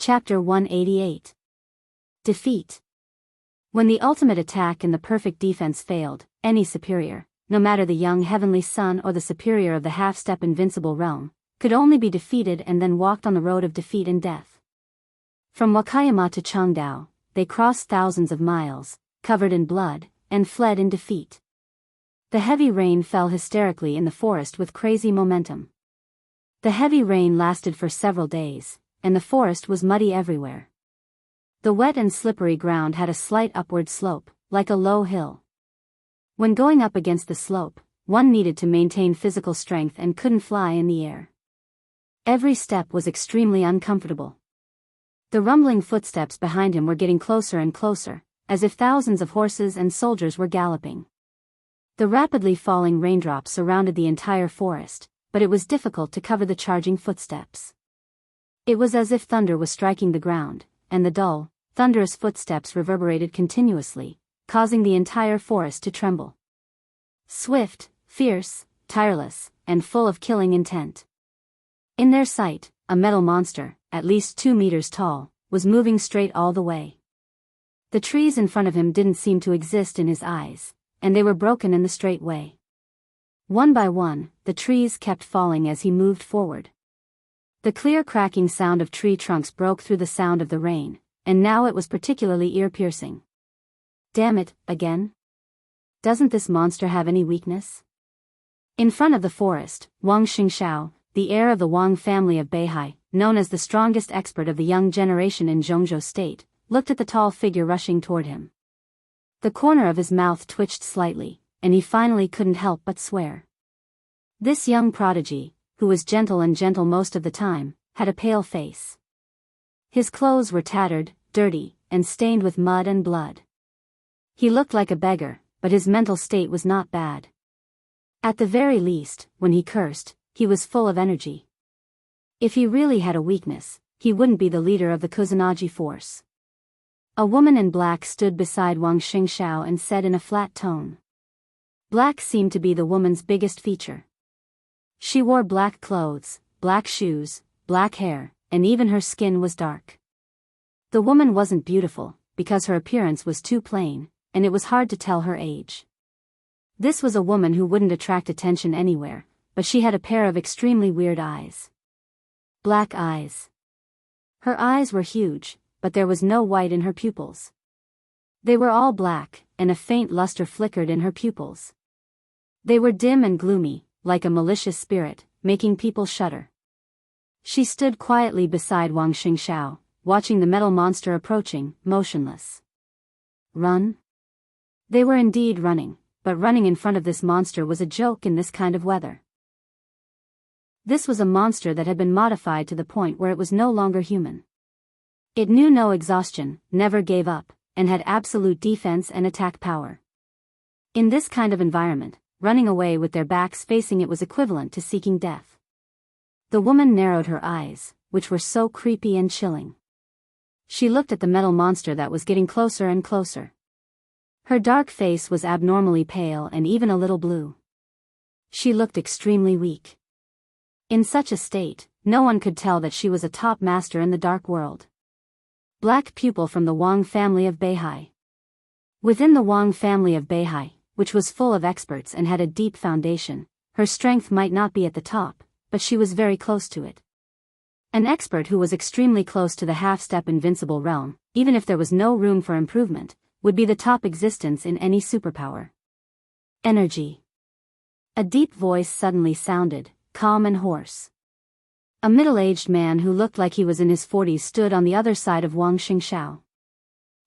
Chapter 188. Defeat. When the ultimate attack and the perfect defense failed, any superior, no matter the young heavenly son or the superior of the half-step invincible realm, could only be defeated and then walked on the road of defeat and death. From Wakayama to Chengdao, they crossed thousands of miles, covered in blood, and fled in defeat. The heavy rain fell hysterically in the forest with crazy momentum. The heavy rain lasted for several days, and the forest was muddy everywhere. The wet and slippery ground had a slight upward slope, like a low hill. When going up against the slope, one needed to maintain physical strength and couldn't fly in the air. Every step was extremely uncomfortable. The rumbling footsteps behind him were getting closer and closer, as if thousands of horses and soldiers were galloping. The rapidly falling raindrops surrounded the entire forest, but it was difficult to cover the charging footsteps. It was as if thunder was striking the ground, and the dull, thunderous footsteps reverberated continuously, causing the entire forest to tremble. Swift, fierce, tireless, and full of killing intent. In their sight, a metal monster, at least 2 meters tall, was moving straight all the way. The trees in front of him didn't seem to exist in his eyes, and they were broken in the straight way. One by one, the trees kept falling as he moved forward. The clear cracking sound of tree trunks broke through the sound of the rain, and now it was particularly ear-piercing. Damn it, again? Doesn't this monster have any weakness? In front of the forest, Wuxia Xianxia, the heir of the Wang family of Beihai, known as the strongest expert of the young generation in Jianghu state, looked at the tall figure rushing toward him. The corner of his mouth twitched slightly, and he finally couldn't help but swear. This young prodigy, who was gentle most of the time, had a pale face. His clothes were tattered, dirty, and stained with mud and blood. He looked like a beggar, but his mental state was not bad. At the very least, when he cursed, he was full of energy. If he really had a weakness, he wouldn't be the leader of the Kusanagi force. A woman in black stood beside Wuxia Xianxia and said in a flat tone. Black seemed to be the woman's biggest feature. She wore black clothes, black shoes, black hair, and even her skin was dark. The woman wasn't beautiful, because her appearance was too plain, and it was hard to tell her age. This was a woman who wouldn't attract attention anywhere, but she had a pair of extremely weird eyes. Black eyes. Her eyes were huge, but there was no white in her pupils. They were all black, and a faint luster flickered in her pupils. They were dim and gloomy, like a malicious spirit, making people shudder. She stood quietly beside Wuxia Xianxia, watching the metal monster approaching, motionless. Run? They were indeed running, but running in front of this monster was a joke in this kind of weather. This was a monster that had been modified to the point where it was no longer human. It knew no exhaustion, never gave up, and had absolute defense and attack power. In this kind of environment, running away with their backs facing it was equivalent to seeking death. The woman narrowed her eyes, which were so creepy and chilling. She looked at the metal monster that was getting closer and closer. Her dark face was abnormally pale and even a little blue. She looked extremely weak. In such a state, no one could tell that she was a top master in the dark world. Black pupil from the Wang family of Beihai. Within the Wang family of Beihai, which was full of experts and had a deep foundation, her strength might not be at the top, but she was very close to it. An expert who was extremely close to the half-step invincible realm, even if there was no room for improvement, would be the top existence in any superpower. Energy. A deep voice suddenly sounded, calm and hoarse. A middle-aged man who looked like he was in his 40s stood on the other side of Wuxia Xianxia.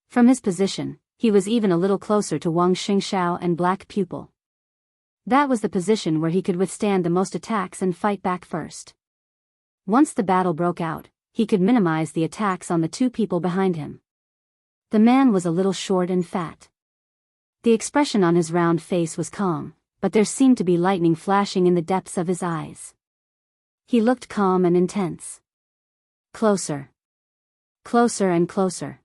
From his position, he was even a little closer to Wuxia Xianxia and Black Pupil. That was the position where he could withstand the most attacks and fight back first. Once the battle broke out, he could minimize the attacks on the two people behind him. The man was a little short and fat. The expression on his round face was calm, but there seemed to be lightning flashing in the depths of his eyes. He looked calm and intense. Closer. Closer and closer.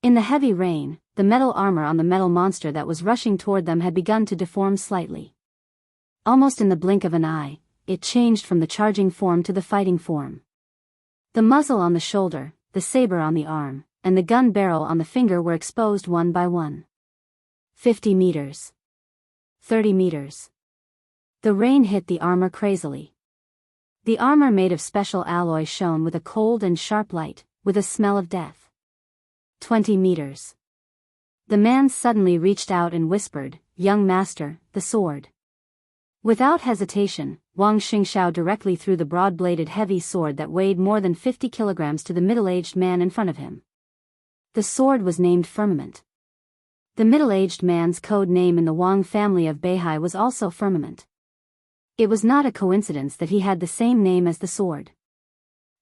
In the heavy rain, the metal armor on the metal monster that was rushing toward them had begun to deform slightly. Almost in the blink of an eye, it changed from the charging form to the fighting form. The muzzle on the shoulder, the saber on the arm, and the gun barrel on the finger were exposed one by one. 50 meters. 30 meters. The rain hit the armor crazily. The armor made of special alloy shone with a cold and sharp light, with a smell of death. 20 meters. The man suddenly reached out and whispered, "Young master, the sword." Without hesitation, Wuxia Xianxia directly threw the broad-bladed heavy sword that weighed more than 50 kilograms to the middle-aged man in front of him. The sword was named Firmament. The middle-aged man's code name in the Wang family of Beihai was also Firmament. It was not a coincidence that he had the same name as the sword.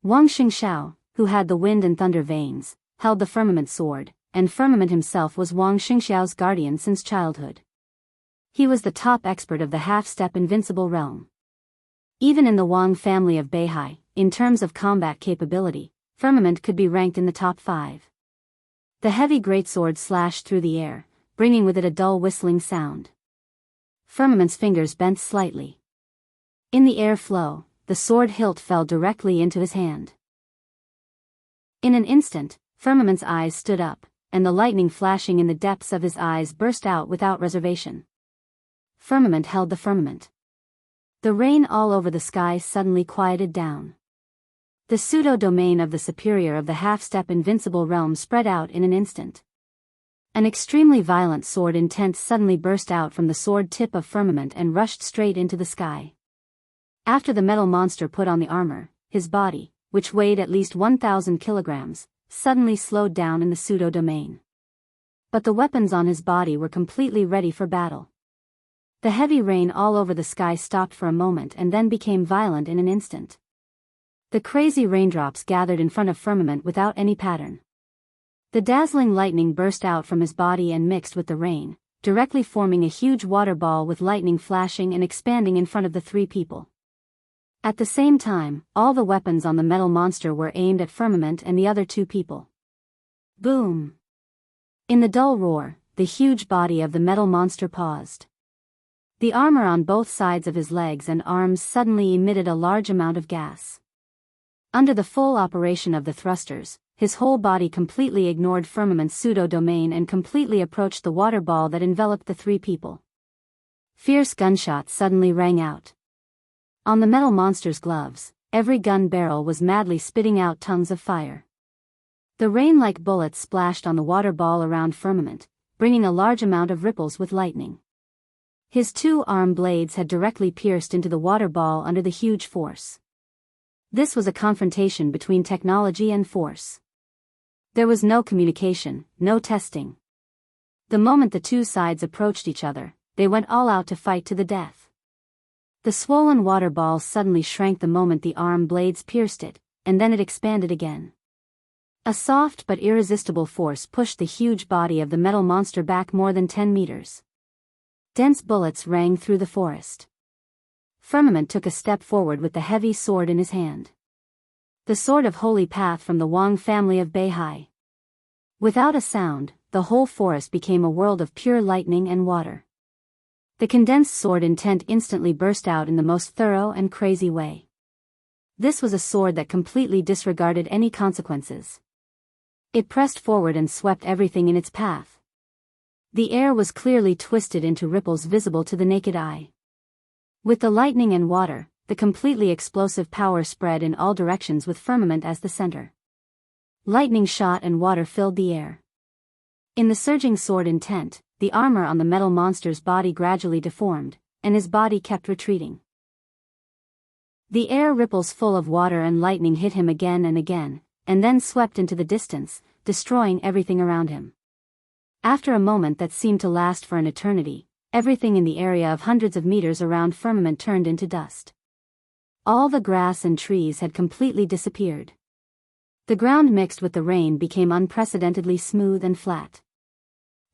Wuxia Xianxia, who had the wind and thunder veins, held the Firmament sword, and Firmament himself was Wuxia Xianxia's guardian since childhood. He was the top expert of the half-step invincible realm. Even in the Wang family of Beihai, in terms of combat capability, Firmament could be ranked in the top 5. The heavy greatsword slashed through the air, bringing with it a dull whistling sound. Firmament's fingers bent slightly. In the air flow, the sword hilt fell directly into his hand. In an instant, Firmament's eyes stood up, and the lightning flashing in the depths of his eyes burst out without reservation. Firmament held the firmament. The rain all over the sky suddenly quieted down. The pseudo-domain of the superior of the half-step invincible realm spread out in an instant. An extremely violent sword intent suddenly burst out from the sword tip of Firmament and rushed straight into the sky. After the metal monster put on the armor, his body, which weighed at least 1,000 kilograms, suddenly slowed down in the pseudo-domain. But the weapons on his body were completely ready for battle. The heavy rain all over the sky stopped for a moment and then became violent in an instant. The crazy raindrops gathered in front of Firmament without any pattern. The dazzling lightning burst out from his body and mixed with the rain, directly forming a huge water ball with lightning flashing and expanding in front of the 3 people. At the same time, all the weapons on the metal monster were aimed at Firmament and the other 2 people. Boom! In the dull roar, the huge body of the metal monster paused. The armor on both sides of his legs and arms suddenly emitted a large amount of gas. Under the full operation of the thrusters, his whole body completely ignored Firmament's pseudo-domain and completely approached the water ball that enveloped the 3 people. Fierce gunshots suddenly rang out. On the metal monster's gloves, every gun barrel was madly spitting out tongues of fire. The rain-like bullets splashed on the water ball around Firmament, bringing a large amount of ripples with lightning. His 2 arm blades had directly pierced into the water ball under the huge force. This was a confrontation between technology and force. There was no communication, no testing. The moment the 2 sides approached each other, they went all out to fight to the death. The swollen water ball suddenly shrank the moment the arm blades pierced it, and then it expanded again. A soft but irresistible force pushed the huge body of the metal monster back more than 10 meters. Dense bullets rang through the forest. Firmament took a step forward with the heavy sword in his hand. The sword of Holy Path from the Wang family of Beihai. Without a sound, the whole forest became a world of pure lightning and water. The condensed sword intent instantly burst out in the most thorough and crazy way. This was a sword that completely disregarded any consequences. It pressed forward and swept everything in its path. The air was clearly twisted into ripples visible to the naked eye. With the lightning and water, the completely explosive power spread in all directions with Firmament as the center. Lightning shot and water filled the air. In the surging sword intent, the armor on the metal monster's body gradually deformed, and his body kept retreating. The air ripples full of water and lightning hit him again and then swept into the distance, destroying everything around him. After a moment that seemed to last for an eternity, everything in the area of hundreds of meters around Firmament turned into dust. All the grass and trees had completely disappeared. The ground mixed with the rain became unprecedentedly smooth and flat.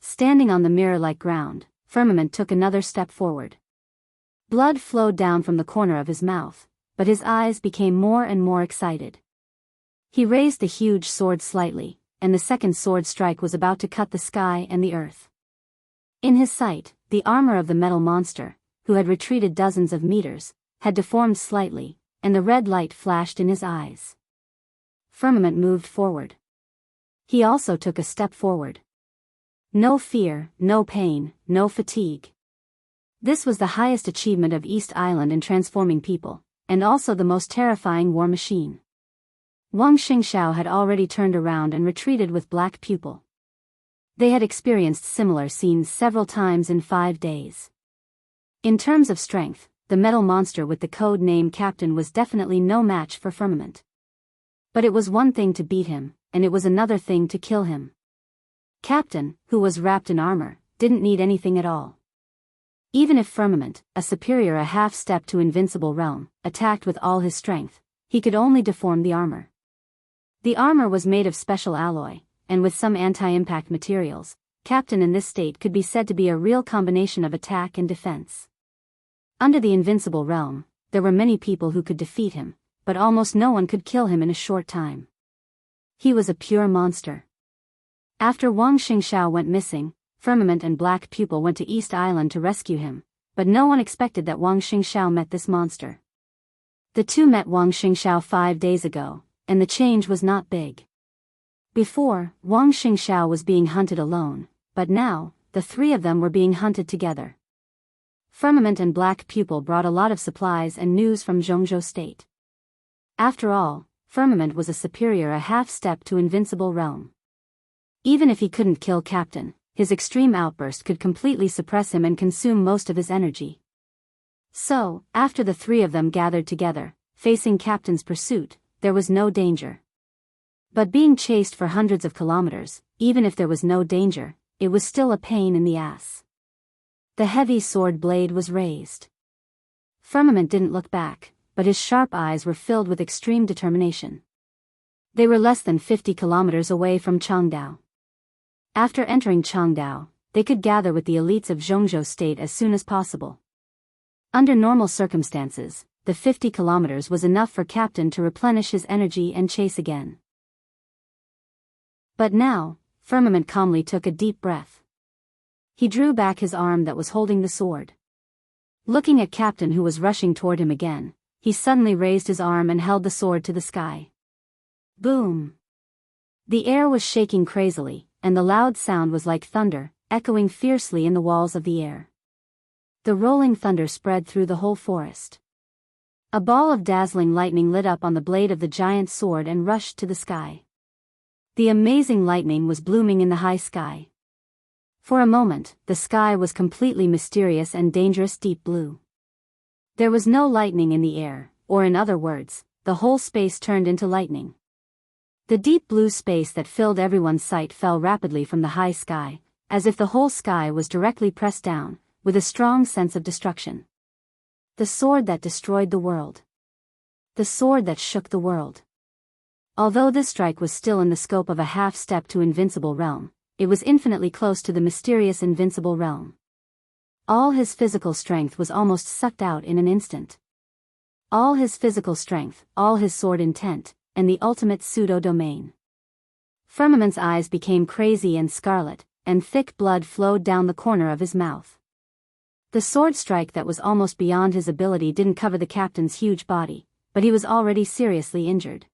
Standing on the mirror-like ground, Firmament took another step forward. Blood flowed down from the corner of his mouth, but his eyes became more and more excited. He raised the huge sword slightly, and the second sword strike was about to cut the sky and the earth. In his sight, the armor of the metal monster, who had retreated dozens of meters, had deformed slightly, and the red light flashed in his eyes. Firmament moved forward. He also took a step forward. No fear, no pain, no fatigue. This was the highest achievement of East Island in transforming people, and also the most terrifying war machine. Wang Xingxiao had already turned around and retreated with black pupil. They had experienced similar scenes several times in 5 days. In terms of strength, the metal monster with the code name Captain was definitely no match for Firmament. But it was one thing to beat him, and it was another thing to kill him. Captain, who was wrapped in armor, didn't need anything at all. Even if Firmament, a superior a half-step to invincible realm, attacked with all his strength, he could only deform the armor. The armor was made of special alloy, and with some anti-impact materials, Captain in this state could be said to be a real combination of attack and defense. Under the invincible realm, there were many people who could defeat him, but almost no one could kill him in a short time. He was a pure monster. After Wang Xingxiao went missing, Firmament and Black Pupil went to East Island to rescue him, but no one expected that Wang Xingxiao met this monster. The two met Wang Xingxiao 5 days ago, and the change was not big. Before, Wang Xingxiao was being hunted alone, but now, the three of them were being hunted together. Firmament and Black Pupil brought a lot of supplies and news from Jianghu State. After all, Firmament was a superior a half-step to invincible realm. Even if he couldn't kill Captain, his extreme outburst could completely suppress him and consume most of his energy. So, after the three of them gathered together, facing Captain's pursuit, there was no danger. But being chased for hundreds of kilometers, even if there was no danger, it was still a pain in the ass. The heavy sword blade was raised. Firmament didn't look back, but his sharp eyes were filled with extreme determination. They were less than 50 kilometers away from Changdao. After entering Changdao, they could gather with the elites of Jianghu State as soon as possible. Under normal circumstances, the 50 kilometers was enough for Captain to replenish his energy and chase again. But now, Firmament calmly took a deep breath. He drew back his arm that was holding the sword. Looking at Captain who was rushing toward him again, he suddenly raised his arm and held the sword to the sky. Boom! The air was shaking crazily, and the loud sound was like thunder, echoing fiercely in the walls of the air. The rolling thunder spread through the whole forest. A ball of dazzling lightning lit up on the blade of the giant sword and rushed to the sky. The amazing lightning was blooming in the high sky. For a moment, the sky was completely mysterious and dangerous deep blue. There was no lightning in the air, or in other words, the whole space turned into lightning. The deep blue space that filled everyone's sight fell rapidly from the high sky, as if the whole sky was directly pressed down, with a strong sense of destruction. The sword that destroyed the world. The sword that shook the world. Although this strike was still in the scope of a half-step to invincible realm, it was infinitely close to the mysterious invincible realm. All his physical strength was almost sucked out in an instant. All his physical strength, all his sword intent, and the ultimate pseudo-domain. Firmament's eyes became crazy and scarlet, and thick blood flowed down the corner of his mouth. The sword strike that was almost beyond his ability didn't cover the captain's huge body, but he was already seriously injured.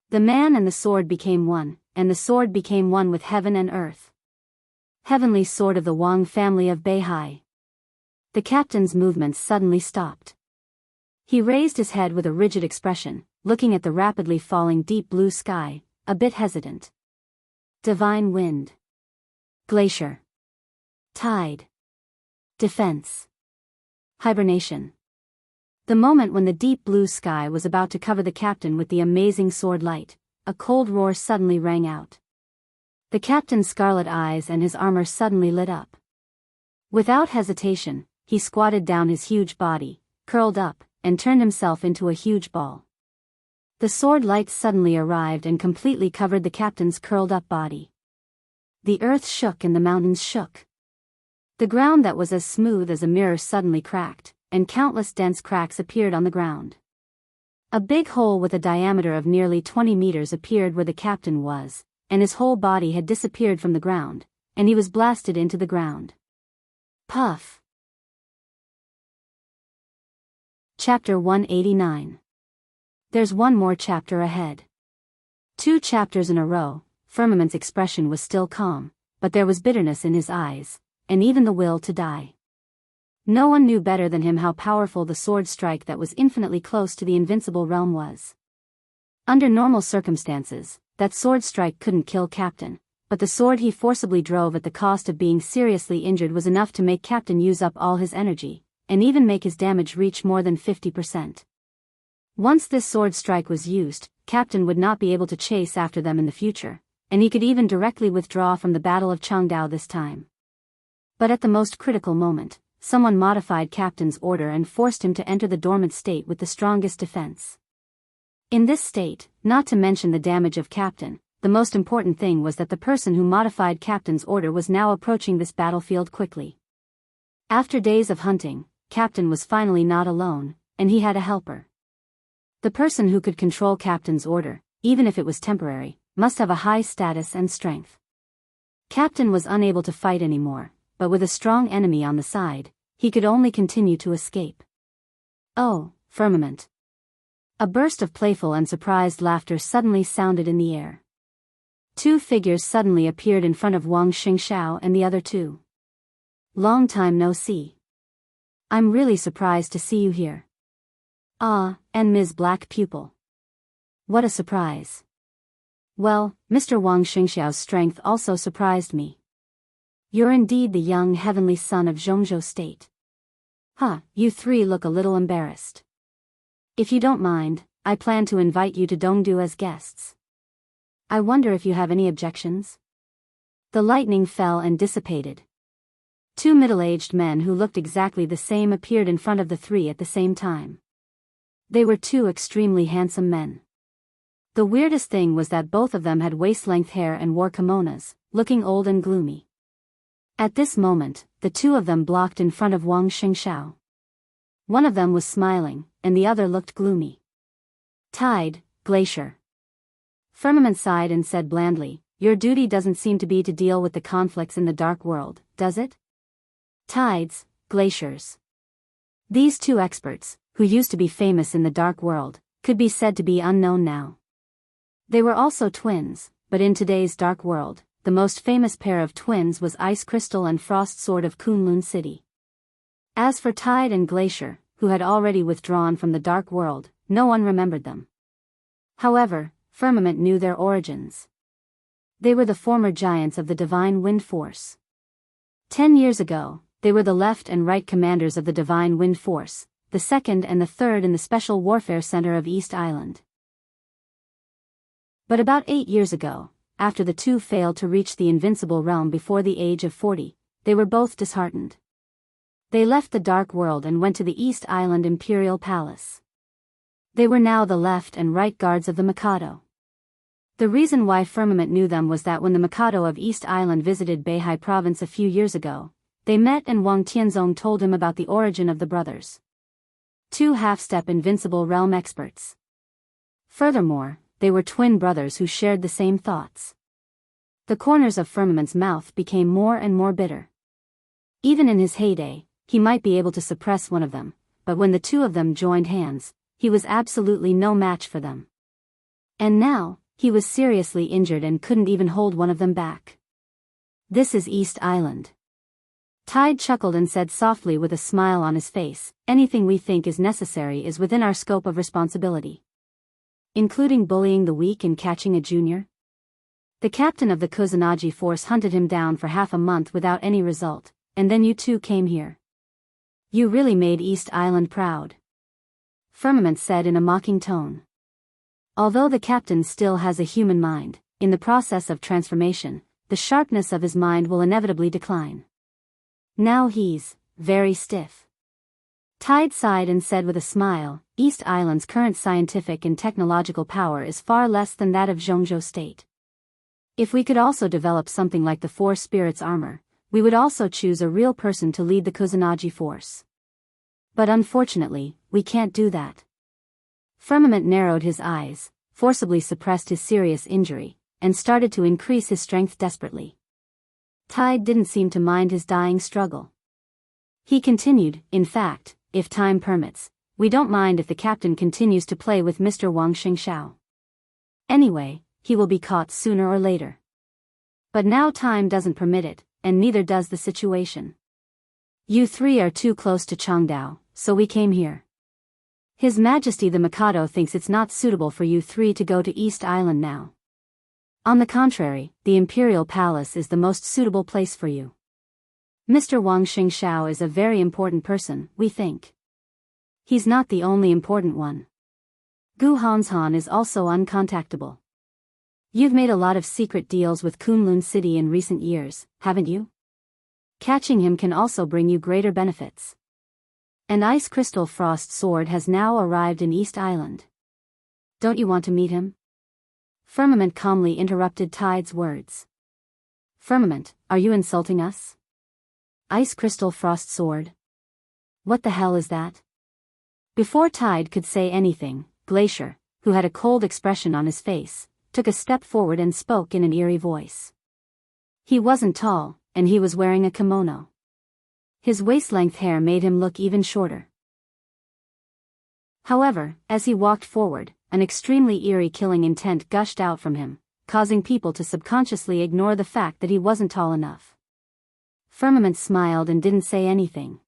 The man and the sword became one, and the sword became one with heaven and earth. Heavenly sword of the Wang family of Beihai. The captain's movements suddenly stopped. He raised his head with a rigid expression, looking at the rapidly falling deep blue sky, a bit hesitant. Divine wind. Glacier. Tide. Defense. Hibernation. The moment when the deep blue sky was about to cover the captain with the amazing sword light, a cold roar suddenly rang out. The captain's scarlet eyes and his armor suddenly lit up. Without hesitation, he squatted down his huge body, curled up, and turned himself into a huge ball. The sword light suddenly arrived and completely covered the captain's curled-up body. The earth shook and the mountains shook. The ground that was as smooth as a mirror suddenly cracked, and countless dense cracks appeared on the ground. A big hole with a diameter of nearly 20 meters appeared where the captain was, and his whole body had disappeared from the ground, and he was blasted into the ground. Puff. Chapter 189. There's one more chapter ahead. 2 chapters in a row, Firmament's expression was still calm, but there was bitterness in his eyes, and even the will to die. No one knew better than him how powerful the sword strike that was infinitely close to the invincible realm was. Under normal circumstances, that sword strike couldn't kill Captain, but the sword he forcibly drove at the cost of being seriously injured was enough to make Captain use up all his energy, and even make his damage reach more than 50%. Once this sword strike was used, Captain would not be able to chase after them in the future, and he could even directly withdraw from the Battle of Changdao this time. But at the most critical moment, someone modified Captain's order and forced him to enter the dormant state with the strongest defense. In this state, not to mention the damage of Captain, the most important thing was that the person who modified Captain's order was now approaching this battlefield quickly. After days of hunting, Captain was finally not alone, and he had a helper. The person who could control Captain's order, even if it was temporary, must have a high status and strength. Captain was unable to fight anymore, but with a strong enemy on the side, he could only continue to escape. Oh, Firmament. A burst of playful and surprised laughter suddenly sounded in the air. 2 figures suddenly appeared in front of Wuxia Xianxia and the other 2. Long time no see. I'm really surprised to see you here. Ah, and Ms. Black Pupil. What a surprise. Well, Mr. Wuxia Xianxia's strength also surprised me. You're indeed the young heavenly son of Jianghu State. You 3 look a little embarrassed. If you don't mind, I plan to invite you to Dongdu as guests. I wonder if you have any objections? The lightning fell and dissipated. 2 middle-aged men who looked exactly the same appeared in front of the 3 at the same time. They were 2 extremely handsome men. The weirdest thing was that both of them had waist-length hair and wore kimonos, looking old and gloomy. At this moment, the 2 of them blocked in front of Wuxia Xianxia. One of them was smiling, and the other looked gloomy. Tide, Glacier. Firmament sighed and said blandly, your duty doesn't seem to be to deal with the conflicts in the dark world, does it? Tides, glaciers. These 2 experts, who used to be famous in the dark world, could be said to be unknown now. They were also twins, but in today's dark world, the most famous pair of twins was Ice Crystal and Frost Sword of Kunlun City. As for Tide and Glacier, who had already withdrawn from the dark world, no one remembered them. However, Firmament knew their origins. They were the former giants of the Divine Wind Force. 10 years ago, they were the left and right commanders of the Divine Wind Force, the second and the third in the Special Warfare Center of East Island. But about 8 years ago, after the 2 failed to reach the invincible realm before the age of 40, they were both disheartened. They left the dark world and went to the East Island Imperial Palace. They were now the left and right guards of the Mikado. The reason why Firmament knew them was that when the Mikado of East Island visited Beihai Province a few years ago, they met and Wang Tianzong told him about the origin of the brothers. 2 half-step invincible realm experts. Furthermore, they were twin brothers who shared the same thoughts. The corners of Firmament's mouth became more and more bitter. Even in his heyday, he might be able to suppress one of them, but when the 2 of them joined hands, he was absolutely no match for them. And now, he was seriously injured and couldn't even hold one of them back. This is East Island. Tide chuckled and said softly with a smile on his face, anything we think is necessary is within our scope of responsibility. Including bullying the weak and catching a junior? The captain of the Kusanagi force hunted him down for half a month without any result, and then you 2 came here. You really made East Island proud. Firmament said in a mocking tone. Although the captain still has a human mind, in the process of transformation, the sharpness of his mind will inevitably decline. Now he's very stiff. Tide sighed and said with a smile, East Island's current scientific and technological power is far less than that of Jianghu State. If we could also develop something like the 4 spirits armor, we would also choose a real person to lead the Kusanagi force. But unfortunately, we can't do that. Firmament narrowed his eyes, forcibly suppressed his serious injury, and started to increase his strength desperately. Tide didn't seem to mind his dying struggle. He continued, in fact, if time permits, we don't mind if the captain continues to play with Mr. Wuxia Xianxia. Anyway, he will be caught sooner or later. But now time doesn't permit it, and neither does the situation. You three are too close to Changdao, so we came here. His Majesty the Mikado thinks it's not suitable for you three to go to East Island now. On the contrary, the Imperial Palace is the most suitable place for you. Mr. Wang Xingxiao is a very important person, we think. He's not the only important one. Gu Hanshan is also uncontactable. You've made a lot of secret deals with Kunlun City in recent years, haven't you? Catching him can also bring you greater benefits. An ice crystal frost sword has now arrived in East Island. Don't you want to meet him? Firmament calmly interrupted Tide's words. Firmament, are you insulting us? Ice crystal frost sword? What the hell is that? Before Tide could say anything, Glacier, who had a cold expression on his face, took a step forward and spoke in an eerie voice. He wasn't tall, and he was wearing a kimono. His waist-length hair made him look even shorter. However, as he walked forward, an extremely eerie killing intent gushed out from him, causing people to subconsciously ignore the fact that he wasn't tall enough. Firmament smiled and didn't say anything.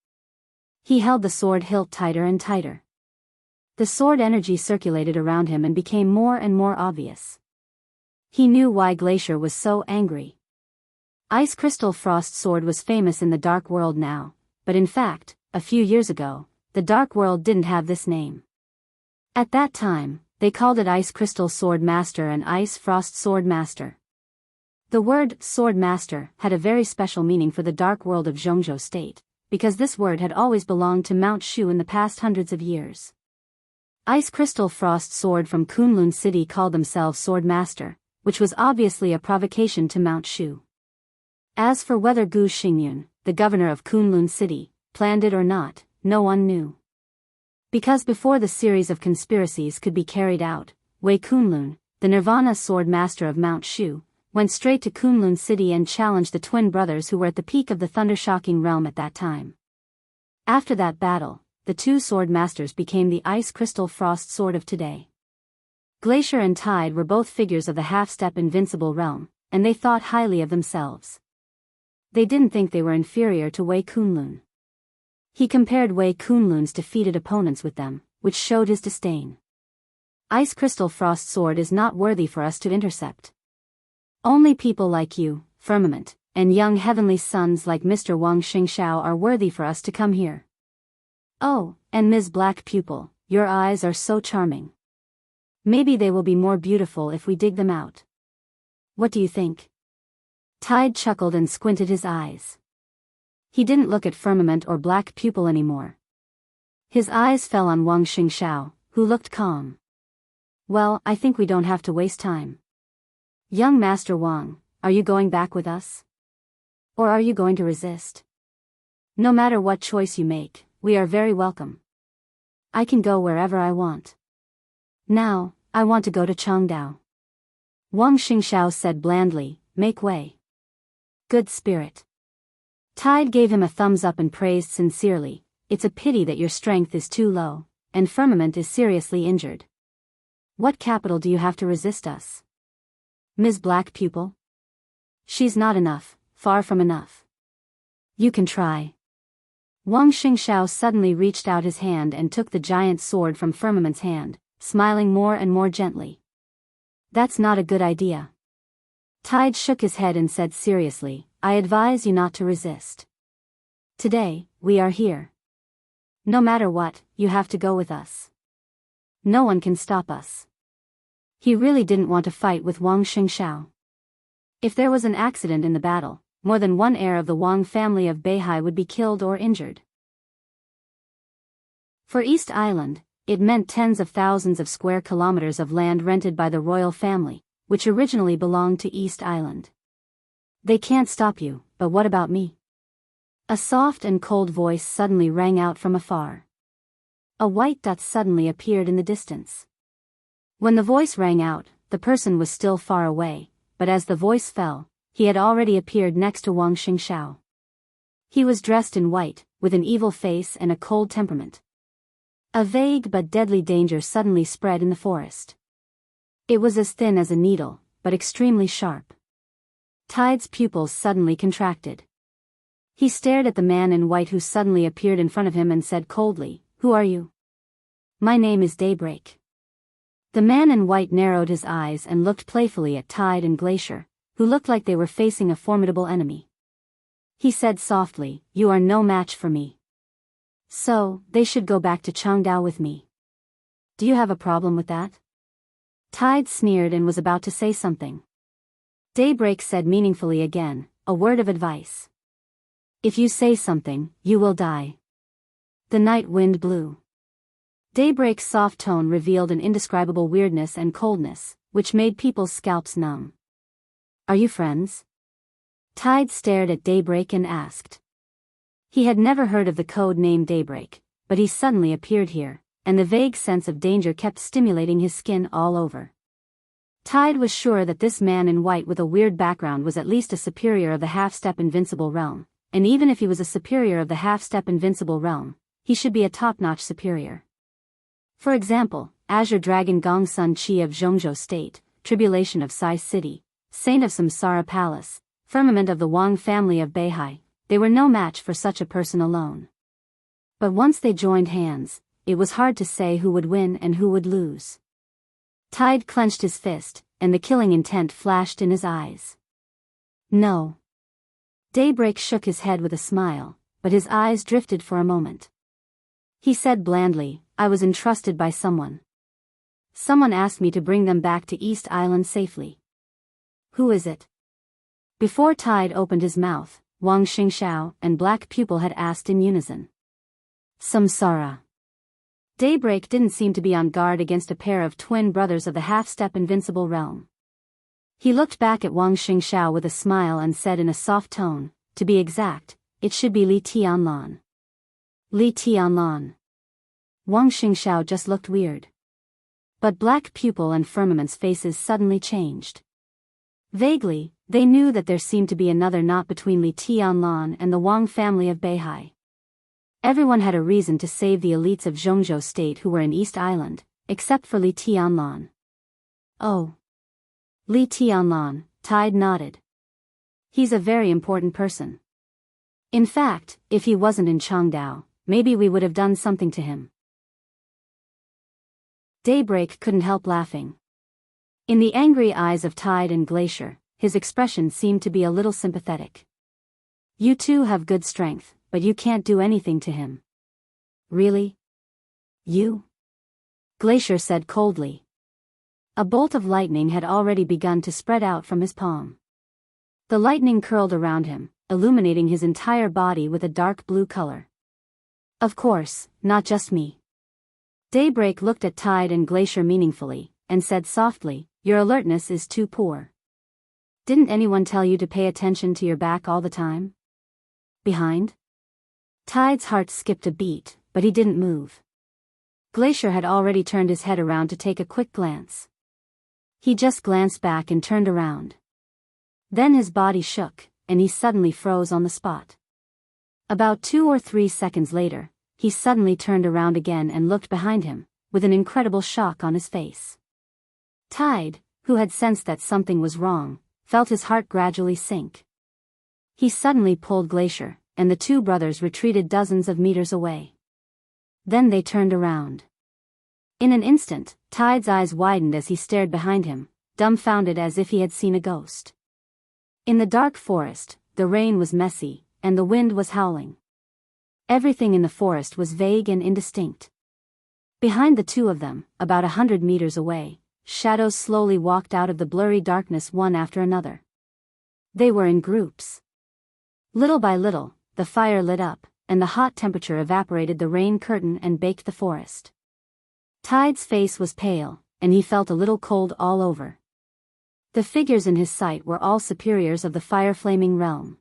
He held the sword hilt tighter and tighter. The sword energy circulated around him and became more and more obvious. He knew why Glacier was so angry. Ice Crystal Frost Sword was famous in the Dark World now, but in fact, a few years ago, the Dark World didn't have this name. At that time, they called it Ice Crystal Sword Master and Ice Frost Sword Master. The word Sword Master had a very special meaning for the Dark World of Zhongzhou State, because this word had always belonged to Mount Shu in the past hundreds of years. Ice Crystal Frost Sword from Kunlun City called themselves Sword Master, which was obviously a provocation to Mount Shu. As for whether Gu Xingyun, the governor of Kunlun City, planned it or not, no one knew. Because before the series of conspiracies could be carried out, Wei Kunlun, the Nirvana Sword Master of Mount Shu, went straight to Kunlun City and challenged the twin brothers who were at the peak of the thunder-shocking realm at that time. After that battle, the two sword masters became the Ice Crystal Frost Sword of today. Glacier and Tide were both figures of the half-step invincible realm, and they thought highly of themselves. They didn't think they were inferior to Wei Kunlun. He compared Wei Kunlun's defeated opponents with them, which showed his disdain. Ice Crystal Frost Sword is not worthy for us to intercept. Only people like you, Firmament, and young heavenly sons like Mr. Wang Xingxiao are worthy for us to come here. Oh, and Ms. Black Pupil, your eyes are so charming. Maybe they will be more beautiful if we dig them out. What do you think? Tide chuckled and squinted his eyes. He didn't look at Firmament or Black Pupil anymore. His eyes fell on Wang Xingxiao, who looked calm. Well, I think we don't have to waste time. Young Master Wang, are you going back with us? Or are you going to resist? No matter what choice you make, we are very welcome. I can go wherever I want. Now, I want to go to Changdao. Wang Xingxiao said blandly, make way. Good spirit. Tide gave him a thumbs up and praised sincerely, it's a pity that your strength is too low, and Firmament is seriously injured. What capital do you have to resist us? Ms. Black Pupil? She's not enough, far from enough. You can try. Wang Xingxiao suddenly reached out his hand and took the giant sword from Firmament's hand, smiling more and more gently. That's not a good idea. Tide shook his head and said seriously, I advise you not to resist. Today, we are here. No matter what, you have to go with us. No one can stop us. He really didn't want to fight with Wang Xingxiao. If there was an accident in the battle, more than one heir of the Wang family of Beihai would be killed or injured. For East Island, it meant tens of thousands of square kilometers of land rented by the royal family, which originally belonged to East Island. They can't stop you, but what about me? A soft and cold voice suddenly rang out from afar. A white dot suddenly appeared in the distance. When the voice rang out, the person was still far away, but as the voice fell, he had already appeared next to Wang Xingxiao. He was dressed in white, with an evil face and a cold temperament. A vague but deadly danger suddenly spread in the forest. It was as thin as a needle, but extremely sharp. Tide's pupils suddenly contracted. He stared at the man in white who suddenly appeared in front of him and said coldly, "Who are you?" "My name is Daybreak." The man in white narrowed his eyes and looked playfully at Tide and Glacier, who looked like they were facing a formidable enemy. He said softly, "You are no match for me. So, they should go back to Changdao with me. Do you have a problem with that?" Tide sneered and was about to say something. Daybreak said meaningfully again, "A word of advice. If you say something, you will die." The night wind blew. Daybreak's soft tone revealed an indescribable weirdness and coldness, which made people's scalps numb. "Are you friends?" Tide stared at Daybreak and asked. He had never heard of the code name Daybreak, but he suddenly appeared here, and the vague sense of danger kept stimulating his skin all over. Tide was sure that this man in white with a weird background was at least a superior of the half-step invincible realm, and even if he was a superior of the half-step invincible realm, he should be a top-notch superior. For example, Azure Dragon Gongsun Chi of Zhongzhou State, Tribulation of Sai City, Saint of Samsara Palace, Firmament of the Wang family of Beihai, they were no match for such a person alone. But once they joined hands, it was hard to say who would win and who would lose. Tide clenched his fist, and the killing intent flashed in his eyes. "No." Daybreak shook his head with a smile, but his eyes drifted for a moment. He said blandly, "I was entrusted by someone. Someone asked me to bring them back to East Island safely." "Who is it?" Before Tide opened his mouth, Wang Xingxiao and Black Pupil had asked in unison. "Samsara." Daybreak didn't seem to be on guard against a pair of twin brothers of the half-step invincible realm. He looked back at Wang Xingxiao with a smile and said in a soft tone, "To be exact, it should be Li Tianlan." Li Tianlan. Wang Xingxiao just looked weird. But Black Pupil and Firmament's faces suddenly changed. Vaguely, they knew that there seemed to be another knot between Li Tianlan and the Wang family of Beihai. Everyone had a reason to save the elites of Zhongzhou State who were in East Island, except for Li Tianlan. "Oh. Li Tianlan," Tide nodded. "He's a very important person. In fact, if he wasn't in Changdao, maybe we would have done something to him." Daybreak couldn't help laughing. In the angry eyes of Tide and Glacier, his expression seemed to be a little sympathetic. "You two have good strength, but you can't do anything to him." "Really? You?" Glacier said coldly. A bolt of lightning had already begun to spread out from his palm. The lightning curled around him, illuminating his entire body with a dark blue color. "Of course, not just me." Daybreak looked at Tide and Glacier meaningfully, and said softly, "Your alertness is too poor. Didn't anyone tell you to pay attention to your back all the time? Behind?" Tide's heart skipped a beat, but he didn't move. Glacier had already turned his head around to take a quick glance. He just glanced back and turned around. Then his body shook, and he suddenly froze on the spot. About 2 or 3 seconds later, he suddenly turned around again and looked behind him, with an incredible shock on his face. Tide, who had sensed that something was wrong, felt his heart gradually sink. He suddenly pulled Glacier, and the two brothers retreated dozens of meters away. Then they turned around. In an instant, Tide's eyes widened as he stared behind him, dumbfounded as if he had seen a ghost. In the dark forest, the rain was messy, and the wind was howling. Everything in the forest was vague and indistinct. Behind the two of them, about 100 meters away, shadows slowly walked out of the blurry darkness one after another. They were in groups. Little by little, the fire lit up, and the hot temperature evaporated the rain curtain and baked the forest. Tide's face was pale, and he felt a little cold all over. The figures in his sight were all superiors of the fire-flaming realm.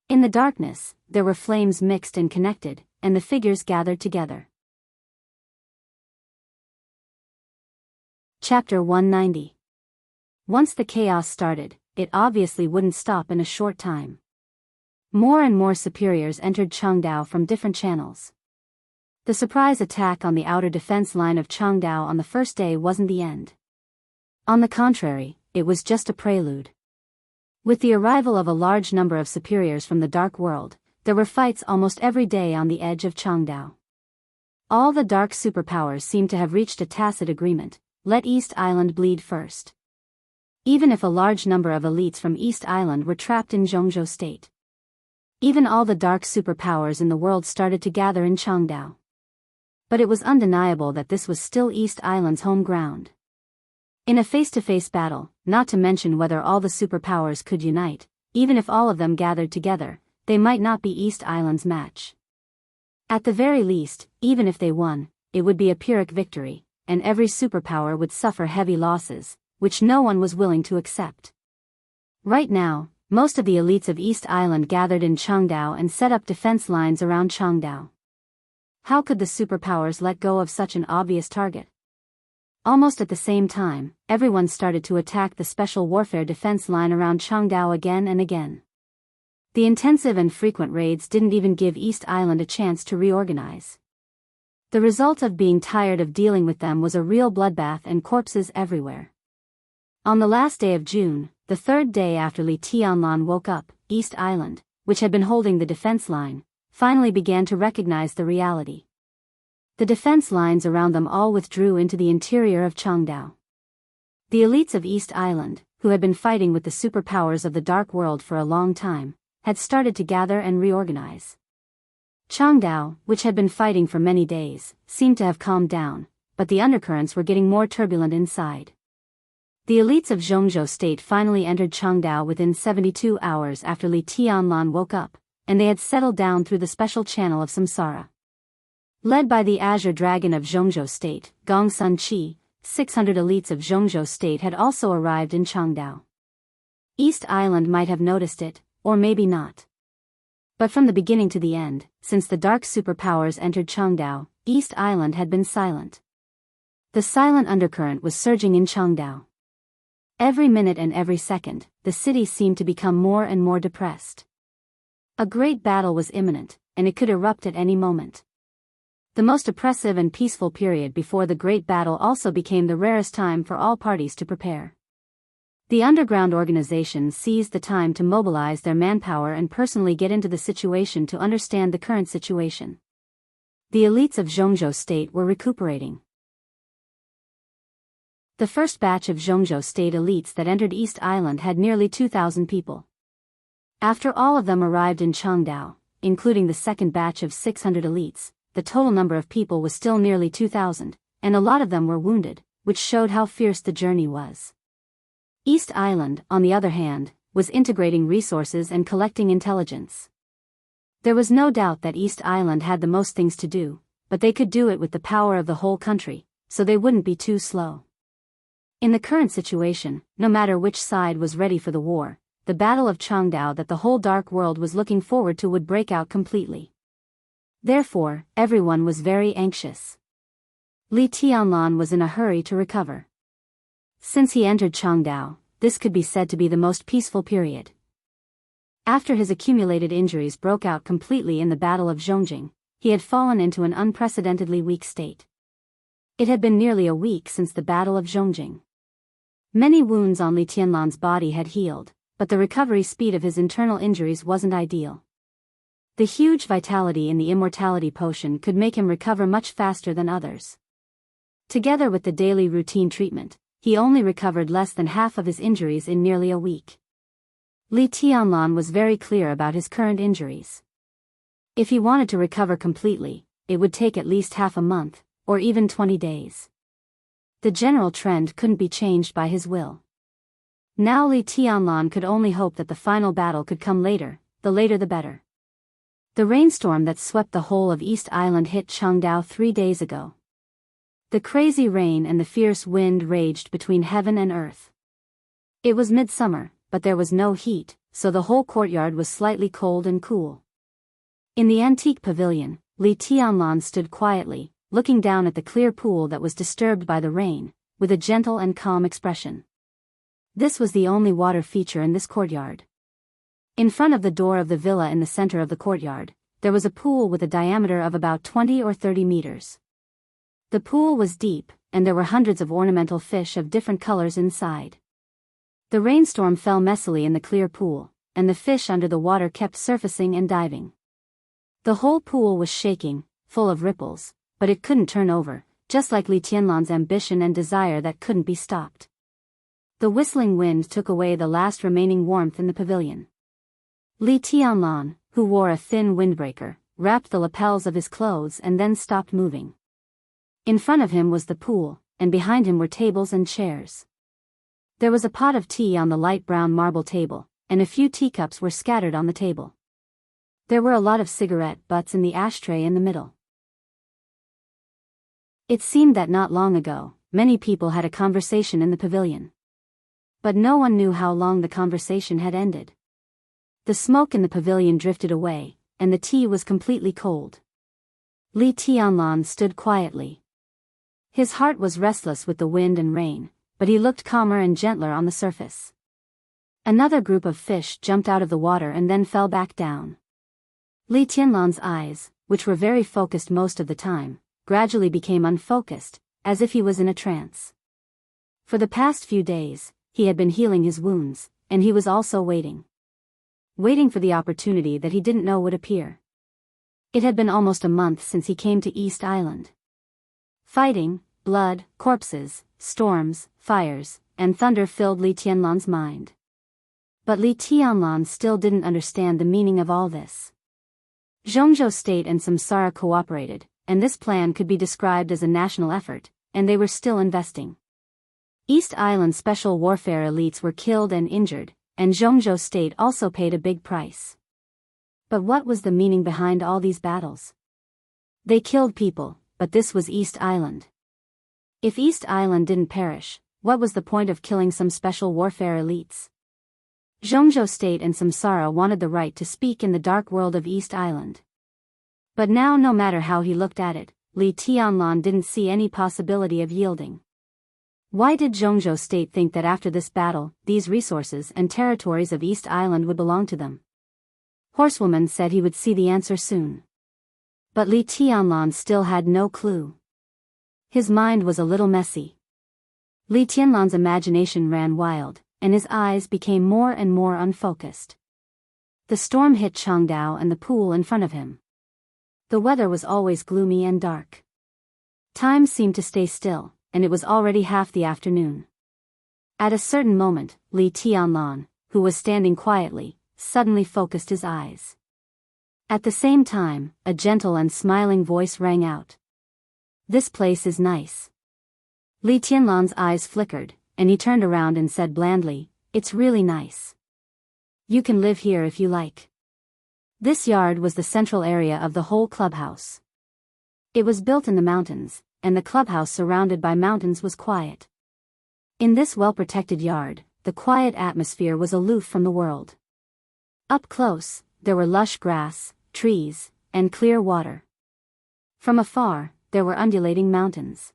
In the darkness, there were flames mixed and connected, and the figures gathered together. Chapter 190. Once the chaos started, it obviously wouldn't stop in a short time. More and more superiors entered Changdao from different channels. The surprise attack on the outer defense line of Changdao on the first day wasn't the end. On the contrary, it was just a prelude. With the arrival of a large number of superiors from the Dark World, there were fights almost every day on the edge of Changdao. All the dark superpowers seemed to have reached a tacit agreement: let East Island bleed first. Even if a large number of elites from East Island were trapped in Jianghu state. Even all the dark superpowers in the world started to gather in Changdao. But it was undeniable that this was still East Island's home ground. In a face-to-face battle, not to mention whether all the superpowers could unite, even if all of them gathered together, they might not be East Island's match. At the very least, even if they won, it would be a Pyrrhic victory, and every superpower would suffer heavy losses, which no one was willing to accept. Right now, most of the elites of East Island gathered in Changdao and set up defense lines around Changdao. How could the superpowers let go of such an obvious target? Almost at the same time, everyone started to attack the special warfare defense line around Changdao again and again. The intensive and frequent raids didn't even give East Island a chance to reorganize. The result of being tired of dealing with them was a real bloodbath and corpses everywhere. On the last day of June, the third day after Li Tianlan woke up, East Island, which had been holding the defense line, finally began to recognize the reality. The defense lines around them all withdrew into the interior of Changdao. The elites of East Island, who had been fighting with the superpowers of the Dark World for a long time, had started to gather and reorganize. Changdao, which had been fighting for many days, seemed to have calmed down, but the undercurrents were getting more turbulent inside. The elites of Jianghu state finally entered Changdao within 72 hours after Li Tianlan woke up, and they had settled down through the special channel of samsara. Led by the Azure Dragon of Jianghu state, Gong Sun Qi, 600 elites of Jianghu state had also arrived in Changdao. East Island might have noticed it, or maybe not. But from the beginning to the end, since the dark superpowers entered Changdao, East Island had been silent. The silent undercurrent was surging in Changdao. Every minute and every second, the city seemed to become more and more depressed. A great battle was imminent, and it could erupt at any moment. The most oppressive and peaceful period before the great battle also became the rarest time for all parties to prepare. The underground organizations seized the time to mobilize their manpower and personally get into the situation to understand the current situation. The elites of Jianghu state were recuperating. The first batch of Jianghu state elites that entered East Island had nearly 2,000 people. After all of them arrived in Changdao, including the second batch of 600 elites, the total number of people was still nearly 2,000, and a lot of them were wounded, which showed how fierce the journey was. East Island, on the other hand, was integrating resources and collecting intelligence. There was no doubt that East Island had the most things to do, but they could do it with the power of the whole country, so they wouldn't be too slow. In the current situation, no matter which side was ready for the war, the Battle of Changdao that the whole Dark World was looking forward to would break out completely. Therefore, everyone was very anxious. Li Tianlan was in a hurry to recover. Since he entered Changdao, this could be said to be the most peaceful period. After his accumulated injuries broke out completely in the Battle of Zhongjing, he had fallen into an unprecedentedly weak state. It had been nearly a week since the Battle of Zhongjing. Many wounds on Li Tianlan's body had healed, but the recovery speed of his internal injuries wasn't ideal. The huge vitality in the immortality potion could make him recover much faster than others. Together with the daily routine treatment, he only recovered less than half of his injuries in nearly a week. Li Tianlan was very clear about his current injuries. If he wanted to recover completely, it would take at least half a month, or even 20 days. The general trend couldn't be changed by his will. Now Li Tianlan could only hope that the final battle could come later, the later the better. The rainstorm that swept the whole of East Island hit Changdao 3 days ago. The crazy rain and the fierce wind raged between heaven and earth. It was midsummer, but there was no heat, so the whole courtyard was slightly cold and cool. In the antique pavilion, Li Tianlan stood quietly, looking down at the clear pool that was disturbed by the rain, with a gentle and calm expression. This was the only water feature in this courtyard. In front of the door of the villa in the center of the courtyard, there was a pool with a diameter of about 20 or 30 meters. The pool was deep, and there were hundreds of ornamental fish of different colors inside. The rainstorm fell messily in the clear pool, and the fish under the water kept surfacing and diving. The whole pool was shaking, full of ripples, but it couldn't turn over, just like Li Tianlan's ambition and desire that couldn't be stopped. The whistling wind took away the last remaining warmth in the pavilion. Li Tianlan, who wore a thin windbreaker, wrapped the lapels of his clothes and then stopped moving. In front of him was the pool, and behind him were tables and chairs. There was a pot of tea on the light brown marble table, and a few teacups were scattered on the table. There were a lot of cigarette butts in the ashtray in the middle. It seemed that not long ago, many people had a conversation in the pavilion. But no one knew how long the conversation had ended. The smoke in the pavilion drifted away, and the tea was completely cold. Li Tianlan stood quietly. His heart was restless with the wind and rain, but he looked calmer and gentler on the surface. Another group of fish jumped out of the water and then fell back down. Li Tianlan's eyes, which were very focused most of the time, gradually became unfocused, as if he was in a trance. For the past few days, he had been healing his wounds, and he was also waiting. Waiting for the opportunity that he didn't know would appear. It had been almost a month since he came to East Island. Fighting, blood, corpses, storms, fires, and thunder filled Li Tianlan's mind. But Li Tianlan still didn't understand the meaning of all this. Jianghu State and Samsara cooperated, and this plan could be described as a national effort, and they were still investing. East Island special warfare elites were killed and injured, and Jianghu State also paid a big price. But what was the meaning behind all these battles? They killed people, but this was East Island. If East Island didn't perish, what was the point of killing some special warfare elites? Jianghu State and Samsara wanted the right to speak in the dark world of East Island. But now, no matter how he looked at it, Li Tianlan didn't see any possibility of yielding. Why did Jianghu State think that after this battle, these resources and territories of East Island would belong to them? Horsewoman said he would see the answer soon. But Li Tianlan still had no clue. His mind was a little messy. Li Tianlan's imagination ran wild, and his eyes became more and more unfocused. The storm hit Changdao and the pool in front of him. The weather was always gloomy and dark. Time seemed to stay still, and it was already half the afternoon. At a certain moment, Li Tianlan, who was standing quietly, suddenly focused his eyes. At the same time, a gentle and smiling voice rang out. "This place is nice." Li Tianlan's eyes flickered, and he turned around and said blandly, "It's really nice. You can live here if you like." This yard was the central area of the whole clubhouse. It was built in the mountains, and the clubhouse surrounded by mountains was quiet. In this well-protected yard, the quiet atmosphere was aloof from the world. Up close, there were lush grass, trees, and clear water. From afar, there were undulating mountains.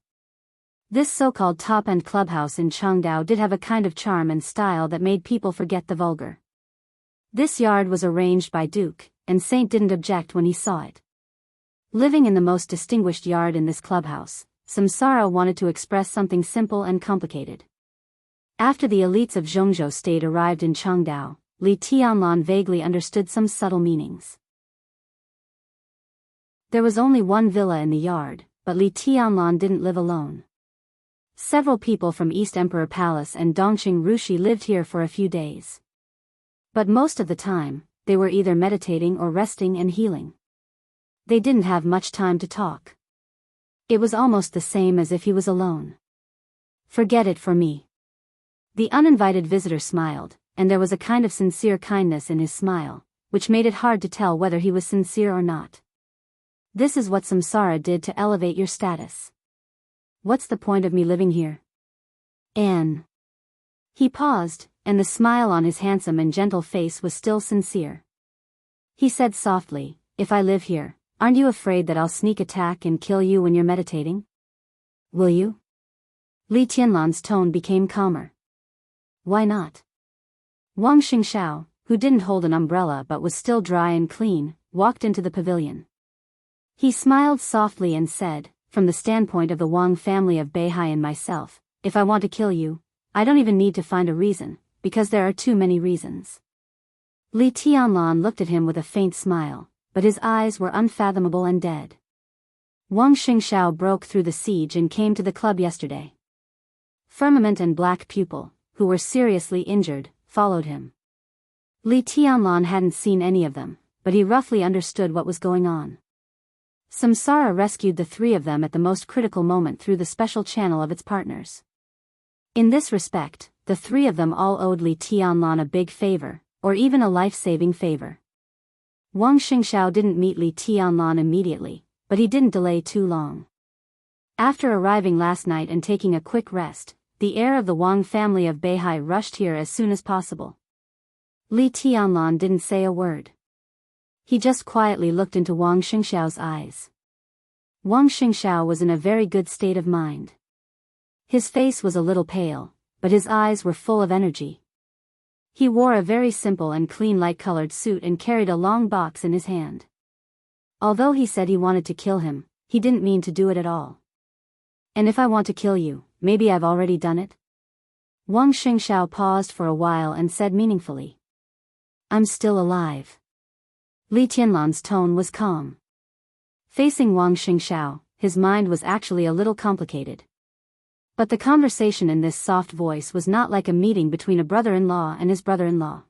This so-called top-end clubhouse in Changdao did have a kind of charm and style that made people forget the vulgar. This yard was arranged by Duke, and Saint didn't object when he saw it. Living in the most distinguished yard in this clubhouse, Samsara wanted to express something simple and complicated. After the elites of Jianghu State arrived in Changdao, Li Tianlan vaguely understood some subtle meanings. There was only one villa in the yard, but Li Tianlan didn't live alone. Several people from East Emperor Palace and Dongqing Rushi lived here for a few days. But most of the time, they were either meditating or resting and healing. They didn't have much time to talk. It was almost the same as if he was alone. "Forget it for me." The uninvited visitor smiled, and there was a kind of sincere kindness in his smile, which made it hard to tell whether he was sincere or not. "This is what Samsara did to elevate your status. What's the point of me living here?" Anne. He paused, and the smile on his handsome and gentle face was still sincere. He said softly, "If I live here, aren't you afraid that I'll sneak attack and kill you when you're meditating? Will you?" Li Tianlan's tone became calmer. "Why not?" Wang Xingxiao, who didn't hold an umbrella but was still dry and clean, walked into the pavilion. He smiled softly and said, "From the standpoint of the Wang family of Beihai and myself, if I want to kill you, I don't even need to find a reason, because there are too many reasons. Li Tianlan looked at him with a faint smile, but his eyes were unfathomable and dead. Wang Xingxiao broke through the siege and came to the club yesterday. Firmament and Black Pupil, who were seriously injured, followed him. Li Tianlan hadn't seen any of them, but he roughly understood what was going on. Samsara rescued the three of them at the most critical moment through the special channel of its partners. In this respect, the three of them all owed Li Tianlan a big favor, or even a life-saving favor. Wang Xingxiao didn't meet Li Tianlan immediately, but he didn't delay too long. After arriving last night and taking a quick rest, the heir of the Wang family of Beihai rushed here as soon as possible. Li Tianlan didn't say a word. He just quietly looked into Wang Xingxiao's eyes. Wang Xingxiao was in a very good state of mind. His face was a little pale, but his eyes were full of energy. He wore a very simple and clean light-colored suit and carried a long box in his hand. Although he said he wanted to kill him, he didn't mean to do it at all. And if I want to kill you, maybe I've already done it? Wang Xingxiao paused for a while and said meaningfully. I'm still alive. Li Tianlan's tone was calm. Facing Wang Xingxiao, his mind was actually a little complicated. But the conversation in this soft voice was not like a meeting between a brother-in-law and his brother-in-law.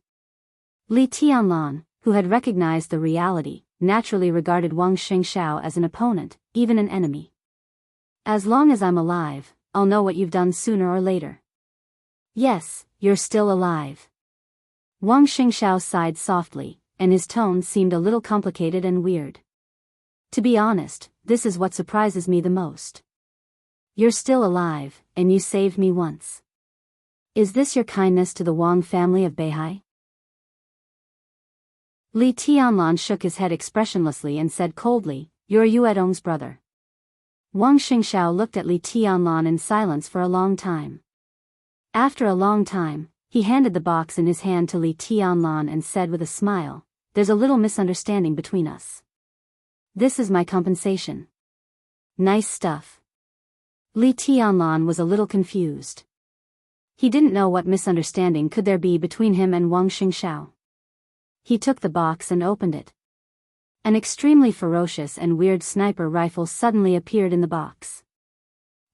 Li Tianlan, who had recognized the reality, naturally regarded Wang Xingxiao as an opponent, even an enemy. As long as I'm alive, I'll know what you've done sooner or later. Yes, you're still alive. Wang Xingxiao sighed softly, and his tone seemed a little complicated and weird. To be honest, this is what surprises me the most. You're still alive, and you saved me once. Is this your kindness to the Wang family of Beihai? Li Tianlan shook his head expressionlessly and said coldly, You're Yue Dong's brother. Wang Xingxiao looked at Li Tianlan in silence for a long time. After a long time, he handed the box in his hand to Li Tianlan and said with a smile, There's a little misunderstanding between us. This is my compensation. Nice stuff. Li Tianlan was a little confused. He didn't know what misunderstanding could there be between him and Wang Xingxiao. He took the box and opened it. An extremely ferocious and weird sniper rifle suddenly appeared in the box.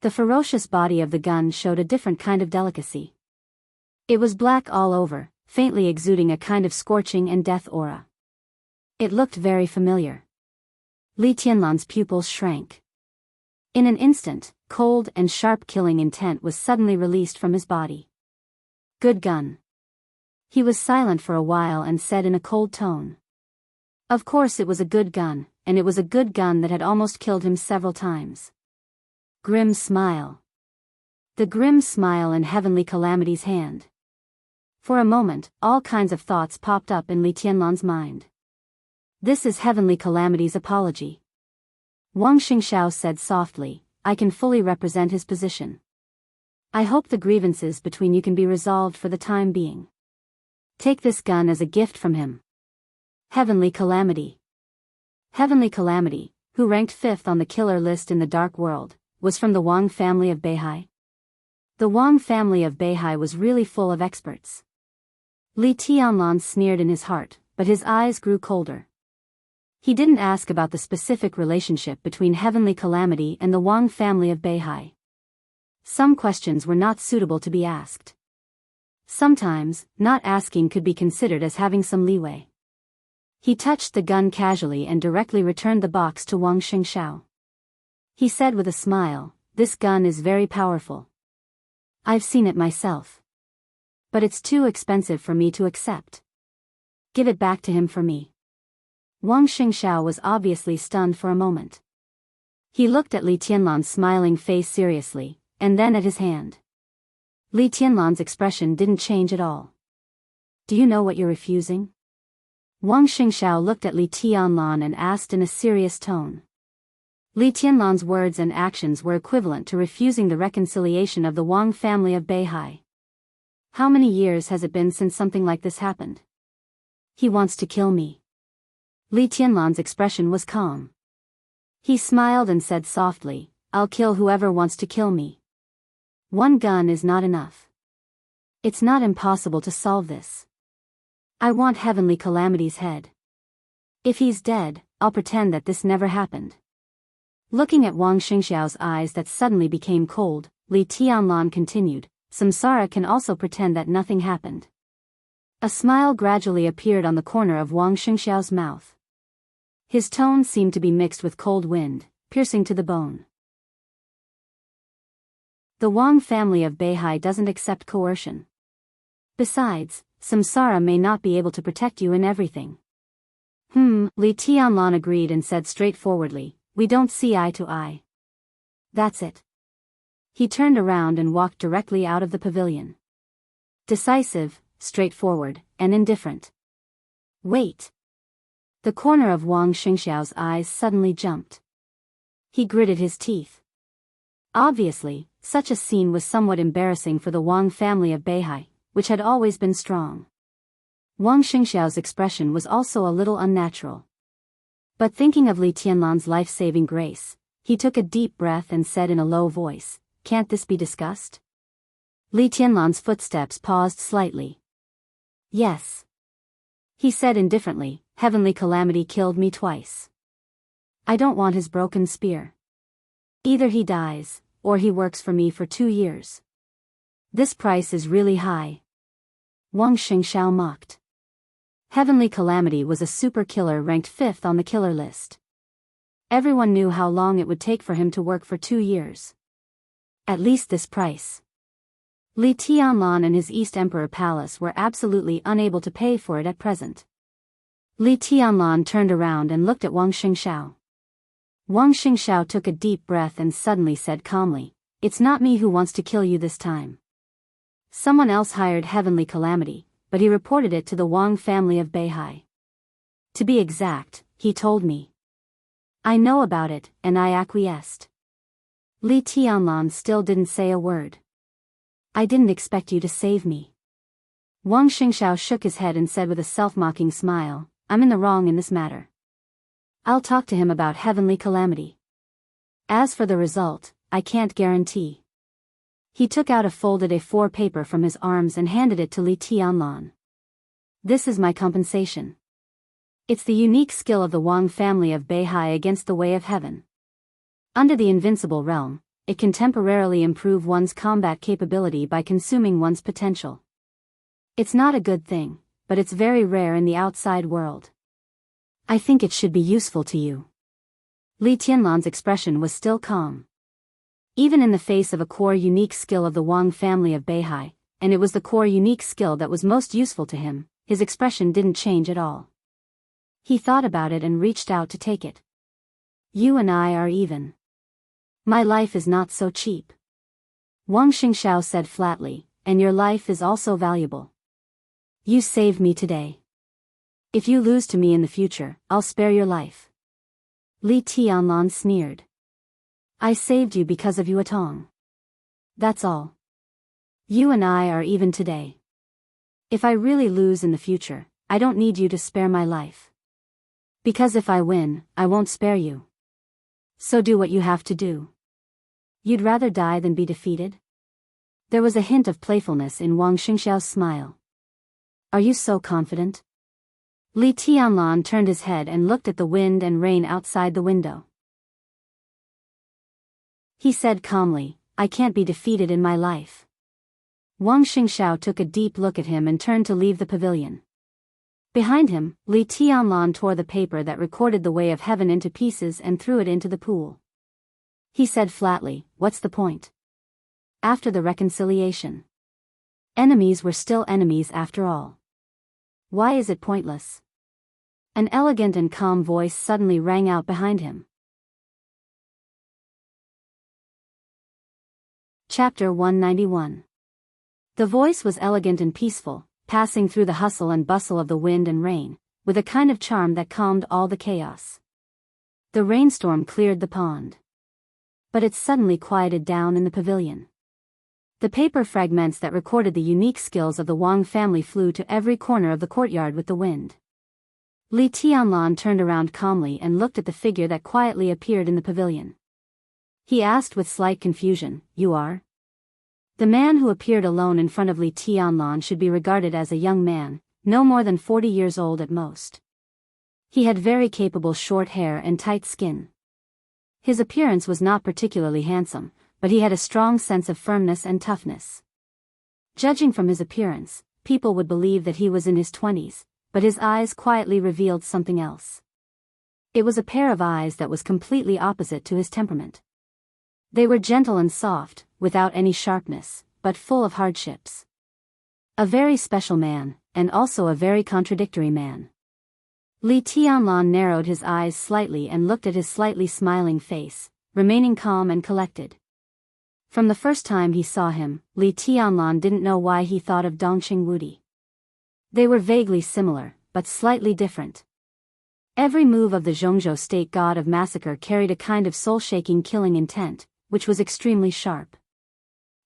The ferocious body of the gun showed a different kind of delicacy. It was black all over, faintly exuding a kind of scorching and death aura. It looked very familiar. Li Tianlan's pupils shrank. In an instant, cold and sharp killing intent was suddenly released from his body. Good gun. He was silent for a while and said in a cold tone. Of course it was a good gun, and it was a good gun that had almost killed him several times. Grim smile. The grim smile in Heavenly Calamity's hand. For a moment, all kinds of thoughts popped up in Li Tianlan's mind. This is Heavenly Calamity's apology. Wang Xingxiao said softly, I can fully represent his position. I hope the grievances between you can be resolved for the time being. Take this gun as a gift from him. Heavenly Calamity. Heavenly Calamity, who ranked 5th on the killer list in the Dark World, was from the Wang family of Beihai. The Wang family of Beihai was really full of experts. Li Tianlan sneered in his heart, but his eyes grew colder. He didn't ask about the specific relationship between Heavenly Calamity and the Wang family of Beihai. Some questions were not suitable to be asked. Sometimes, not asking could be considered as having some leeway. He touched the gun casually and directly returned the box to Wang Xingxiao. He said with a smile, This gun is very powerful. I've seen it myself. But it's too expensive for me to accept. Give it back to him for me. Wang Xingxiao was obviously stunned for a moment. He looked at Li Tianlan's smiling face seriously, and then at his hand. Li Tianlan's expression didn't change at all. Do you know what you're refusing? Wang Xingxiao looked at Li Tianlan and asked in a serious tone. Li Tianlan's words and actions were equivalent to refusing the reconciliation of the Wang family of Beihai. How many years has it been since something like this happened? He wants to kill me. Li Tianlan's expression was calm. He smiled and said softly, I'll kill whoever wants to kill me. One gun is not enough. It's not impossible to solve this. I want Heavenly Calamity's head. If he's dead, I'll pretend that this never happened. Looking at Wang Xingxiao's eyes that suddenly became cold, Li Tianlan continued, Samsara can also pretend that nothing happened. A smile gradually appeared on the corner of Wang Xingxiao's mouth. His tone seemed to be mixed with cold wind, piercing to the bone. The Wang family of Beihai doesn't accept coercion. Besides, Samsara may not be able to protect you in everything. Li Tianlan agreed and said straightforwardly, we don't see eye to eye. That's it. He turned around and walked directly out of the pavilion. Decisive, straightforward, and indifferent. Wait. The corner of Wang Xingxiao's eyes suddenly jumped. He gritted his teeth. Obviously, such a scene was somewhat embarrassing for the Wang family of Beihai, which had always been strong. Wang Xingxiao's expression was also a little unnatural. But thinking of Li Tianlan's life-saving grace, he took a deep breath and said in a low voice, can't this be discussed? Li Tianlan's footsteps paused slightly. Yes. He said indifferently, Heavenly Calamity killed me twice. I don't want his broken spear. Either he dies, or he works for me for 2 years. This price is really high. Wang Xingxiao mocked. Heavenly Calamity was a super killer ranked 5th on the killer list. Everyone knew how long it would take for him to work for 2 years. At least this price. Li Tianlan and his East Emperor Palace were absolutely unable to pay for it at present. Li Tianlan turned around and looked at Wang Xingxiao. Wang Xingxiao took a deep breath and suddenly said calmly, it's not me who wants to kill you this time. Someone else hired Heavenly Calamity, but he reported it to the Wang family of Beihai. To be exact, he told me. I know about it, and I acquiesced. Li Tianlan still didn't say a word. I didn't expect you to save me. Wang Xingxiao shook his head and said with a self-mocking smile, I'm in the wrong in this matter. I'll talk to him about Heavenly Calamity. As for the result, I can't guarantee. He took out a folded A4 paper from his arms and handed it to Li Tianlan. This is my compensation. It's the unique skill of the Wang family of Beihai against the way of heaven. Under the invincible realm, it can temporarily improve one's combat capability by consuming one's potential. It's not a good thing, but it's very rare in the outside world. I think it should be useful to you. Li Tianlan's expression was still calm. Even in the face of a core unique skill of the Wang family of Beihai, and it was the core unique skill that was most useful to him, his expression didn't change at all. He thought about it and reached out to take it. You and I are even. My life is not so cheap. Wang Xingxiao said flatly, and your life is also valuable. You saved me today. If you lose to me in the future, I'll spare your life. Li Tianlan sneered. I saved you because of Yuatong. That's all. You and I are even today. If I really lose in the future, I don't need you to spare my life. Because if I win, I won't spare you. So do what you have to do. You'd rather die than be defeated? There was a hint of playfulness in Wang Xingxiao's smile. Are you so confident? Li Tianlan turned his head and looked at the wind and rain outside the window. He said calmly, I can't be defeated in my life. Wang Xingxiao took a deep look at him and turned to leave the pavilion. Behind him, Li Tianlan tore the paper that recorded the way of heaven into pieces and threw it into the pool. He said flatly, what's the point? After the reconciliation. Enemies were still enemies after all. Why is it pointless? An elegant and calm voice suddenly rang out behind him. Chapter 191. The voice was elegant and peaceful, passing through the hustle and bustle of the wind and rain, with a kind of charm that calmed all the chaos. The rainstorm cleared the pond. But it suddenly quieted down in the pavilion. The paper fragments that recorded the unique skills of the Wang family flew to every corner of the courtyard with the wind. Li Tianlan turned around calmly and looked at the figure that quietly appeared in the pavilion. He asked with slight confusion, You are? The man who appeared alone in front of Li Tianlan should be regarded as a young man, no more than 40 years old at most. He had very capable short hair and tight skin. His appearance was not particularly handsome, but he had a strong sense of firmness and toughness. Judging from his appearance, people would believe that he was in his 20s, but his eyes quietly revealed something else. It was a pair of eyes that was completely opposite to his temperament. They were gentle and soft, without any sharpness, but full of hardships. A very special man, and also a very contradictory man. Li Tianlan narrowed his eyes slightly and looked at his slightly smiling face, remaining calm and collected. From the first time he saw him, Li Tianlan didn't know why he thought of Dongqing Wudi. They were vaguely similar, but slightly different. Every move of the Jianghu state god of massacre carried a kind of soul-shaking killing intent, which was extremely sharp.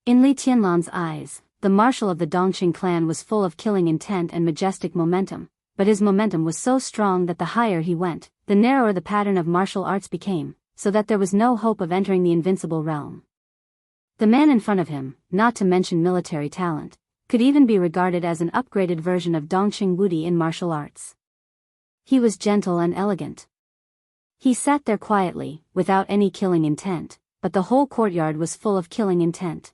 In Li Tianlan's eyes, the marshal of the Dongqing clan was full of killing intent and majestic momentum, but his momentum was so strong that the higher he went, the narrower the pattern of martial arts became, so that there was no hope of entering the invincible realm. The man in front of him, not to mention military talent, could even be regarded as an upgraded version of Dongqing Wudi in martial arts. He was gentle and elegant. He sat there quietly, without any killing intent, but the whole courtyard was full of killing intent.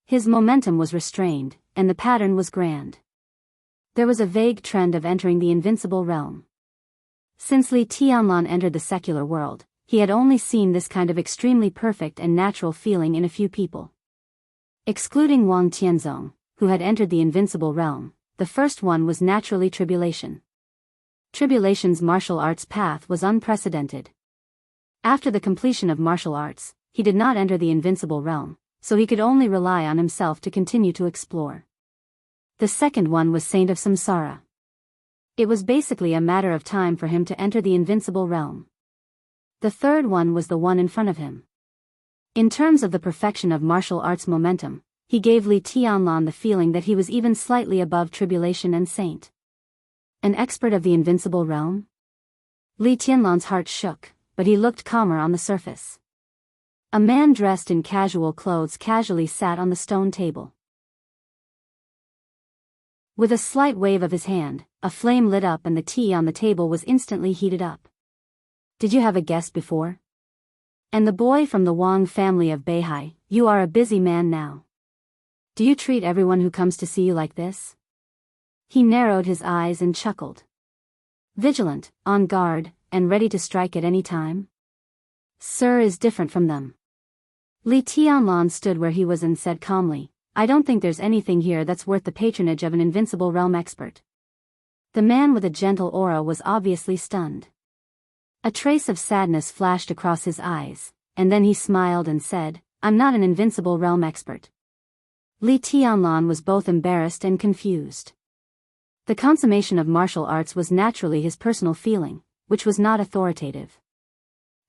His momentum was restrained, and the pattern was grand. There was a vague trend of entering the invincible realm. Since Li Tianlan entered the secular world, he had only seen this kind of extremely perfect and natural feeling in a few people. Excluding Wang Tianzong, who had entered the invincible realm, the first one was naturally Tribulation. Tribulation's martial arts path was unprecedented. After the completion of martial arts, he did not enter the invincible realm, so he could only rely on himself to continue to explore. The second one was Saint of Samsara. It was basically a matter of time for him to enter the invincible realm. The third one was the one in front of him. In terms of the perfection of martial arts momentum, he gave Li Tianlan the feeling that he was even slightly above Tribulation and Saint. An expert of the invincible realm? Li Tianlan's heart shook, but he looked calmer on the surface. A man dressed in casual clothes casually sat on the stone table. With a slight wave of his hand, a flame lit up and the tea on the table was instantly heated up. Did you have a guest before? And the boy from the Wang family of Beihai, you are a busy man now. Do you treat everyone who comes to see you like this? He narrowed his eyes and chuckled. Vigilant, on guard, and ready to strike at any time? Sir is different from them. Li Tianlan stood where he was and said calmly, I don't think there's anything here that's worth the patronage of an invincible realm expert. The man with a gentle aura was obviously stunned. A trace of sadness flashed across his eyes, and then he smiled and said, I'm not an invincible realm expert. Li Tianlan was both embarrassed and confused. The consummation of martial arts was naturally his personal feeling, which was not authoritative.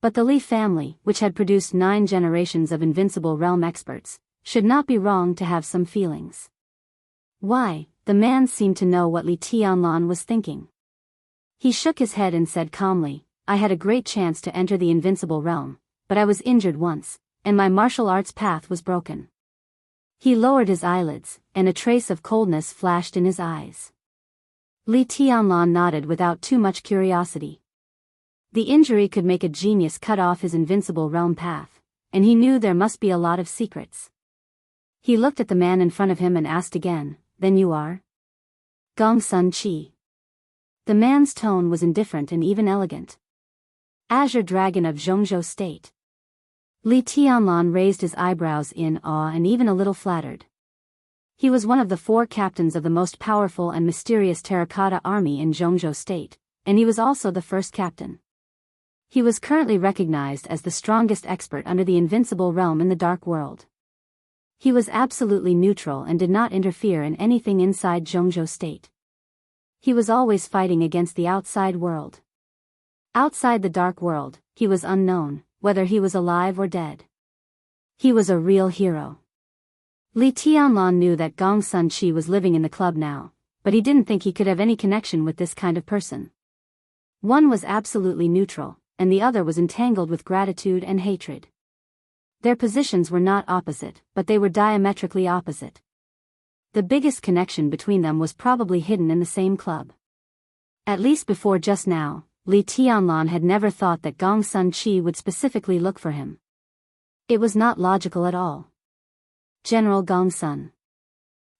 But the Li family, which had produced 9 generations of invincible realm experts, should not be wrong to have some feelings. Why, the man seemed to know what Li Tianlan was thinking. He shook his head and said calmly, I had a great chance to enter the invincible realm, but I was injured once, and my martial arts path was broken. He lowered his eyelids, and a trace of coldness flashed in his eyes. Li Tianlan nodded without too much curiosity. The injury could make a genius cut off his invincible realm path, and he knew there must be a lot of secrets. He looked at the man in front of him and asked again, Then you are? Gong Sun Chi. The man's tone was indifferent and even elegant. Azure Dragon of Jianghu State. Li Tianlan raised his eyebrows in awe and even a little flattered. He was one of the 4 captains of the most powerful and mysterious terracotta army in Jianghu State, and he was also the first captain. He was currently recognized as the strongest expert under the invincible realm in the dark world. He was absolutely neutral and did not interfere in anything inside Jianghu State. He was always fighting against the outside world. Outside the dark world, he was unknown, whether he was alive or dead. He was a real hero. Li Tianlan knew that Gong Sun Chi was living in the club now, but he didn't think he could have any connection with this kind of person. One was absolutely neutral, and the other was entangled with gratitude and hatred. Their positions were not opposite, but they were diametrically opposite. The biggest connection between them was probably hidden in the same club. At least before just now, Li Tianlan had never thought that Gong Sun Chi would specifically look for him. It was not logical at all. General Gong Sun.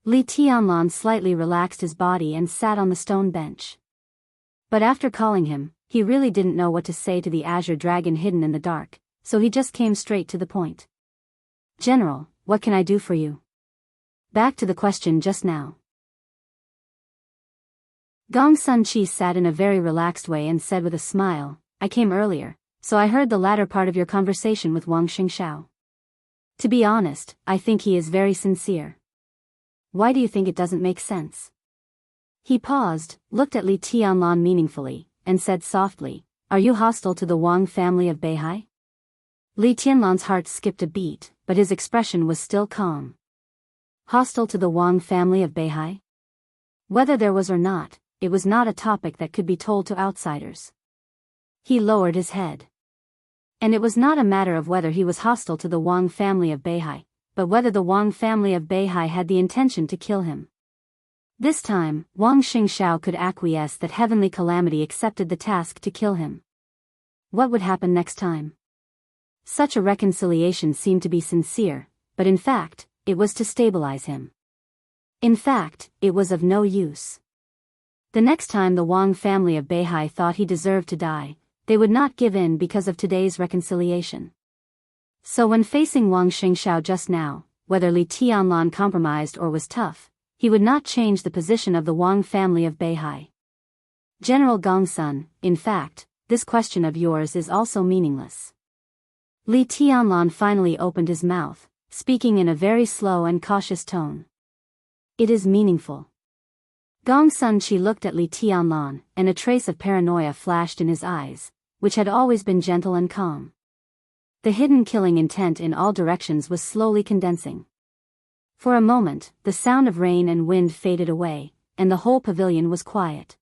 Li Tianlan slightly relaxed his body and sat on the stone bench. But after calling him, he really didn't know what to say to the azure dragon hidden in the dark, so he just came straight to the point. General, what can I do for you? Back to the question just now. Gong Sun Chi sat in a very relaxed way and said with a smile, I came earlier, so I heard the latter part of your conversation with Wang Xingxiao. To be honest, I think he is very sincere. Why do you think it doesn't make sense? He paused, looked at Li Tianlan meaningfully, and said softly, Are you hostile to the Wang family of Beihai? Li Tianlan's heart skipped a beat, but his expression was still calm. Hostile to the Wang family of Beihai? Whether there was or not, it was not a topic that could be told to outsiders. He lowered his head. And it was not a matter of whether he was hostile to the Wang family of Beihai, but whether the Wang family of Beihai had the intention to kill him. This time, Wang Xingxiao could acquiesce that Heavenly Calamity accepted the task to kill him. What would happen next time? Such a reconciliation seemed to be sincere, but in fact, it was to stabilize him. In fact, it was of no use. The next time the Wang family of Beihai thought he deserved to die, they would not give in because of today's reconciliation. So when facing Wang Xingxiao just now, whether Li Tianlan compromised or was tough, he would not change the position of the Wang family of Beihai. General Gong Sun, in fact, this question of yours is also meaningless. Li Tianlan finally opened his mouth, speaking in a very slow and cautious tone. It is meaningful. Gong Sun Chi looked at Li Tianlan, and a trace of paranoia flashed in his eyes, which had always been gentle and calm. The hidden killing intent in all directions was slowly condensing. For a moment, the sound of rain and wind faded away, and the whole pavilion was quiet.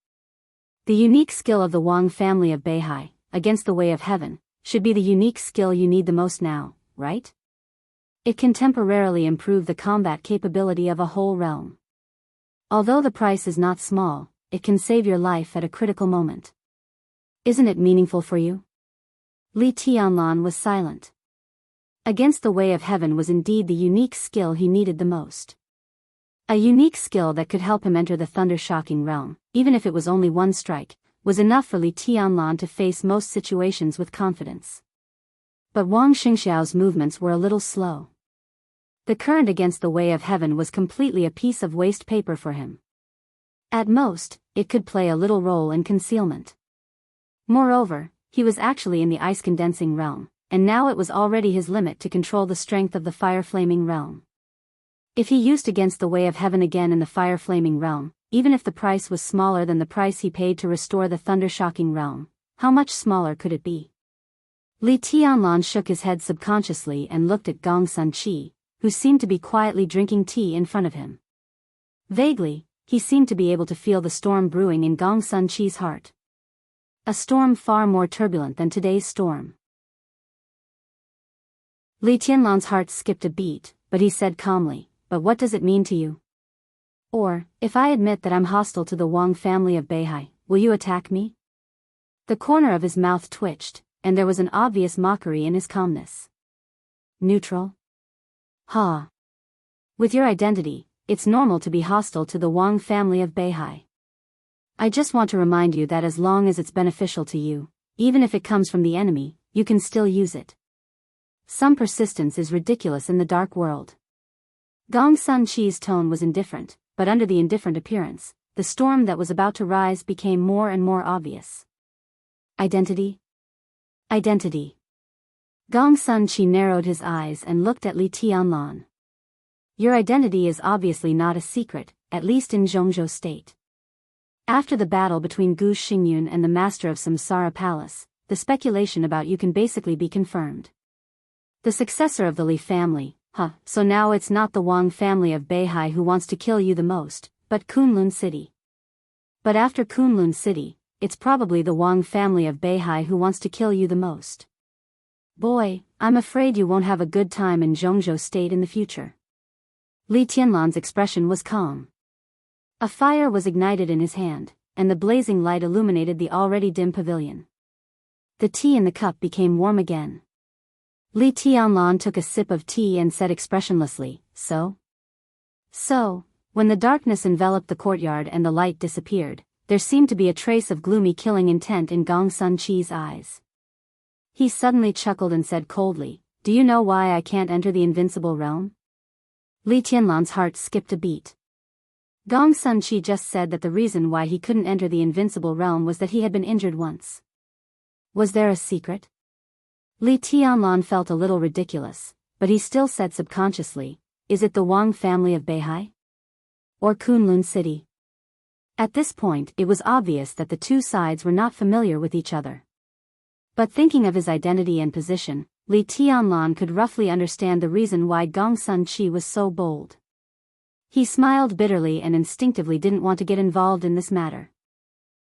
The unique skill of the Wang family of Beihai, against the way of heaven, should be the unique skill you need the most now, right? It can temporarily improve the combat capability of a whole realm. Although the price is not small, it can save your life at a critical moment. Isn't it meaningful for you? Li Tianlan was silent. Against the way of heaven was indeed the unique skill he needed the most. A unique skill that could help him enter the thunder-shocking realm, even if it was only one strike, was enough for Li Tianlan to face most situations with confidence. But Wang Xingxiao's movements were a little slow. The current against the way of heaven was completely a piece of waste paper for him. At most, it could play a little role in concealment. Moreover, he was actually in the ice-condensing realm, and now it was already his limit to control the strength of the fire-flaming realm. If he used against the way of heaven again in the fire-flaming realm, even if the price was smaller than the price he paid to restore the thunder-shocking realm, how much smaller could it be? Li Tianlan shook his head subconsciously and looked at Gong Sun Chi, who seemed to be quietly drinking tea in front of him. Vaguely, he seemed to be able to feel the storm brewing in Gong Sun Chi's heart. A storm far more turbulent than today's storm. Li Tianlan's heart skipped a beat, but he said calmly, But what does it mean to you? Or, if I admit that I'm hostile to the Wang family of Beihai, will you attack me? The corner of his mouth twitched, and there was an obvious mockery in his calmness. Neutral? Ha! With your identity, it's normal to be hostile to the Wang family of Beihai. I just want to remind you that as long as it's beneficial to you, even if it comes from the enemy, you can still use it. Some persistence is ridiculous in the dark world. Gong Sun Chi's tone was indifferent, but under the indifferent appearance, the storm that was about to rise became more and more obvious. Identity? Identity. Gong Sun Chi narrowed his eyes and looked at Li Tianlan. Your identity is obviously not a secret, at least in Zhongzhou State. After the battle between Gu Xingyun and the master of Samsara Palace, the speculation about you can basically be confirmed. The successor of the Li family, so now it's not the Wang family of Beihai who wants to kill you the most, but Kunlun City. But after Kunlun City, it's probably the Wang family of Beihai who wants to kill you the most. Boy, I'm afraid you won't have a good time in Jianghu State in the future. Li Tianlan's expression was calm. A fire was ignited in his hand, and the blazing light illuminated the already dim pavilion. The tea in the cup became warm again. Li Tianlan took a sip of tea and said expressionlessly, So, when the darkness enveloped the courtyard and the light disappeared, there seemed to be a trace of gloomy killing intent in Gong Sun Chi's eyes. He suddenly chuckled and said coldly, Do you know why I can't enter the invincible realm? Li Tianlan's heart skipped a beat. Gong Sun Chi just said that the reason why he couldn't enter the invincible realm was that he had been injured once. Was there a secret? Li Tianlan felt a little ridiculous, but he still said subconsciously, Is it the Wang family of Beihai? Or Kunlun City? At this point it was obvious that the two sides were not familiar with each other. But thinking of his identity and position, Li Tianlan could roughly understand the reason why Gong Sun Chi was so bold. He smiled bitterly and instinctively didn't want to get involved in this matter.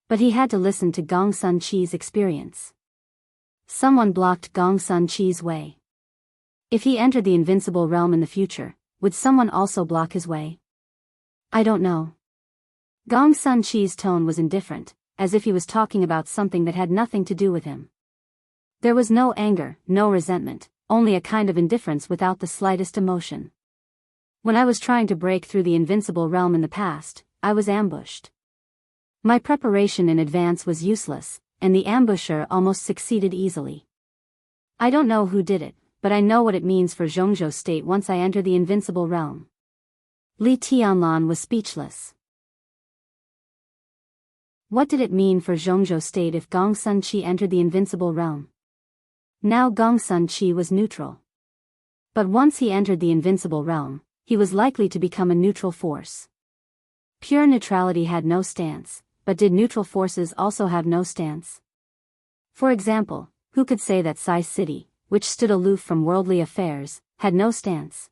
But he had to listen to Gong Sun Chi's experience. Someone blocked Gong Sun Chi's way. If he entered the invincible realm in the future, would someone also block his way? I don't know. Gong Sun Chi's tone was indifferent, as if he was talking about something that had nothing to do with him. There was no anger, no resentment, only a kind of indifference without the slightest emotion. When I was trying to break through the invincible realm in the past, I was ambushed. My preparation in advance was useless, and the ambusher almost succeeded easily. I don't know who did it, but I know what it means for Jianghu State once I enter the invincible realm. Li Tianlan was speechless. What did it mean for Jianghu State if Gong Sun Chi entered the invincible realm? Now Gong Sun Chi was neutral. But once he entered the invincible realm, he was likely to become a neutral force. Pure neutrality had no stance, but did neutral forces also have no stance? For example, who could say that Sai City, which stood aloof from worldly affairs, had no stance?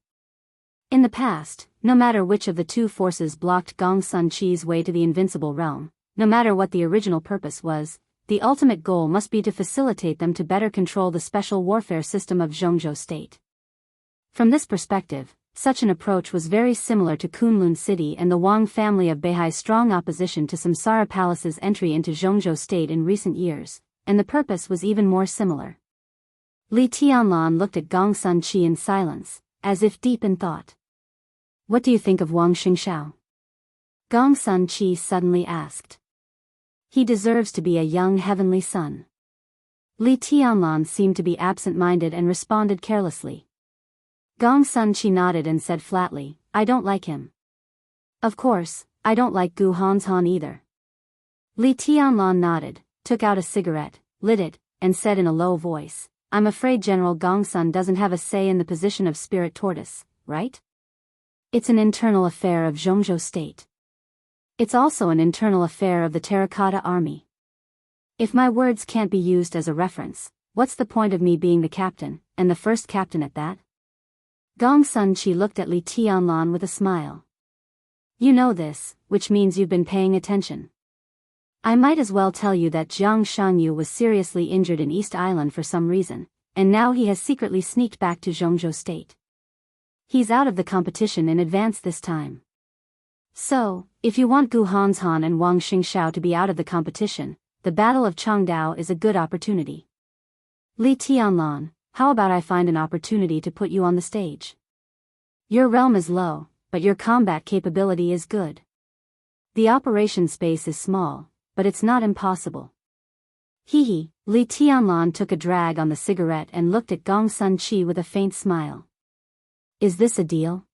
In the past, no matter which of the two forces blocked Gong Sun Chi's way to the invincible realm, no matter what the original purpose was, the ultimate goal must be to facilitate them to better control the special warfare system of Jianghu State. From this perspective, such an approach was very similar to Kunlun City and the Wang family of Beihai's strong opposition to Samsara Palace's entry into Jianghu State in recent years, and the purpose was even more similar. Li Tianlan looked at Gong Sun Chi in silence, as if deep in thought. What do you think of Wang Xingxiao? Gong Sun Chi suddenly asked. He deserves to be a young heavenly son. Li Tianlan seemed to be absent-minded and responded carelessly. Gong Sun Chi nodded and said flatly, I don't like him. Of course, I don't like Gu Hanshan either. Li Tianlan nodded, took out a cigarette, lit it, and said in a low voice, I'm afraid General Gongsun doesn't have a say in the position of spirit tortoise, right? It's an internal affair of Jianghu State. It's also an internal affair of the Terracotta Army. If my words can't be used as a reference, what's the point of me being the captain, and the first captain at that? Gong Sun Chi looked at Li Tianlan with a smile. You know this, which means you've been paying attention. I might as well tell you that Jiang Shanyu was seriously injured in East Island for some reason, and now he has secretly sneaked back to Jianghu State. He's out of the competition in advance this time. So, if you want Gu Hanshan and Wang Xingxiao to be out of the competition, the Battle of Changdao is a good opportunity. Li Tianlan, how about I find an opportunity to put you on the stage? Your realm is low, but your combat capability is good. The operation space is small, but it's not impossible. Hee. Li Tianlan took a drag on the cigarette and looked at Gong Sun Chi with a faint smile. Is this a deal?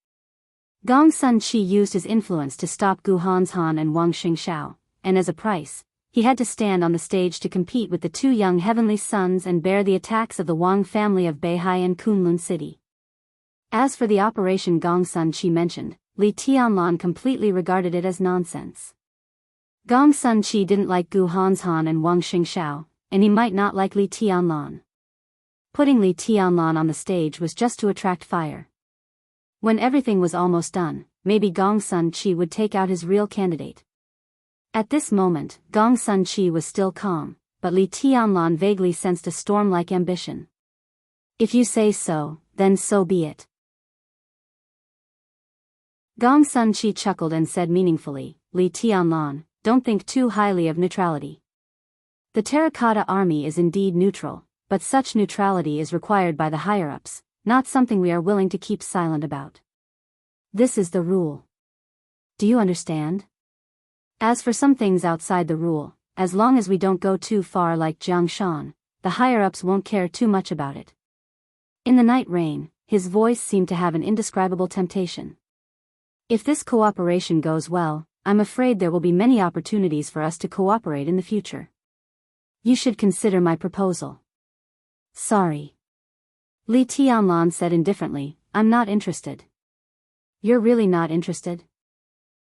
Gong Sun Chi used his influence to stop Gu Hanshan and Wang Xingxiao, and as a price, he had to stand on the stage to compete with the two young heavenly sons and bear the attacks of the Wang family of Beihai and Kunlun City. As for the operation Gong Sun Chi mentioned, Li Tianlan completely regarded it as nonsense. Gong Sun Chi didn't like Gu Hanshan and Wang Xingxiao, and he might not like Li Tianlan. Putting Li Tianlan on the stage was just to attract fire. When everything was almost done, maybe Gong Sun Chi would take out his real candidate. At this moment, Gong Sun Chi was still calm, but Li Tianlan vaguely sensed a storm-like ambition. If you say so, then so be it. Gong Sun Chi chuckled and said meaningfully, Li Tianlan, don't think too highly of neutrality. The Terracotta Army is indeed neutral, but such neutrality is required by the higher-ups, not something we are willing to keep silent about. This is the rule. Do you understand? As for some things outside the rule, as long as we don't go too far like Jiangshan, the higher-ups won't care too much about it. In the night rain, his voice seemed to have an indescribable temptation. If this cooperation goes well, I'm afraid there will be many opportunities for us to cooperate in the future. You should consider my proposal. Sorry. Li Tianlan said indifferently, I'm not interested. You're really not interested?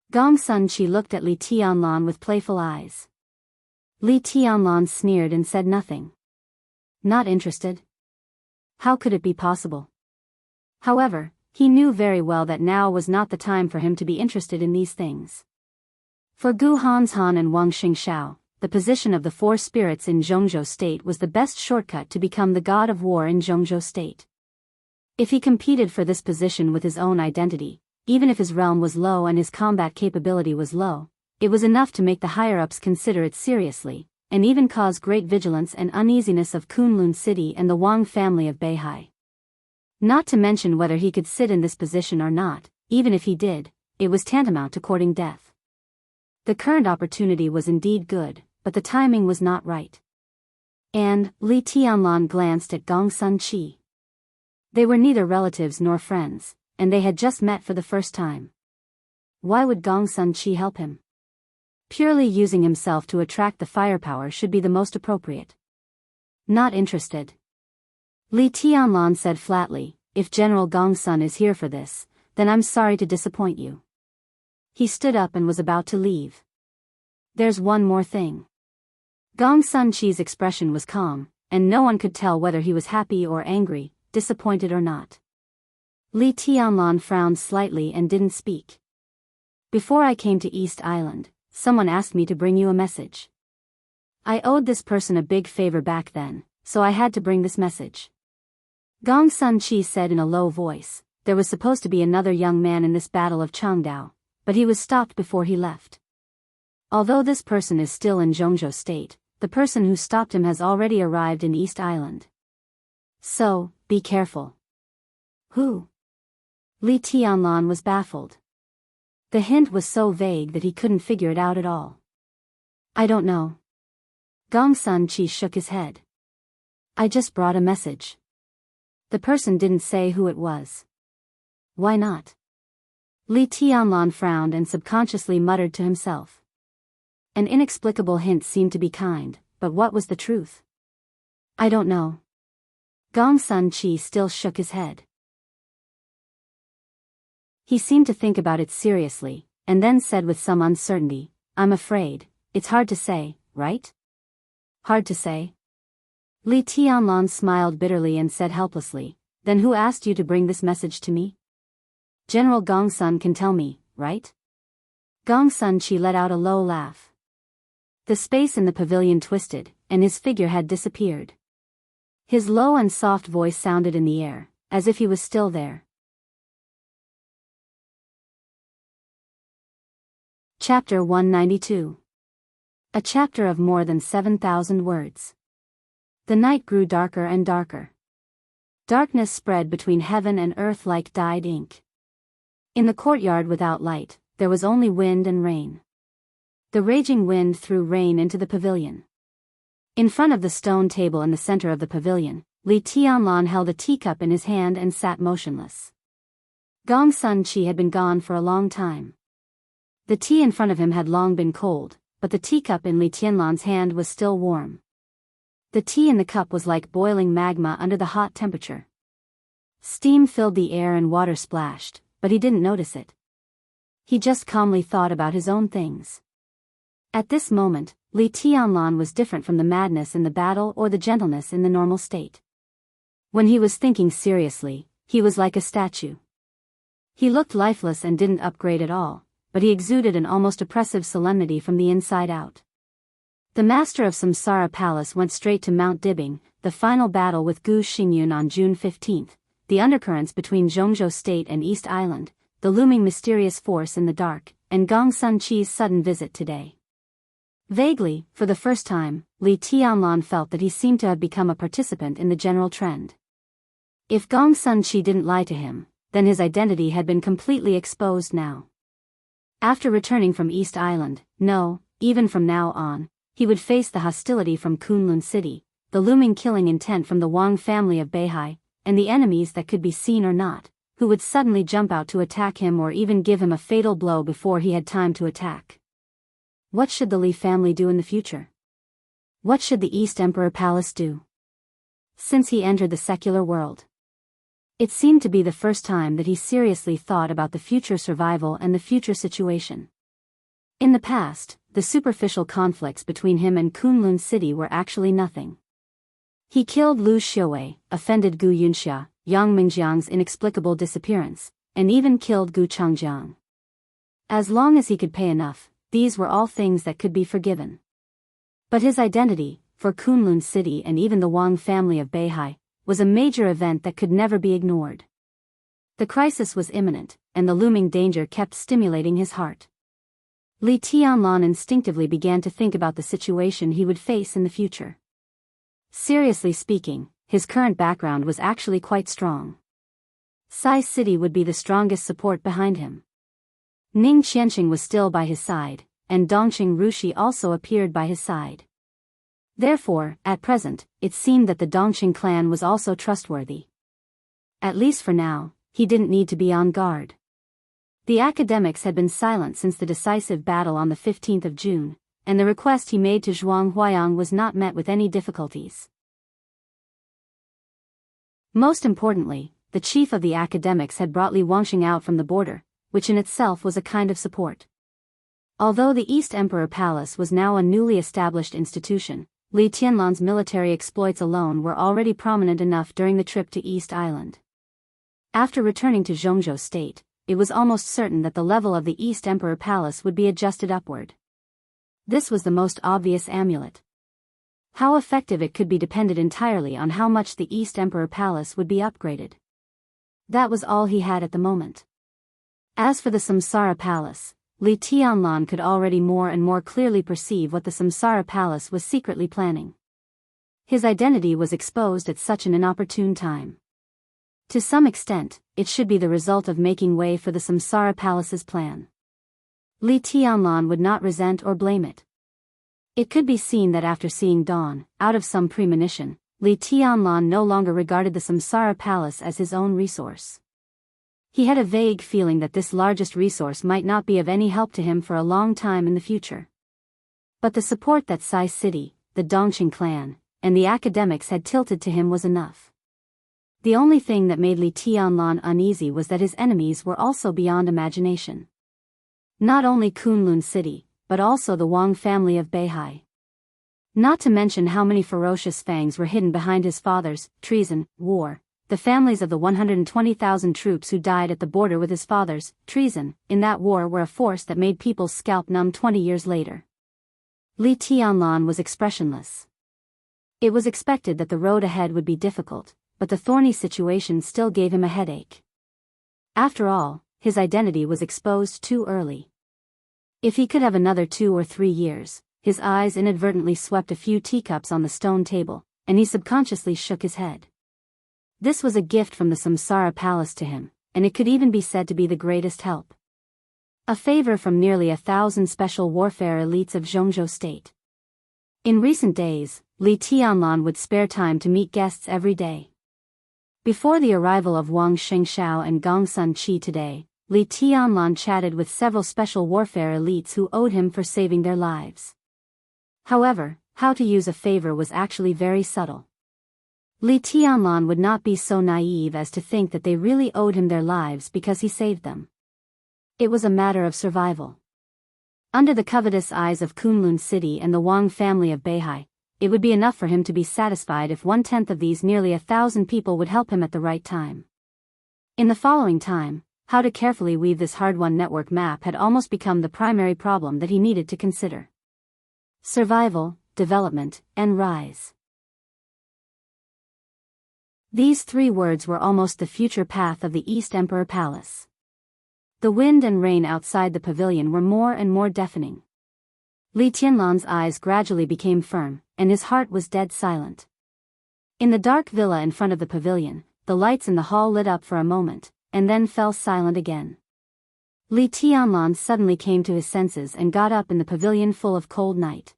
Gong Sun Chi looked at Li Tianlan with playful eyes. Li Tianlan sneered and said nothing. Not interested? How could it be possible? However, he knew very well that now was not the time for him to be interested in these things. For Gu Hanshan and Wang Xingxiao, the position of the four spirits in Zhongzhou State was the best shortcut to become the god of war in Zhongzhou State. If he competed for this position with his own identity, even if his realm was low and his combat capability was low, it was enough to make the higher-ups consider it seriously, and even cause great vigilance and uneasiness of Kunlun City and the Wang family of Beihai. Not to mention whether he could sit in this position or not, even if he did, it was tantamount to courting death. The current opportunity was indeed good, but the timing was not right. And Li Tianlan glanced at Gong Sun Chi. They were neither relatives nor friends, and they had just met for the first time. Why would Gong Sun Chi help him? Purely using himself to attract the firepower should be the most appropriate. Not interested. Li Tianlan said flatly, if General Gong Sun is here for this, then I'm sorry to disappoint you. He stood up and was about to leave. There's one more thing. Gong Sun Chi's expression was calm, and no one could tell whether he was happy or angry, disappointed or not. Li Tianlan frowned slightly and didn't speak. Before I came to East Island, someone asked me to bring you a message. I owed this person a big favor back then, so I had to bring this message. Gong Sun Chi said in a low voice, there was supposed to be another young man in this battle of Changdao, but he was stopped before he left. Although this person is still in Zhongzhou State, the person who stopped him has already arrived in East Island. So, be careful. Who? Li Tianlan was baffled. The hint was so vague that he couldn't figure it out at all. I don't know. Gong Sun Chi shook his head. I just brought a message. The person didn't say who it was. Why not? Li Tianlan frowned and subconsciously muttered to himself. An inexplicable hint seemed to be kind, but what was the truth? I don't know. Gong Sun Chi still shook his head. He seemed to think about it seriously, and then said with some uncertainty, I'm afraid, it's hard to say, right? Hard to say? Li Tianlan smiled bitterly and said helplessly, then who asked you to bring this message to me? General Gong Sun can tell me, right? Gong Sun Chi let out a low laugh. The space in the pavilion twisted, and his figure had disappeared. His low and soft voice sounded in the air, as if he was still there. Chapter 192. A chapter of more than 7,000 words. The night grew darker and darker. Darkness spread between heaven and earth like dyed ink. In the courtyard without light, there was only wind and rain. The raging wind threw rain into the pavilion. In front of the stone table in the center of the pavilion, Li Tianlan held a teacup in his hand and sat motionless. Gong Sun Chi had been gone for a long time. The tea in front of him had long been cold, but the teacup in Li Tianlan's hand was still warm. The tea in the cup was like boiling magma under the hot temperature. Steam filled the air and water splashed, but he didn't notice it. He just calmly thought about his own things. At this moment, Li Tianlan was different from the madness in the battle or the gentleness in the normal state. When he was thinking seriously, he was like a statue. He looked lifeless and didn't upgrade at all, but he exuded an almost oppressive solemnity from the inside out. The master of Samsara Palace went straight to Mount Dibbing, the the final battle with Gu Xingyun on June 15, the undercurrents between Jianghu State and East Island, the looming mysterious force in the dark, and Gong Sun Qi's sudden visit today. Vaguely, for the first time, Li Tianlan felt that he seemed to have become a participant in the general trend. If Gong Sun Qi didn't lie to him, then his identity had been completely exposed now. After returning from East Island, no, even from now on, he would face the hostility from Kunlun City, the looming killing intent from the Wang family of Beihai, and the enemies that could be seen or not, who would suddenly jump out to attack him or even give him a fatal blow before he had time to attack. What should the Li family do in the future? What should the East Emperor Palace do? Since he entered the secular world, it seemed to be the first time that he seriously thought about the future survival and the future situation. In the past, the superficial conflicts between him and Kunlun City were actually nothing. He killed Lu Xiuwei, offended Gu Yunxia, Yang Mingjiang's inexplicable disappearance, and even killed Gu Changjiang. As long as he could pay enough, these were all things that could be forgiven. But his identity, for Kunlun City and even the Wang family of Beihai, was a major event that could never be ignored. The crisis was imminent, and the looming danger kept stimulating his heart. Li Tianlan instinctively began to think about the situation he would face in the future. Seriously speaking, his current background was actually quite strong. Sai City would be the strongest support behind him. Ning Qianxing was still by his side, and Dongqing Rushi also appeared by his side. Therefore, at present, it seemed that the Dongqing clan was also trustworthy. At least for now, he didn't need to be on guard. The academics had been silent since the decisive battle on the 15th of June, and the request he made to Zhuang Huayang was not met with any difficulties. Most importantly, the chief of the academics had brought Li Wangxing out from the border, which in itself was a kind of support. Although the East Emperor Palace was now a newly established institution, Li Tianlan's military exploits alone were already prominent enough during the trip to East Island. After returning to Jianghu State, it was almost certain that the level of the East Emperor Palace would be adjusted upward. This was the most obvious amulet. How effective it could be depended entirely on how much the East Emperor Palace would be upgraded. That was all he had at the moment. As for the Samsara Palace, Li Tianlan could already more and more clearly perceive what the Samsara Palace was secretly planning. His identity was exposed at such an inopportune time. To some extent, it should be the result of making way for the Samsara Palace's plan. Li Tianlan would not resent or blame it. It could be seen that after seeing Dawn, out of some premonition, Li Tianlan no longer regarded the Samsara Palace as his own resource. He had a vague feeling that this largest resource might not be of any help to him for a long time in the future. But the support that Sai City, the Dongqing clan, and the academics had tilted to him was enough. The only thing that made Li Tianlan uneasy was that his enemies were also beyond imagination. Not only Kunlun City, but also the Wang family of Beihai. Not to mention how many ferocious fangs were hidden behind his father's treason, war. The families of the 120,000 troops who died at the border with his father's treason in that war were a force that made people's scalp numb 20 years later. Li Tianlan was expressionless. It was expected that the road ahead would be difficult, but the thorny situation still gave him a headache. After all, his identity was exposed too early. If he could have another 2 or 3 years, his eyes inadvertently swept a few teacups on the stone table, and he subconsciously shook his head. This was a gift from the Samsara Palace to him, and it could even be said to be the greatest help. A favor from nearly 1,000 special warfare elites of Jianghu State. In recent days, Li Tianlan would spare time to meet guests every day. Before the arrival of Wang Shengxiao and Gong Sun Qi today, Li Tianlan chatted with several special warfare elites who owed him for saving their lives. However, how to use a favor was actually very subtle. Li Tianlan would not be so naive as to think that they really owed him their lives because he saved them. It was a matter of survival. Under the covetous eyes of Kunlun City and the Wang family of Beihai, it would be enough for him to be satisfied if 1/10 of these nearly 1,000 people would help him at the right time. In the following time, how to carefully weave this hard-won network map had almost become the primary problem that he needed to consider. Survival, development, and rise. These 3 words were almost the future path of the East Emperor Palace. The wind and rain outside the pavilion were more and more deafening. Li Tianlan's eyes gradually became firm, and his heart was dead silent. In the dark villa in front of the pavilion, the lights in the hall lit up for a moment, and then fell silent again. Li Tianlan suddenly came to his senses and got up in the pavilion full of cold night.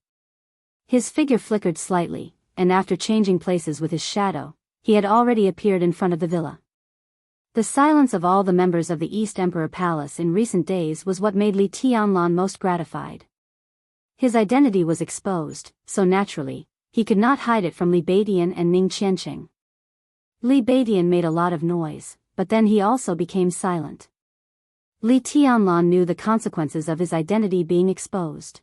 His figure flickered slightly, and after changing places with his shadow, he had already appeared in front of the villa. The silence of all the members of the East Emperor Palace in recent days was what made Li Tianlan most gratified. His identity was exposed, so naturally, he could not hide it from Li Beidian and Ning Qianqing. Li Beidian made a lot of noise, but then he also became silent. Li Tianlan knew the consequences of his identity being exposed.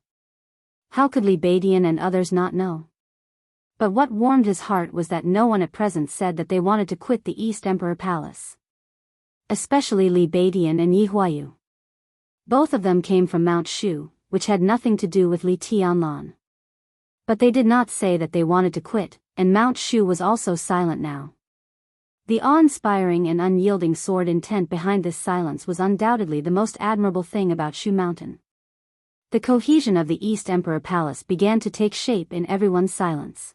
How could Li Beidian and others not know? But what warmed his heart was that no one at present said that they wanted to quit the East Emperor Palace. Especially Li Beidian and Yi Huayu. Both of them came from Mount Shu, which had nothing to do with Li Tianlan. But they did not say that they wanted to quit, and Mount Shu was also silent now. The awe-inspiring and unyielding sword intent behind this silence was undoubtedly the most admirable thing about Shu Mountain. The cohesion of the East Emperor Palace began to take shape in everyone's silence.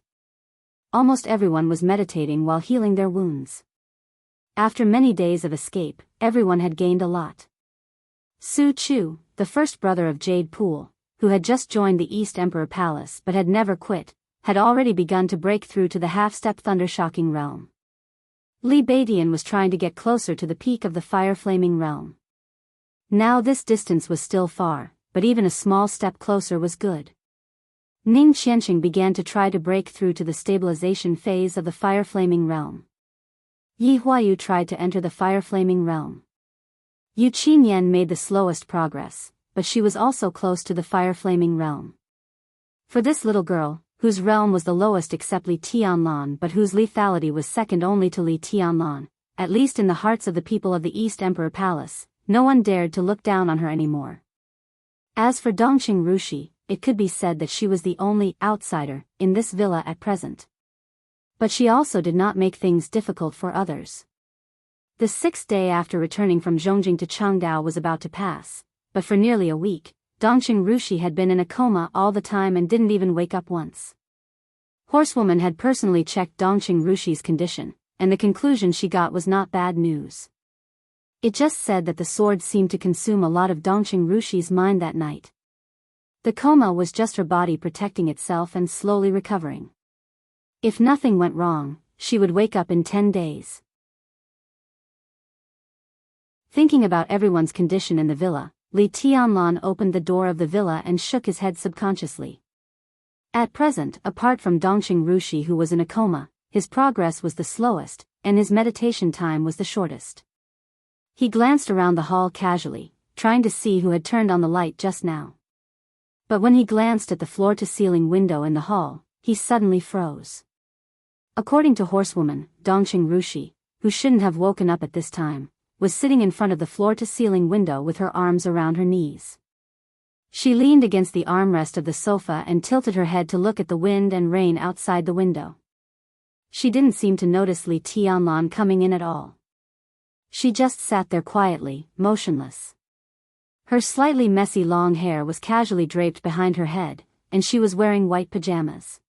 Almost everyone was meditating while healing their wounds. After many days of escape, everyone had gained a lot. Su Chu, the first brother of Jade Pool, who had just joined the East Emperor Palace but had never quit, had already begun to break through to the half-step thunder-shocking realm. Li Beidian was trying to get closer to the peak of the fire-flaming realm. Now this distance was still far, but even a small step closer was good. Ning Qianqing began to try to break through to the stabilization phase of the fire-flaming realm. Yi Huayu tried to enter the fire-flaming realm. Yu Qinyan made the slowest progress, but she was also close to the fire-flaming realm. For this little girl, whose realm was the lowest except Li Tianlan but whose lethality was second only to Li Tianlan, at least in the hearts of the people of the East Emperor Palace, no one dared to look down on her anymore. As for Dongqing Rushi, it could be said that she was the only outsider in this villa at present. But she also did not make things difficult for others. The 6th day after returning from Zhongjing to Changdao was about to pass, but for nearly a week, Dongqing Rushi had been in a coma all the time and didn't even wake up once. Horsewoman had personally checked Dongqing Rushi's condition, and the conclusion she got was not bad news. It just said that the sword seemed to consume a lot of Dongqing Rushi's mind that night. The coma was just her body protecting itself and slowly recovering. If nothing went wrong, she would wake up in 10 days. Thinking about everyone's condition in the villa, Li Tianlan opened the door of the villa and shook his head subconsciously. At present, apart from Dongqing Rushi who was in a coma, his progress was the slowest, and his meditation time was the shortest. He glanced around the hall casually, trying to see who had turned on the light just now. But when he glanced at the floor-to-ceiling window in the hall, he suddenly froze. According to Horsewoman, Dongqing Rushi, who shouldn't have woken up at this time, was sitting in front of the floor-to-ceiling window with her arms around her knees. She leaned against the armrest of the sofa and tilted her head to look at the wind and rain outside the window. She didn't seem to notice Li Tianlan coming in at all. She just sat there quietly, motionless. Her slightly messy long hair was casually draped behind her head, and she was wearing white pajamas.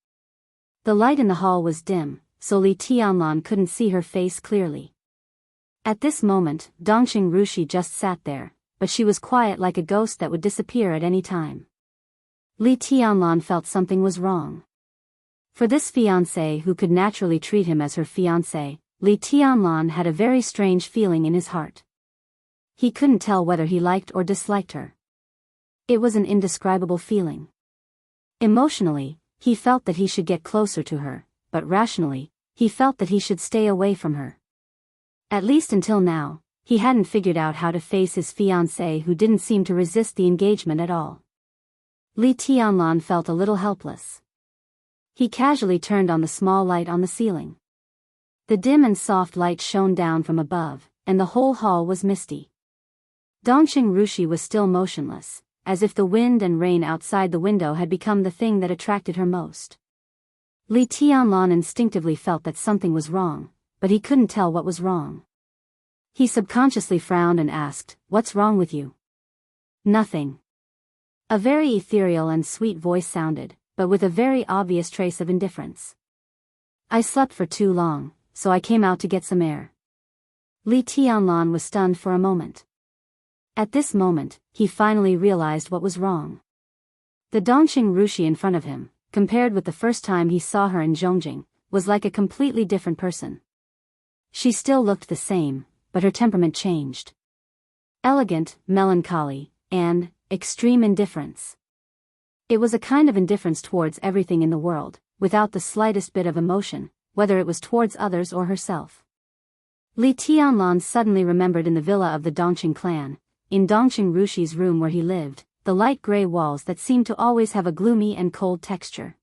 The light in the hall was dim, so Li Tianlan couldn't see her face clearly. At this moment, Dongqing Rushi just sat there, but she was quiet like a ghost that would disappear at any time. Li Tianlan felt something was wrong. For this fiancé who could naturally treat him as her fiancé, Li Tianlan had a very strange feeling in his heart. He couldn't tell whether he liked or disliked her. It was an indescribable feeling. Emotionally, he felt that he should get closer to her, but rationally, he felt that he should stay away from her. At least until now, he hadn't figured out how to face his fiancée who didn't seem to resist the engagement at all. Li Tianlan felt a little helpless. He casually turned on the small light on the ceiling. The dim and soft light shone down from above, and the whole hall was misty. Dongqing Rushi was still motionless, as if the wind and rain outside the window had become the thing that attracted her most. Li Tianlan instinctively felt that something was wrong, but he couldn't tell what was wrong. He subconsciously frowned and asked, "What's wrong with you?" "Nothing." A very ethereal and sweet voice sounded, but with a very obvious trace of indifference. "I slept for too long, so I came out to get some air." Li Tianlan was stunned for a moment. At this moment, he finally realized what was wrong. The Dongqing Rushi in front of him, compared with the first time he saw her in Zhongjing, was like a completely different person. She still looked the same, but her temperament changed. Elegant, melancholy, and extreme indifference. It was a kind of indifference towards everything in the world, without the slightest bit of emotion, whether it was towards others or herself. Li Tianlan suddenly remembered in the villa of the Dongqing clan, in Dongqing Rushi's room where he lived, the light gray walls that seemed to always have a gloomy and cold texture.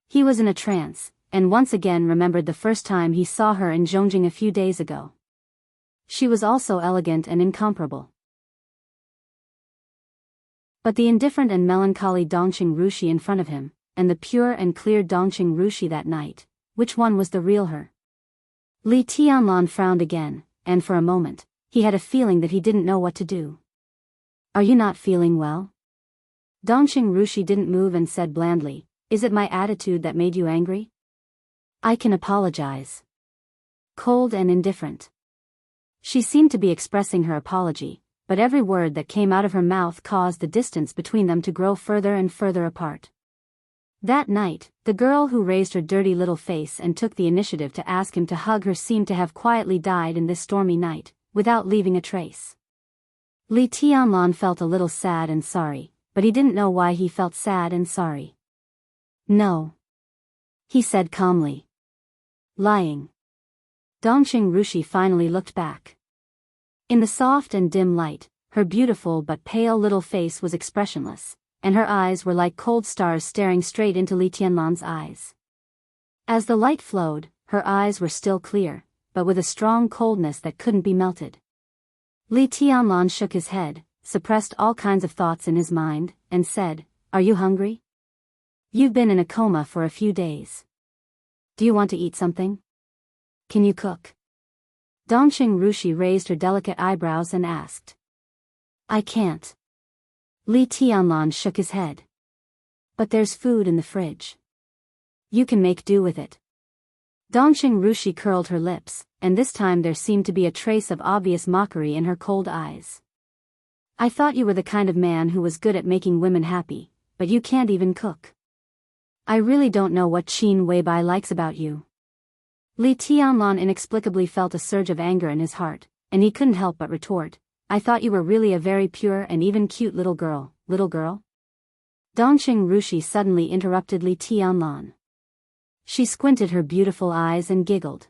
He was in a trance, and once again remembered the first time he saw her in Zhongjing a few days ago. She was also elegant and incomparable. But the indifferent and melancholy Dongqing Rushi in front of him, and the pure and clear Dongqing Rushi that night, which one was the real her? Li Tianlan frowned again, and for a moment, he had a feeling that he didn't know what to do. "Are you not feeling well?" Dongqing Rushi didn't move and said blandly, "Is it my attitude that made you angry?" "I can apologize." Cold and indifferent. She seemed to be expressing her apology, but every word that came out of her mouth caused the distance between them to grow further and further apart. That night, the girl who raised her dirty little face and took the initiative to ask him to hug her seemed to have quietly died in this stormy night, without leaving a trace. Li Tianlan felt a little sad and sorry, but he didn't know why he felt sad and sorry. "No," he said calmly. "Lying." Dongqing Rushi finally looked back. In the soft and dim light, her beautiful but pale little face was expressionless, and her eyes were like cold stars staring straight into Li Tianlan's eyes. As the light flowed, her eyes were still clear, but with a strong coldness that couldn't be melted. Li Tianlan shook his head, suppressed all kinds of thoughts in his mind, and said, "Are you hungry? You've been in a coma for a few days. Do you want to eat something? Can you cook?" Dongqing Rushi raised her delicate eyebrows and asked. "I can't." Li Tianlan shook his head. "But there's food in the fridge. You can make do with it." Dongqing Rushi curled her lips, and this time there seemed to be a trace of obvious mockery in her cold eyes. "I thought you were the kind of man who was good at making women happy, but you can't even cook. I really don't know what Qin Weibai likes about you." Li Tianlan inexplicably felt a surge of anger in his heart, and he couldn't help but retort, "I thought you were really a very pure and even cute little girl." "Little girl?" Dongqing Rushi suddenly interrupted Li Tianlan. She squinted her beautiful eyes and giggled.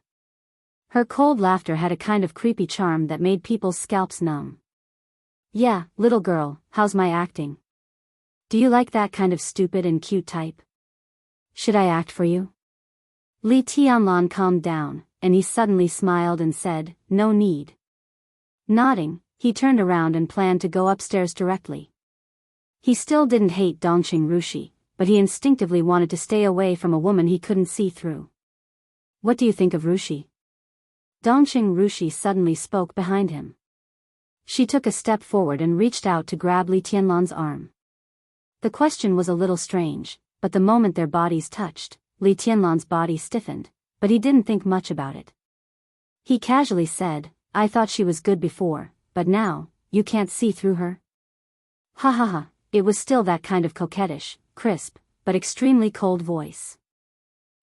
Her cold laughter had a kind of creepy charm that made people's scalps numb. "Yeah, little girl, how's my acting? Do you like that kind of stupid and cute type? Should I act for you?" Li Tianlan calmed down, and he suddenly smiled and said, "No need." Nodding, he turned around and planned to go upstairs directly. He still didn't hate Dongqing Rushi, but he instinctively wanted to stay away from a woman he couldn't see through. "What do you think of Rushi?" Dongqing Rushi suddenly spoke behind him. She took a step forward and reached out to grab Li Tianlan's arm. The question was a little strange, but the moment their bodies touched, Li Tianlan's body stiffened, but he didn't think much about it. He casually said, "I thought she was good before, but now, you can't see through her?" Ha ha ha, it was still that kind of coquettish, crisp, but extremely cold voice.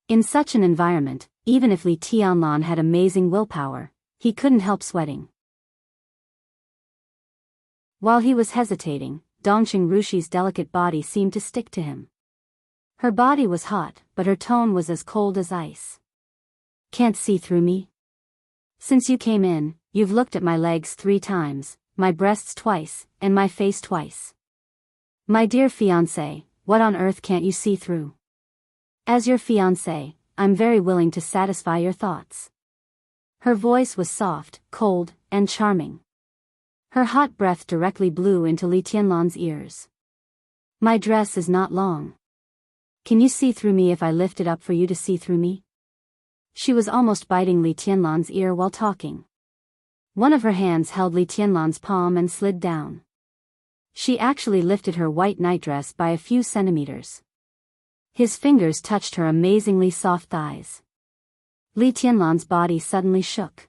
In such an environment, even if Li Tianlan had amazing willpower, he couldn't help sweating. While he was hesitating, Dongqing Rushi's delicate body seemed to stick to him. Her body was hot, but her tone was as cold as ice. "Can't see through me? Since you came in, you've looked at my legs 3 times, my breasts twice, and my face twice. My dear fiancé, what on earth can't you see through? As your fiancé, I'm very willing to satisfy your thoughts." Her voice was soft, cold, and charming. Her hot breath directly blew into Li Tianlan's ears. "My dress is not long. Can you see through me if I lift it up for you to see through me?" She was almost biting Li Tianlan's ear while talking. One of her hands held Li Tianlan's palm and slid down. She actually lifted her white nightdress by a few centimeters. His fingers touched her amazingly soft thighs. Li Tianlan's body suddenly shook.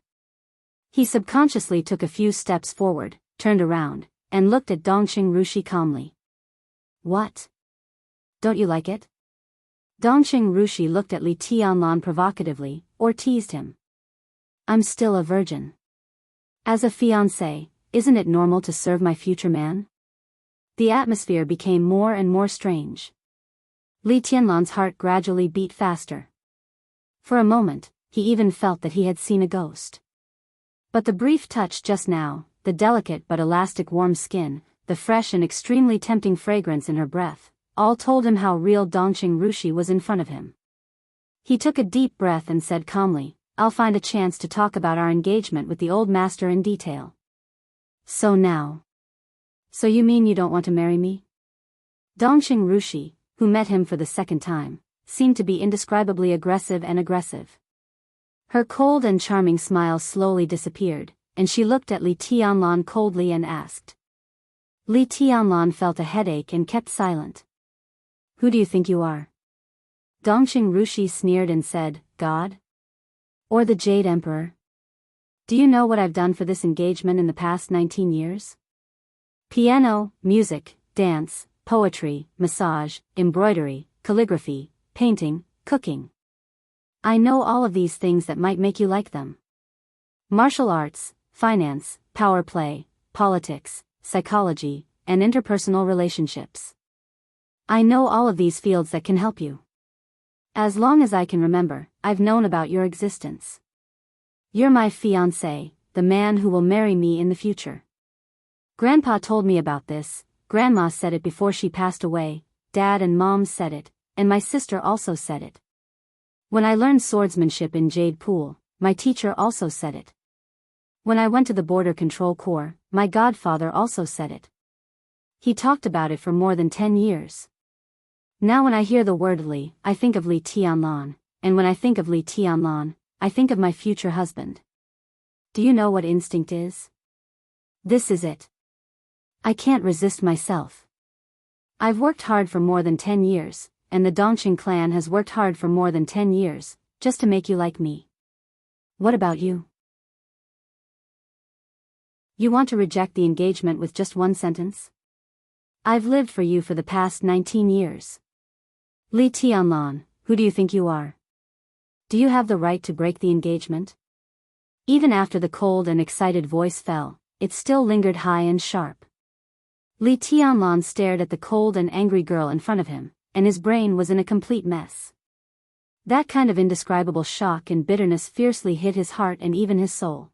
He subconsciously took a few steps forward, turned around, and looked at Dongqing Rushi calmly. What? Don't you like it? Dongqing Rushi looked at Li Tianlan provocatively, or teased him. I'm still a virgin. As a fiancé, isn't it normal to serve my future man? The atmosphere became more and more strange. Li Tianlan's heart gradually beat faster. For a moment, he even felt that he had seen a ghost. But the brief touch just now, the delicate but elastic warm skin, the fresh and extremely tempting fragrance in her breath, all told him how real Dongqing Rushi was in front of him. He took a deep breath and said calmly, I'll find a chance to talk about our engagement with the old master in detail. So you mean you don't want to marry me? Dongqing Rushi, who met him for the second time, seemed to be indescribably aggressive. Her cold and charming smile slowly disappeared, and she looked at Li Tianlan coldly and asked. Li Tianlan felt a headache and kept silent. Who do you think you are? Dongqing Rushi sneered and said, God? Or the Jade Emperor? Do you know what I've done for this engagement in the past 19 years? Piano, music, dance, poetry, massage, embroidery, calligraphy, painting, cooking. I know all of these things that might make you like them. Martial arts, finance, power play, politics, psychology, and interpersonal relationships. I know all of these fields that can help you. As long as I can remember, I've known about your existence. You're my fiancé, the man who will marry me in the future. Grandpa told me about this, Grandma said it before she passed away, Dad and Mom said it, and my sister also said it. When I learned swordsmanship in Jade Pool, my teacher also said it. When I went to the Border Control Corps, my godfather also said it. He talked about it for more than 10 years. Now when I hear the word Li, I think of Li Tianlan, and when I think of Li Tianlan, I think of my future husband. Do you know what instinct is? This is it. I can't resist myself. I've worked hard for more than 10 years, and the Dongqing clan has worked hard for more than 10 years, just to make you like me. What about you? You want to reject the engagement with just one sentence? I've lived for you for the past 19 years. Li Tianlan, who do you think you are? Do you have the right to break the engagement? Even after the cold and excited voice fell, it still lingered high and sharp. Li Tianlan stared at the cold and angry girl in front of him, and his brain was in a complete mess. That kind of indescribable shock and bitterness fiercely hit his heart and even his soul.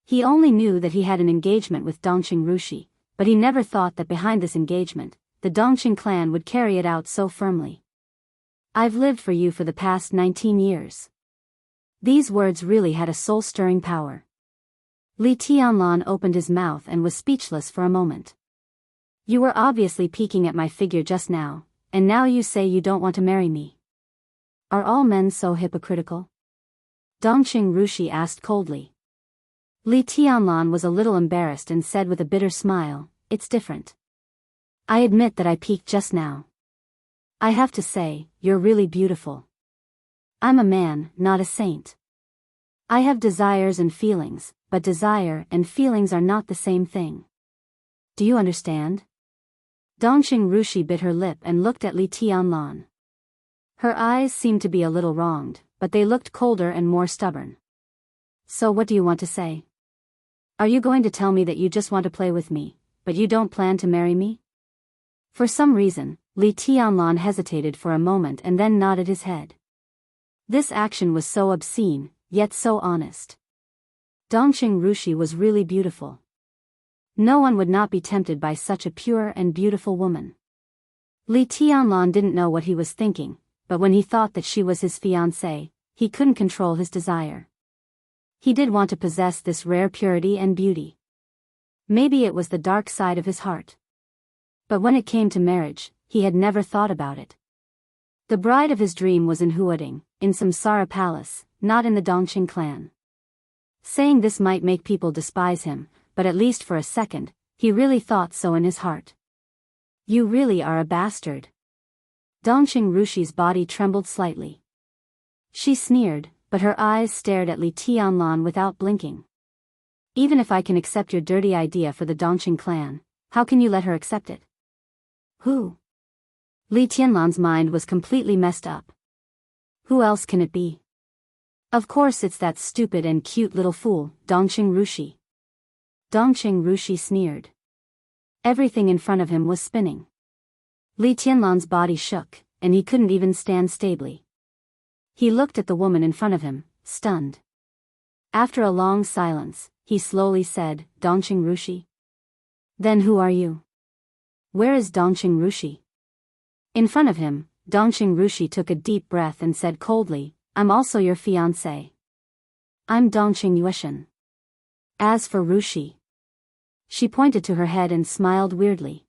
He only knew that he had an engagement with Dongqing Rushi, but he never thought that behind this engagement, the Dongqing clan would carry it out so firmly. I've lived for you for the past 19 years. These words really had a soul-stirring power. Li Tianlan opened his mouth and was speechless for a moment. You were obviously peeking at my figure just now, and now you say you don't want to marry me. Are all men so hypocritical? Dongqing Rushi asked coldly. Li Tianlan was a little embarrassed and said with a bitter smile, It's different. I admit that I peeked just now. I have to say, you're really beautiful. I'm a man, not a saint. I have desires and feelings, but desire and feelings are not the same thing. Do you understand? Dongqing Rushi bit her lip and looked at Li Tianlan. Her eyes seemed to be a little wronged, but they looked colder and more stubborn. So what do you want to say? Are you going to tell me that you just want to play with me, but you don't plan to marry me? For some reason, Li Tianlan hesitated for a moment and then nodded his head. This action was so obscene, yet so honest. Dongqing Rushi was really beautiful. No one would not be tempted by such a pure and beautiful woman. Li Tianlan didn't know what he was thinking, but when he thought that she was his fiancée, he couldn't control his desire. He did want to possess this rare purity and beauty. Maybe it was the dark side of his heart. But when it came to marriage, he had never thought about it. The bride of his dream was in Huading, in Samsara Palace, not in the Dongqing clan. Saying this might make people despise him, but at least for a second, he really thought so in his heart. You really are a bastard. Dongqing Rushi's body trembled slightly. She sneered, but her eyes stared at Li Tianlan without blinking. Even if I can accept your dirty idea for the Dongqing clan, how can you let her accept it? Who? Li Tianlan's mind was completely messed up. Who else can it be? Of course it's that stupid and cute little fool, Dongqing Rushi. Dongqing Rushi sneered. Everything in front of him was spinning. Li Tianlan's body shook, and he couldn't even stand stably. He looked at the woman in front of him, stunned. After a long silence, he slowly said, Dongqing Rushi? Then who are you? Where is Dongqing Rushi? In front of him, Dongqing Rushi took a deep breath and said coldly, I'm also your fiancé. I'm Dongqing Yueshan. As for Rushi. She pointed to her head and smiled weirdly.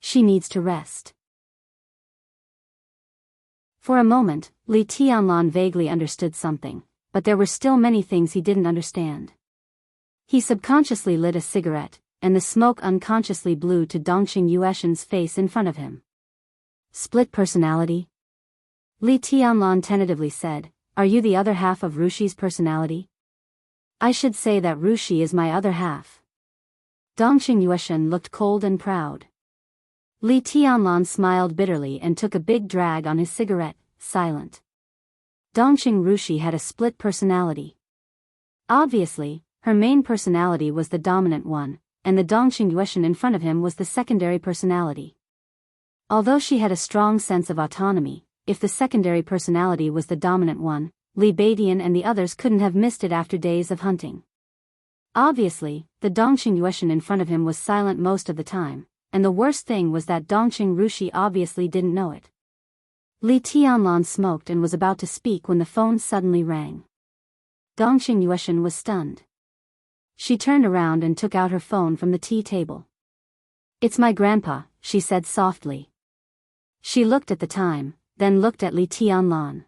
She needs to rest. For a moment, Li Tianlan vaguely understood something, but there were still many things he didn't understand. He subconsciously lit a cigarette, and the smoke unconsciously blew to Dongqing Yueshan's face in front of him. Split personality? Li Tianlan tentatively said, Are you the other half of Rushi's personality? I should say that Rushi is my other half. Dongqing Yueshan looked cold and proud. Li Tianlan smiled bitterly and took a big drag on his cigarette, silent. Dongqing Rushi had a split personality. Obviously, her main personality was the dominant one, and the Dongqing Yueshan in front of him was the secondary personality. Although she had a strong sense of autonomy, if the secondary personality was the dominant one, Li Beidian and the others couldn't have missed it after days of hunting. Obviously, the Dongqing Yueshan in front of him was silent most of the time, and the worst thing was that Dongqing Rushi obviously didn't know it. Li Tianlan smoked and was about to speak when the phone suddenly rang. Dongqing Yueshan was stunned. She turned around and took out her phone from the tea table. It's my grandpa, she said softly. She looked at the time, then looked at Li Tianlan.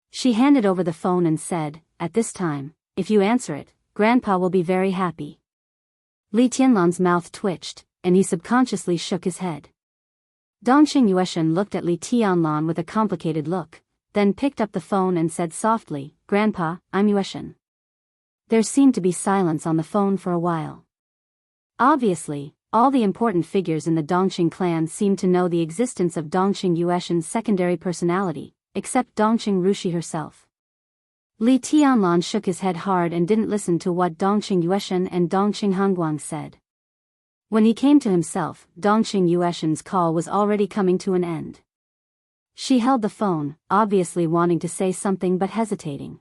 She handed over the phone and said, At this time, if you answer it, Grandpa will be very happy. Li Tianlan's mouth twitched, and he subconsciously shook his head. Dongqing Yueshan looked at Li Tianlan with a complicated look, then picked up the phone and said softly, Grandpa, I'm Yueshan. There seemed to be silence on the phone for a while. Obviously, all the important figures in the Dongqing clan seemed to know the existence of Dongqing Yueshan's secondary personality, except Dongqing Rushi herself. Li Tianlan shook his head hard and didn't listen to what Dongqing Yueshan and Dongqing Hongguang said. When he came to himself, Dongqing Yueshan's call was already coming to an end. She held the phone, obviously wanting to say something but hesitating.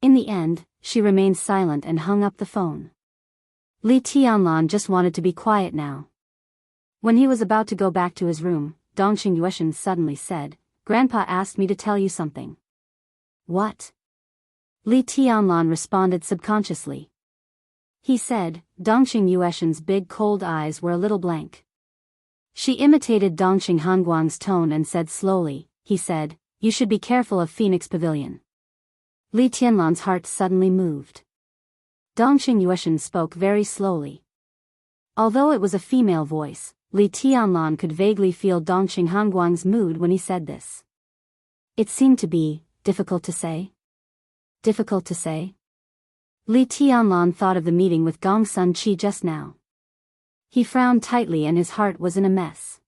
In the end, she remained silent and hung up the phone. Li Tianlan just wanted to be quiet now. When he was about to go back to his room, Dongqing Yueshan suddenly said, Grandpa asked me to tell you something. What? Li Tianlan responded subconsciously. He said, Dongqing Yueshan's big cold eyes were a little blank. She imitated Dongqing Hongguang's tone and said slowly, he said, You should be careful of Phoenix Pavilion. Li Tianlan's heart suddenly moved. Dongqing Yueshan spoke very slowly. Although it was a female voice, Li Tianlan could vaguely feel Dongqing Hongguang's mood when he said this. It seemed to be, difficult to say. Difficult to say? Li Tianlan thought of the meeting with Gong Sun Qi just now. He frowned tightly and his heart was in a mess.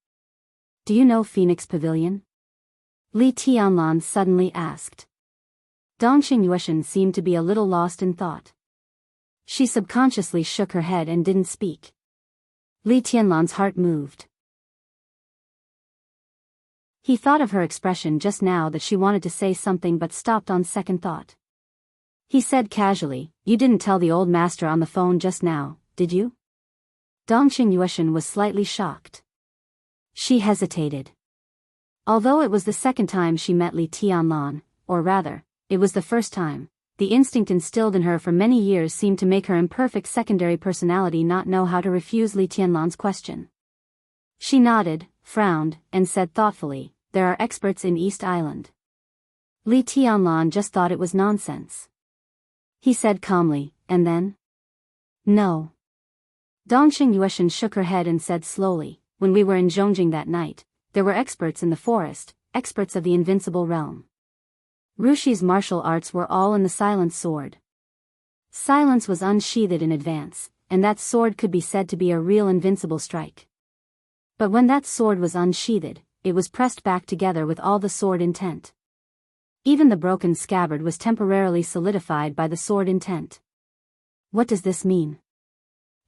Do you know Phoenix Pavilion? Li Tianlan suddenly asked. Dongqing Yueshan seemed to be a little lost in thought. She subconsciously shook her head and didn't speak. Li Tianlan's heart moved. He thought of her expression just now that she wanted to say something but stopped on second thought. He said casually, You didn't tell the old master on the phone just now, did you? Dongqing Yueshan was slightly shocked. She hesitated. Although it was the second time she met Li Tianlan, or rather, it was the first time, the instinct instilled in her for many years seemed to make her imperfect secondary personality not know how to refuse Li Tianlan's question. She nodded, frowned, and said thoughtfully, there are experts in East Island. Li Tianlan just thought it was nonsense. He said calmly, and then? No. Dongxing Yueshan shook her head and said slowly, when we were in Zhongjing that night, there were experts in the forest, experts of the invincible realm. Rushi's martial arts were all in the silent sword. Silence was unsheathed in advance, and that sword could be said to be a real invincible strike. But when that sword was unsheathed, it was pressed back together with all the sword intent. Even the broken scabbard was temporarily solidified by the sword intent. What does this mean?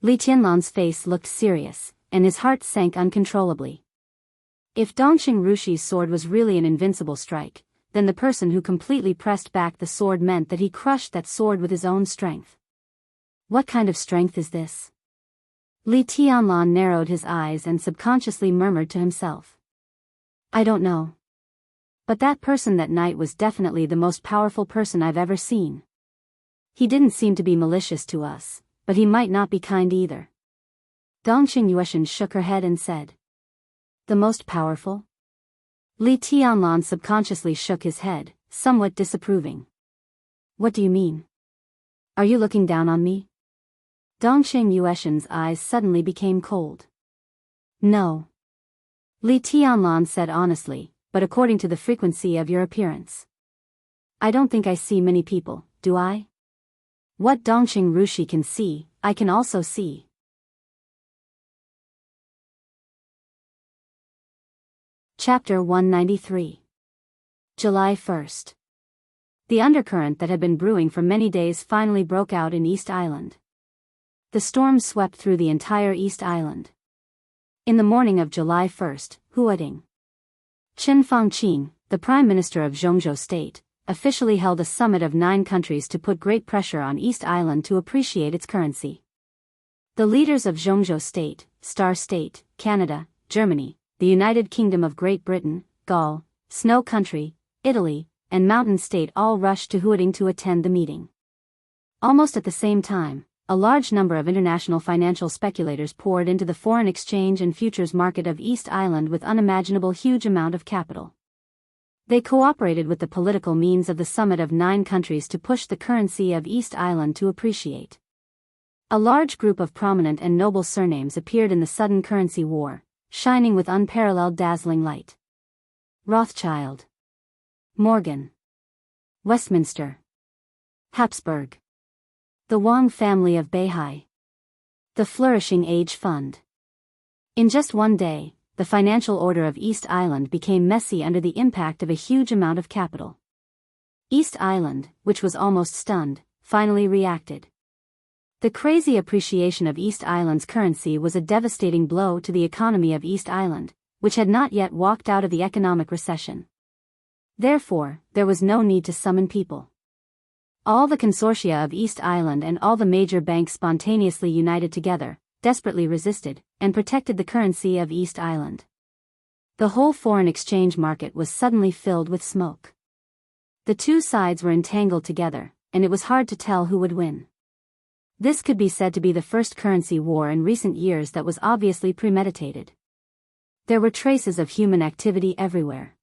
Li Tianlan's face looked serious, and his heart sank uncontrollably. If Dongxing Rushi's sword was really an invincible strike, then the person who completely pressed back the sword meant that he crushed that sword with his own strength. What kind of strength is this? Li Tianlan narrowed his eyes and subconsciously murmured to himself. I don't know. But that person that night was definitely the most powerful person I've ever seen. He didn't seem to be malicious to us, but he might not be kind either. Dongxing Yueshan shook her head and said. The most powerful? Li Tianlan subconsciously shook his head, somewhat disapproving. What do you mean? Are you looking down on me? Dongxing Yueshan's eyes suddenly became cold. No. Li Tianlan said honestly, but according to the frequency of your appearance. I don't think I see many people, do I? What Dongxing Rushi can see, I can also see. Chapter 193. July 1st. The undercurrent that had been brewing for many days finally broke out in East Island. The storm swept through the entire East Island. In the morning of July 1st, Huading Chen Fangqing, the Prime Minister of Jianghu State, officially held a summit of 9 countries to put great pressure on East Island to appreciate its currency. The leaders of Jianghu State, Star State, Canada, Germany, the United Kingdom of Great Britain, Gaul, Snow Country, Italy, and Mountain State all rushed to Huading to attend the meeting. Almost at the same time, a large number of international financial speculators poured into the foreign exchange and futures market of East Island with unimaginable huge amount of capital. They cooperated with the political means of the summit of 9 countries to push the currency of East Island to appreciate. A large group of prominent and noble surnames appeared in the sudden currency war, shining with unparalleled dazzling light. Rothschild, Morgan, Westminster, Habsburg, the Wang family of Beihai, the Flourishing Age Fund. In just one day, the financial order of East Island became messy under the impact of a huge amount of capital. East Island, which was almost stunned, finally reacted. The crazy appreciation of East Island's currency was a devastating blow to the economy of East Island, which had not yet walked out of the economic recession. Therefore, there was no need to summon people. All the consortia of East Island and all the major banks spontaneously united together, desperately resisted, and protected the currency of East Island. The whole foreign exchange market was suddenly filled with smoke. The two sides were entangled together, and it was hard to tell who would win. This could be said to be the first currency war in recent years that was obviously premeditated. There were traces of human activity everywhere.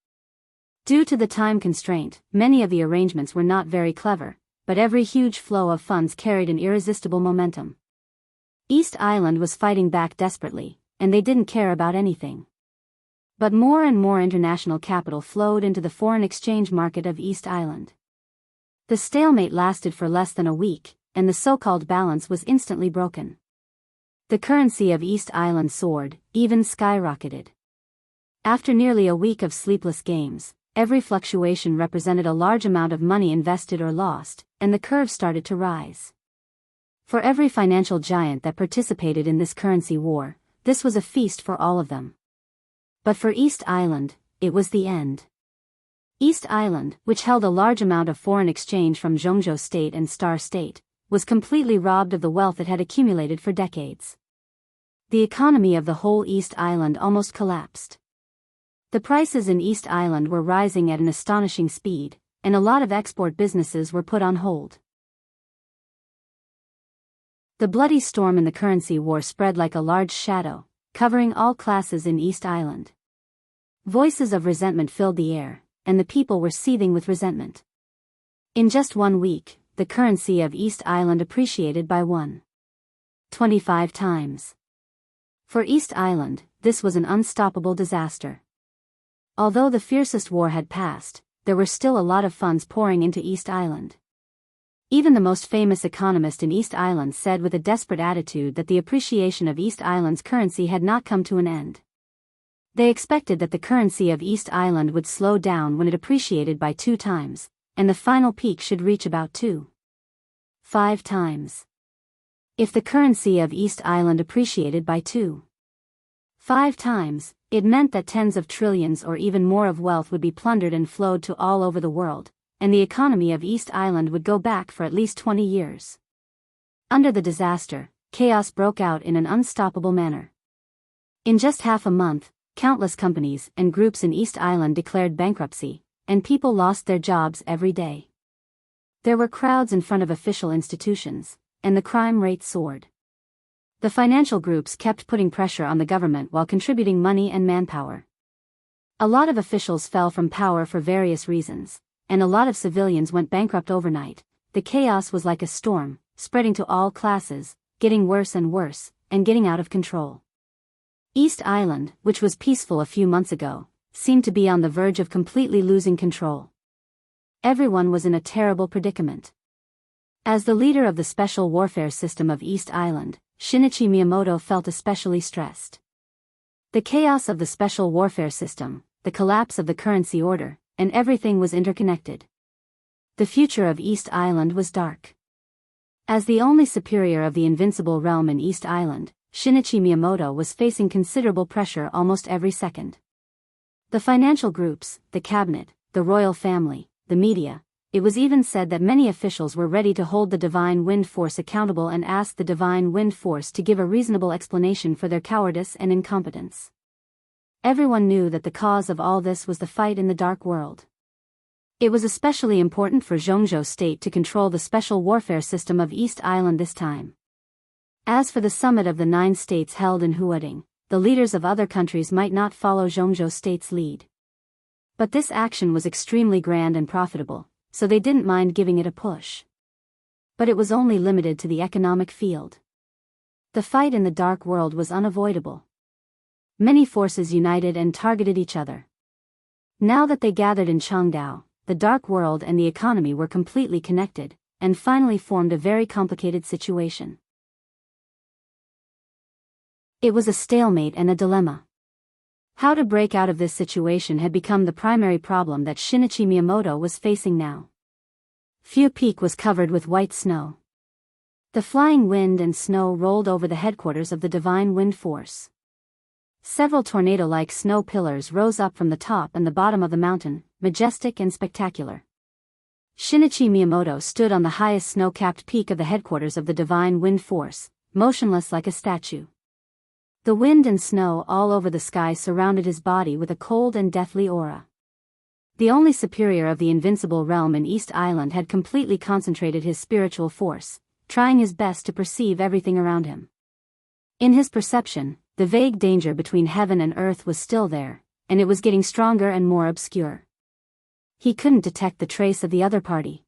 Due to the time constraint, many of the arrangements were not very clever, but every huge flow of funds carried an irresistible momentum. East Island was fighting back desperately, and they didn't care about anything. But more and more international capital flowed into the foreign exchange market of East Island. The stalemate lasted for less than a week, and the so-called balance was instantly broken. The currency of East Island soared, even skyrocketed. After nearly a week of sleepless games, every fluctuation represented a large amount of money invested or lost, and the curve started to rise. For every financial giant that participated in this currency war, this was a feast for all of them. But for East Island, it was the end. East Island, which held a large amount of foreign exchange from Jianghu State and Star State, was completely robbed of the wealth it had accumulated for decades. The economy of the whole East Island almost collapsed. The prices in East Island were rising at an astonishing speed, and a lot of export businesses were put on hold. The bloody storm in the currency war spread like a large shadow, covering all classes in East Island. Voices of resentment filled the air, and the people were seething with resentment. In just 1 week, the currency of East Island appreciated by 1.25 times. For East Island, this was an unstoppable disaster. Although the fiercest war had passed, there were still a lot of funds pouring into East Island. Even the most famous economist in East Island said with a desperate attitude that the appreciation of East Island's currency had not come to an end. They expected that the currency of East Island would slow down when it appreciated by 2 times, and the final peak should reach about 2.5 times. If the currency of East Island appreciated by 2.5 times, it meant that tens of trillions or even more of wealth would be plundered and flowed to all over the world, and the economy of East Island would go back for at least 20 years. Under the disaster, chaos broke out in an unstoppable manner. In just half a month, countless companies and groups in East Island declared bankruptcy, and people lost their jobs every day. There were crowds in front of official institutions, and the crime rate soared. The financial groups kept putting pressure on the government while contributing money and manpower. A lot of officials fell from power for various reasons, and a lot of civilians went bankrupt overnight. The chaos was like a storm, spreading to all classes, getting worse and worse, and getting out of control. East Island, which was peaceful a few months ago, seemed to be on the verge of completely losing control. Everyone was in a terrible predicament. As the leader of the special warfare system of East Island, Shinichi Miyamoto felt especially stressed. The chaos of the special warfare system, the collapse of the currency order, and everything was interconnected. The future of East Island was dark. As the only superior of the invincible realm in East Island, Shinichi Miyamoto was facing considerable pressure almost every second. The financial groups, the cabinet, the royal family, the media, it was even said that many officials were ready to hold the Divine Wind Force accountable and ask the Divine Wind Force to give a reasonable explanation for their cowardice and incompetence. Everyone knew that the cause of all this was the fight in the Dark World. It was especially important for Jianghu State to control the special warfare system of East Island this time. As for the summit of the 9 states held in Huading, the leaders of other countries might not follow Jianghu State's lead. But this action was extremely grand and profitable, so they didn't mind giving it a push. But it was only limited to the economic field. The fight in the Dark World was unavoidable. Many forces united and targeted each other. Now that they gathered in Changdao, the Dark World and the economy were completely connected, and finally formed a very complicated situation. It was a stalemate and a dilemma. How to break out of this situation had become the primary problem that Shinichi Miyamoto was facing now. Fu Peak was covered with white snow. The flying wind and snow rolled over the headquarters of the Divine Wind Force. Several tornado-like snow pillars rose up from the top and the bottom of the mountain, majestic and spectacular. Shinichi Miyamoto stood on the highest snow-capped peak of the headquarters of the Divine Wind Force, motionless like a statue. The wind and snow all over the sky surrounded his body with a cold and deathly aura. The only superior of the invincible realm in East Island had completely concentrated his spiritual force, trying his best to perceive everything around him. In his perception, the vague danger between heaven and earth was still there, and it was getting stronger and more obscure. He couldn't detect the trace of the other party.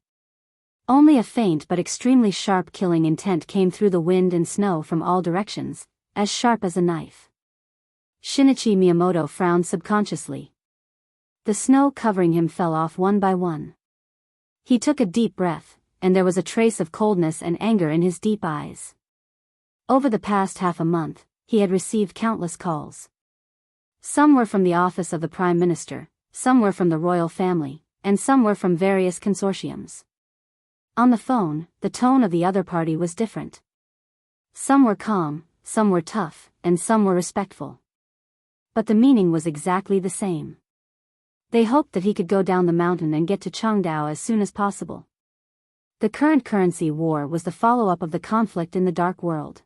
Only a faint but extremely sharp killing intent came through the wind and snow from all directions, as sharp as a knife. Shinichi Miyamoto frowned subconsciously. The snow covering him fell off one by one. He took a deep breath, and there was a trace of coldness and anger in his deep eyes. Over the past half a month, he had received countless calls. Some were from the office of the Prime Minister, some were from the royal family, and some were from various consortiums. On the phone, the tone of the other party was different. Some were calm, some were tough, and some were respectful. But the meaning was exactly the same. They hoped that he could go down the mountain and get to Changdao as soon as possible. The current currency war was the follow-up of the conflict in the Dark World.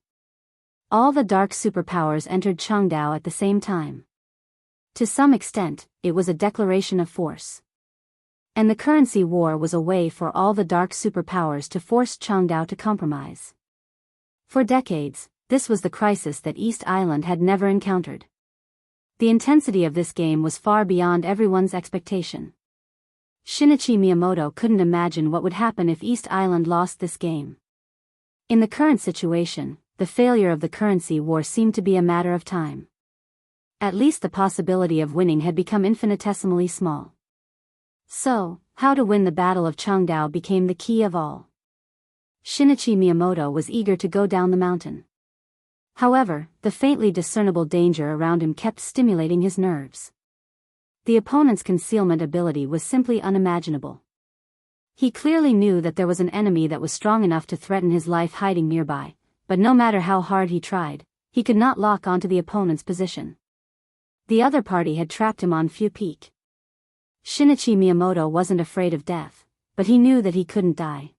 All the dark superpowers entered Changdao at the same time. To some extent, it was a declaration of force. And the currency war was a way for all the dark superpowers to force Changdao to compromise. For decades, this was the crisis that East Island had never encountered. The intensity of this game was far beyond everyone's expectation. Shinichi Miyamoto couldn't imagine what would happen if East Island lost this game. In the current situation, the failure of the currency war seemed to be a matter of time. At least the possibility of winning had become infinitesimally small. So, how to win the Battle of Chengdao became the key of all. Shinichi Miyamoto was eager to go down the mountain. However, the faintly discernible danger around him kept stimulating his nerves. The opponent's concealment ability was simply unimaginable. He clearly knew that there was an enemy that was strong enough to threaten his life hiding nearby, but no matter how hard he tried, he could not lock onto the opponent's position. The other party had trapped him on Fu Peak. Shinichi Miyamoto wasn't afraid of death, but he knew that he couldn't die.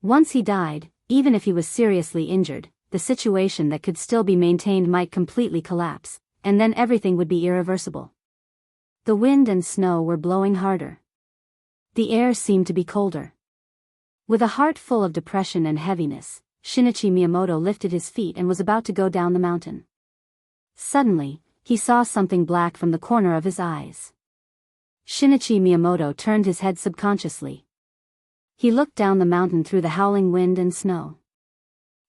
Once he died, even if he was seriously injured, the situation that could still be maintained might completely collapse, and then everything would be irreversible. The wind and snow were blowing harder. The air seemed to be colder. With a heart full of depression and heaviness, Shinichi Miyamoto lifted his feet and was about to go down the mountain. Suddenly, he saw something black from the corner of his eyes. Shinichi Miyamoto turned his head subconsciously. He looked down the mountain through the howling wind and snow.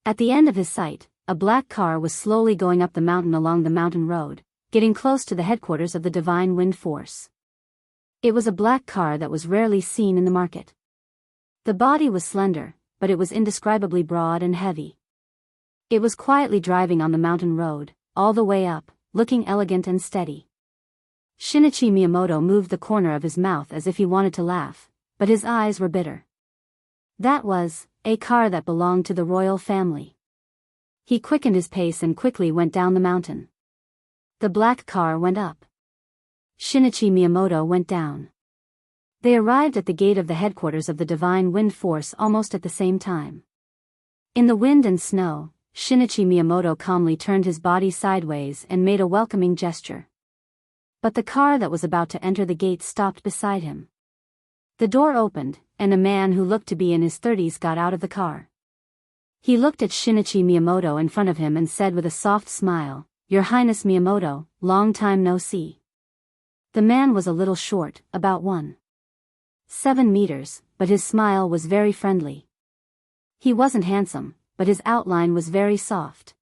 At the end of his sight, a black car was slowly going up the mountain along the mountain road, getting close to the headquarters of the Divine Wind Force. It was a black car that was rarely seen in the market. The body was slender, but it was indescribably broad and heavy. It was quietly driving on the mountain road, all the way up, looking elegant and steady. Shinichi Miyamoto moved the corner of his mouth as if he wanted to laugh, but his eyes were bitter. That was a car that belonged to the royal family. He quickened his pace and quickly went down the mountain. The black car went up. Shinichi Miyamoto went down. They arrived at the gate of the headquarters of the Divine Wind Force almost at the same time. In the wind and snow, Shinichi Miyamoto calmly turned his body sideways and made a welcoming gesture. But the car that was about to enter the gate stopped beside him. The door opened, and a man who looked to be in his 30s got out of the car. He looked at Shinichi Miyamoto in front of him and said with a soft smile, "Your Highness Miyamoto, long time no see." The man was a little short, about 1.7 meters, but his smile was very friendly. He wasn't handsome, but his outline was very soft.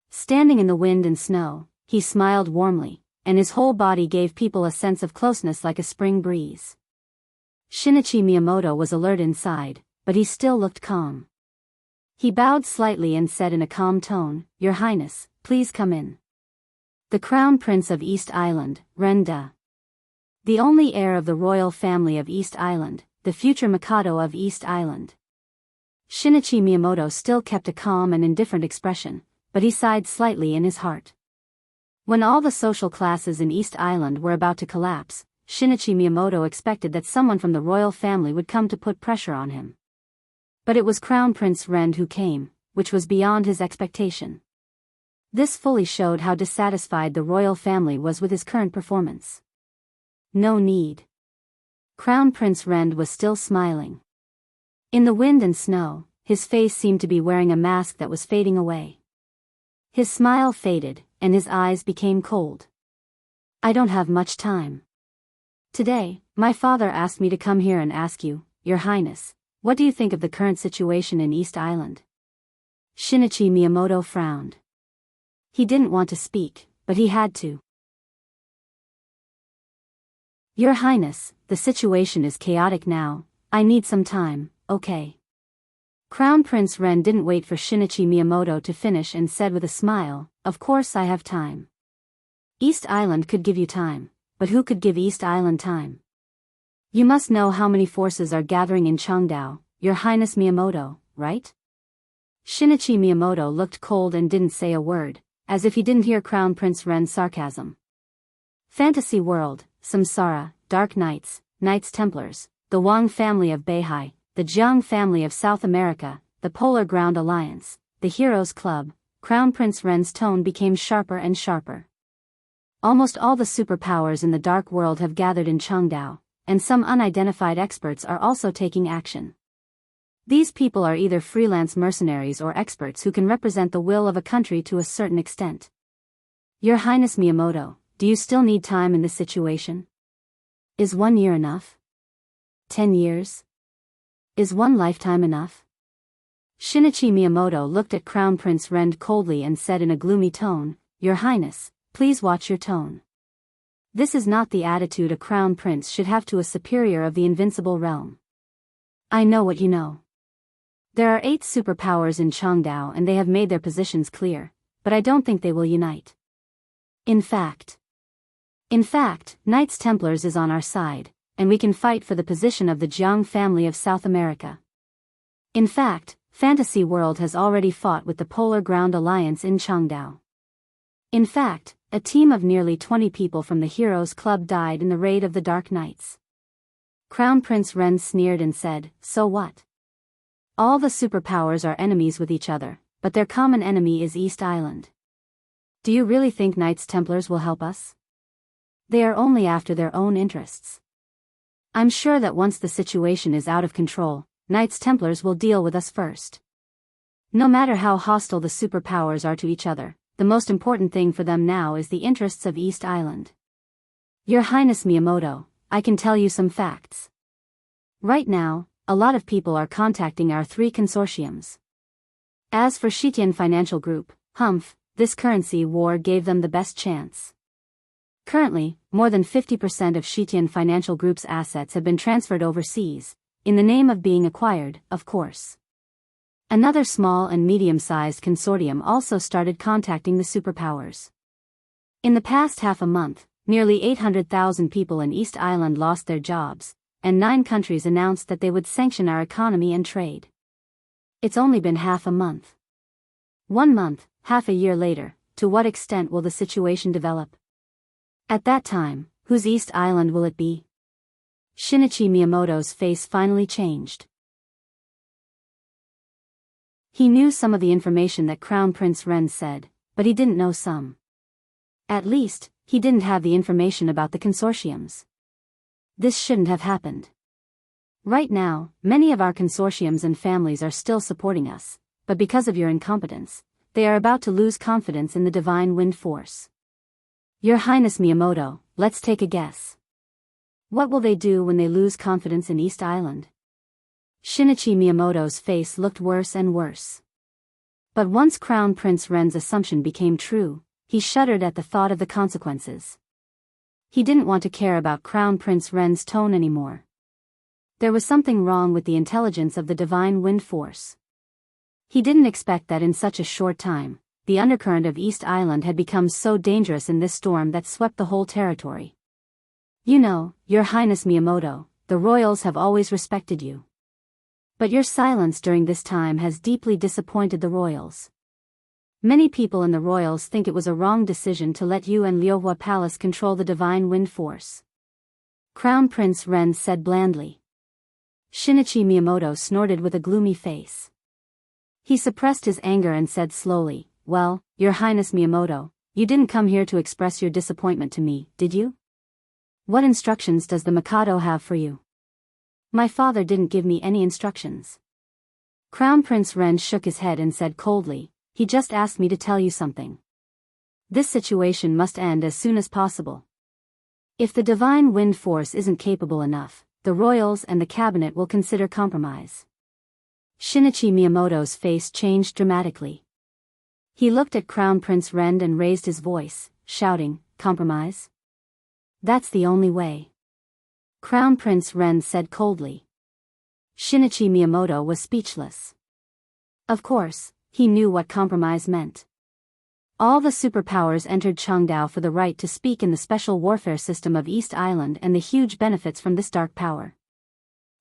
Standing in the wind and snow, he smiled warmly, and his whole body gave people a sense of closeness like a spring breeze. Shinichi Miyamoto was alert inside, but he still looked calm. He bowed slightly and said in a calm tone, "Your Highness, please come in." The Crown Prince of East Island, Renda. The only heir of the royal family of East Island, the future Mikado of East Island. Shinichi Miyamoto still kept a calm and indifferent expression, but he sighed slightly in his heart. When all the social classes in East Island were about to collapse, Shinichi Miyamoto expected that someone from the royal family would come to put pressure on him. But it was Crown Prince Rend who came, which was beyond his expectation. This fully showed how dissatisfied the royal family was with his current performance. No need. Crown Prince Rend was still smiling. In the wind and snow, his face seemed to be wearing a mask that was fading away. His smile faded, and his eyes became cold. "I don't have much time. Today, my father asked me to come here and ask you, Your Highness, what do you think of the current situation in East Island?" Shinichi Miyamoto frowned. He didn't want to speak, but he had to. "Your Highness, the situation is chaotic now. I need some time, okay?" Crown Prince Ren didn't wait for Shinichi Miyamoto to finish and said with a smile, "Of course I have time. East Island could give you time, but who could give East Island time? You must know how many forces are gathering in Chengdao, Your Highness Miyamoto, right?" Shinichi Miyamoto looked cold and didn't say a word, as if he didn't hear Crown Prince Ren's sarcasm. Fantasy world, Samsara, Dark Knights, Knights Templars, the Wang family of Beihai, the Jianghu family of South America, the Polar Ground Alliance, the Heroes Club. Crown Prince Ren's tone became sharper and sharper. Almost all the superpowers in the dark world have gathered in Chengdao, and some unidentified experts are also taking action. These people are either freelance mercenaries or experts who can represent the will of a country to a certain extent. Your Highness Miyamoto, do you still need time in this situation? Is 1 year enough? 10 years? Is one lifetime enough? Shinichi Miyamoto looked at Crown Prince Rend coldly and said in a gloomy tone, Your Highness, please watch your tone. This is not the attitude a crown prince should have to a superior of the invincible realm. I know what you know. There are 8 superpowers in Changdao and they have made their positions clear, but I don't think they will unite. In fact, Knights Templars is on our side, and we can fight for the position of the Jiang family of South America. In fact, Fantasy World has already fought with the Polar Ground Alliance in Changdao. In fact, a team of nearly 20 people from the Heroes Club died in the raid of the Dark Knights. Crown Prince Ren sneered and said, So what? All the superpowers are enemies with each other, but their common enemy is East Island. Do you really think Knights Templars will help us? They are only after their own interests. I'm sure that once the situation is out of control, Knights Templars will deal with us first. No matter how hostile the superpowers are to each other, the most important thing for them now is the interests of East Island. Your Highness Miyamoto, I can tell you some facts. Right now, a lot of people are contacting our 3 consortiums. As for Shitian Financial Group, this currency war gave them the best chance. Currently, more than 50% of Shitian Financial Group's assets have been transferred overseas, in the name of being acquired, of course. Another small and medium-sized consortium also started contacting the superpowers. In the past half a month, nearly 800,000 people in East Island lost their jobs, and 9 countries announced that they would sanction our economy and trade. It's only been half a month. 1 month, half a year later, to what extent will the situation develop? At that time, whose East Island will it be? Shinichi Miyamoto's face finally changed. He knew some of the information that Crown Prince Ren said, but he didn't know some. At least, he didn't have the information about the consortiums. This shouldn't have happened. Right now, many of our consortiums and families are still supporting us, but because of your incompetence, they are about to lose confidence in the Divine Wind Force. Your Highness Miyamoto, let's take a guess. What will they do when they lose confidence in East Island? Shinichi Miyamoto's face looked worse and worse. But once Crown Prince Ren's assumption became true, he shuddered at the thought of the consequences. He didn't want to care about Crown Prince Ren's tone anymore. There was something wrong with the intelligence of the Divine Wind Force. He didn't expect that in such a short time, the undercurrent of East Island had become so dangerous in this storm that swept the whole territory. You know, Your Highness Miyamoto, the royals have always respected you. But your silence during this time has deeply disappointed the royals. Many people in the royals think it was a wrong decision to let you and Liuhua Palace control the Divine Wind Force. Crown Prince Ren said blandly. Shinichi Miyamoto snorted with a gloomy face. He suppressed his anger and said slowly, Well, Your Highness Miyamoto, you didn't come here to express your disappointment to me, did you? What instructions does the Mikado have for you? My father didn't give me any instructions. Crown Prince Ren shook his head and said coldly, He just asked me to tell you something. This situation must end as soon as possible. If the Divine Wind Force isn't capable enough, the royals and the cabinet will consider compromise. Shinichi Miyamoto's face changed dramatically. He looked at Crown Prince Ren and raised his voice, shouting, Compromise? That's the only way. Crown Prince Ren said coldly. Shinichi Miyamoto was speechless. Of course, he knew what compromise meant. All the superpowers entered Changdao for the right to speak in the special warfare system of East Island and the huge benefits from this dark power.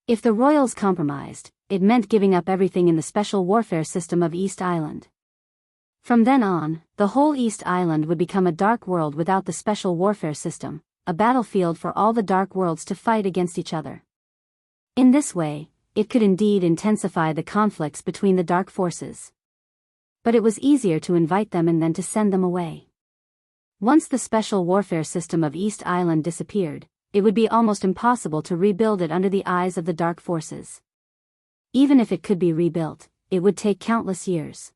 If the royals compromised, it meant giving up everything in the special warfare system of East Island. From then on, the whole East Island would become a dark world without the special warfare system, a battlefield for all the dark worlds to fight against each other. In this way, it could indeed intensify the conflicts between the dark forces. But it was easier to invite them and then to send them away. Once the special warfare system of East Island disappeared, it would be almost impossible to rebuild it under the eyes of the dark forces. Even if it could be rebuilt, it would take countless years.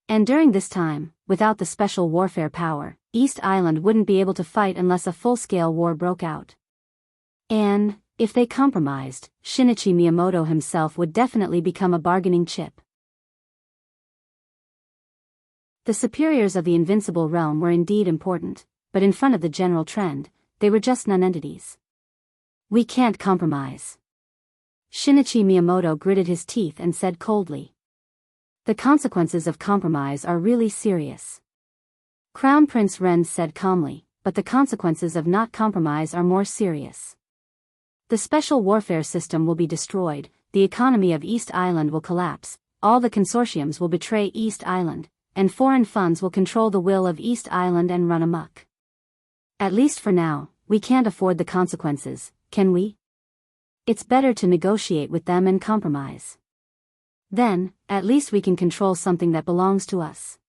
And during this time, without the special warfare power, East Island wouldn't be able to fight unless a full-scale war broke out. And, if they compromised, Shinichi Miyamoto himself would definitely become a bargaining chip. The superiors of the invincible realm were indeed important, but in front of the general trend, they were just nonentities. We can't compromise. Shinichi Miyamoto gritted his teeth and said coldly. The consequences of compromise are really serious. Crown Prince Ren said calmly, but the consequences of not compromise are more serious. The special warfare system will be destroyed, the economy of East Island will collapse, all the consortiums will betray East Island, and foreign funds will control the will of East Island and run amok. At least for now, we can't afford the consequences, can we? It's better to negotiate with them and compromise. Then, at least we can control something that belongs to us.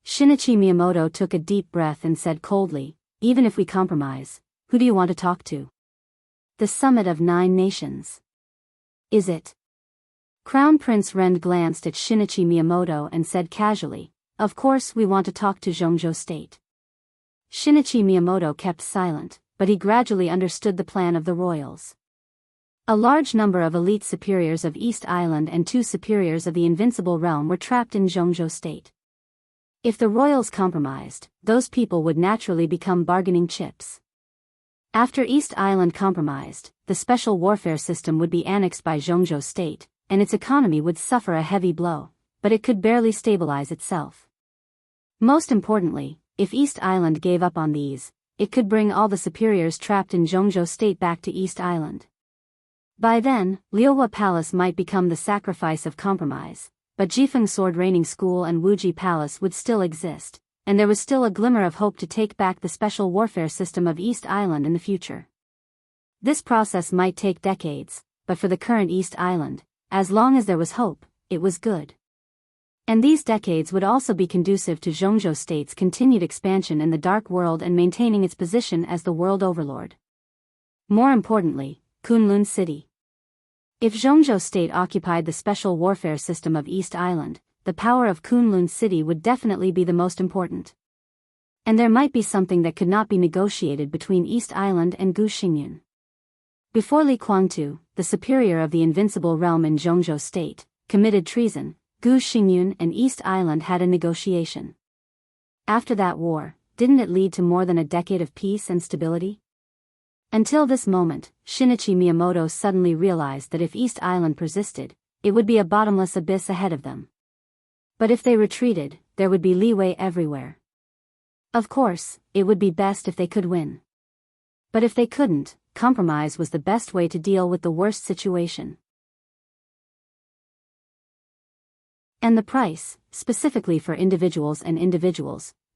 Shinichi Miyamoto took a deep breath and said coldly, even if we compromise, who do you want to talk to? The Summit of 9 Nations. Is it? Crown Prince Ren glanced at Shinichi Miyamoto and said casually, of course we want to talk to Jianghu State. Shinichi Miyamoto kept silent, but he gradually understood the plan of the royals. A large number of elite superiors of East Island and 2 superiors of the Invincible Realm were trapped in Jianghu State. If the royals compromised, those people would naturally become bargaining chips. After East Island compromised, the special warfare system would be annexed by Jianghu State, and its economy would suffer a heavy blow, but it could barely stabilize itself. Most importantly, if East Island gave up on these, it could bring all the superiors trapped in Jianghu State back to East Island. By then, Liuhua Palace might become the sacrifice of compromise, but Jifeng Sword Raining School and Wuji Palace would still exist, and there was still a glimmer of hope to take back the special warfare system of East Island in the future. This process might take decades, but for the current East Island, as long as there was hope, it was good. And these decades would also be conducive to Jianghu State's continued expansion in the Dark World and maintaining its position as the world overlord. More importantly, Kunlun City. If Jianghu State occupied the special warfare system of East Island, the power of Kunlun City would definitely be the most important. And there might be something that could not be negotiated between East Island and Gu Xingyun. Before Li Kuangtu, the superior of the Invincible Realm in Jianghu State, committed treason, Gu Xingyun and East Island had a negotiation. After that war, didn't it lead to more than a decade of peace and stability? Until this moment, Shinichi Miyamoto suddenly realized that if East Island persisted, it would be a bottomless abyss ahead of them. But if they retreated, there would be leeway everywhere. Of course, it would be best if they could win. But if they couldn't, compromise was the best way to deal with the worst situation. And the price, specifically for individuals,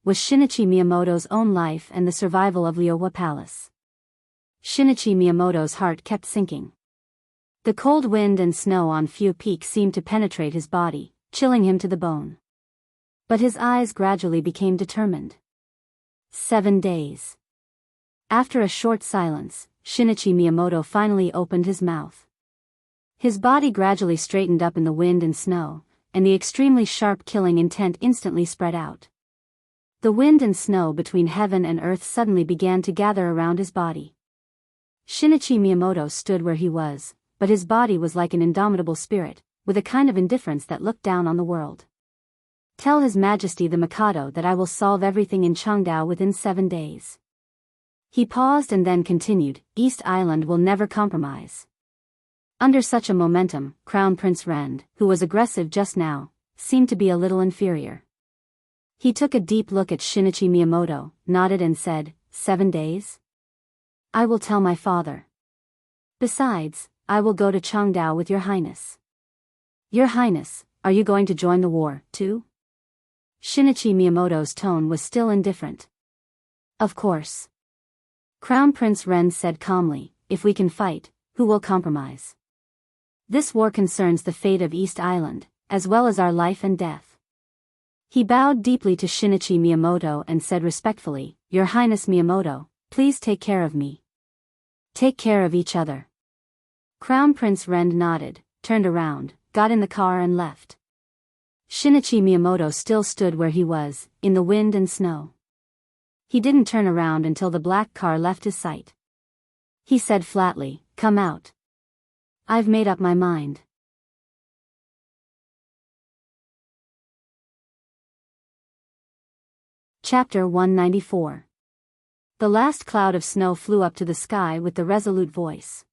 was Shinichi Miyamoto's own life and the survival of Liuhua Palace. Shinichi Miyamoto's heart kept sinking. The cold wind and snow on Fu Peak seemed to penetrate his body, chilling him to the bone. But his eyes gradually became determined. 7 days. After a short silence, Shinichi Miyamoto finally opened his mouth. His body gradually straightened up in the wind and snow, and the extremely sharp killing intent instantly spread out. The wind and snow between heaven and earth suddenly began to gather around his body. Shinichi Miyamoto stood where he was, but his body was like an indomitable spirit, with a kind of indifference that looked down on the world. Tell His Majesty the Mikado that I will solve everything in Changdao within 7 days. He paused and then continued, East Island will never compromise. Under such a momentum, Crown Prince Rend, who was aggressive just now, seemed to be a little inferior. He took a deep look at Shinichi Miyamoto, nodded and said, 7 days? I will tell my father. Besides, I will go to Changdao with Your Highness. Your Highness, are you going to join the war, too? Shinichi Miyamoto's tone was still indifferent. Of course. Crown Prince Ren said calmly, if we can fight, who will compromise? This war concerns the fate of East Island, as well as our life and death. He bowed deeply to Shinichi Miyamoto and said respectfully, Your Highness Miyamoto, please take care of me. Take care of each other. Crown Prince Rend nodded, turned around, got in the car and left. Shinichi Miyamoto still stood where he was, in the wind and snow. He didn't turn around until the black car left his sight. He said flatly, "Come out. I've made up my mind." Chapter 194. The last cloud of snow flew up to the sky with the resolute voice.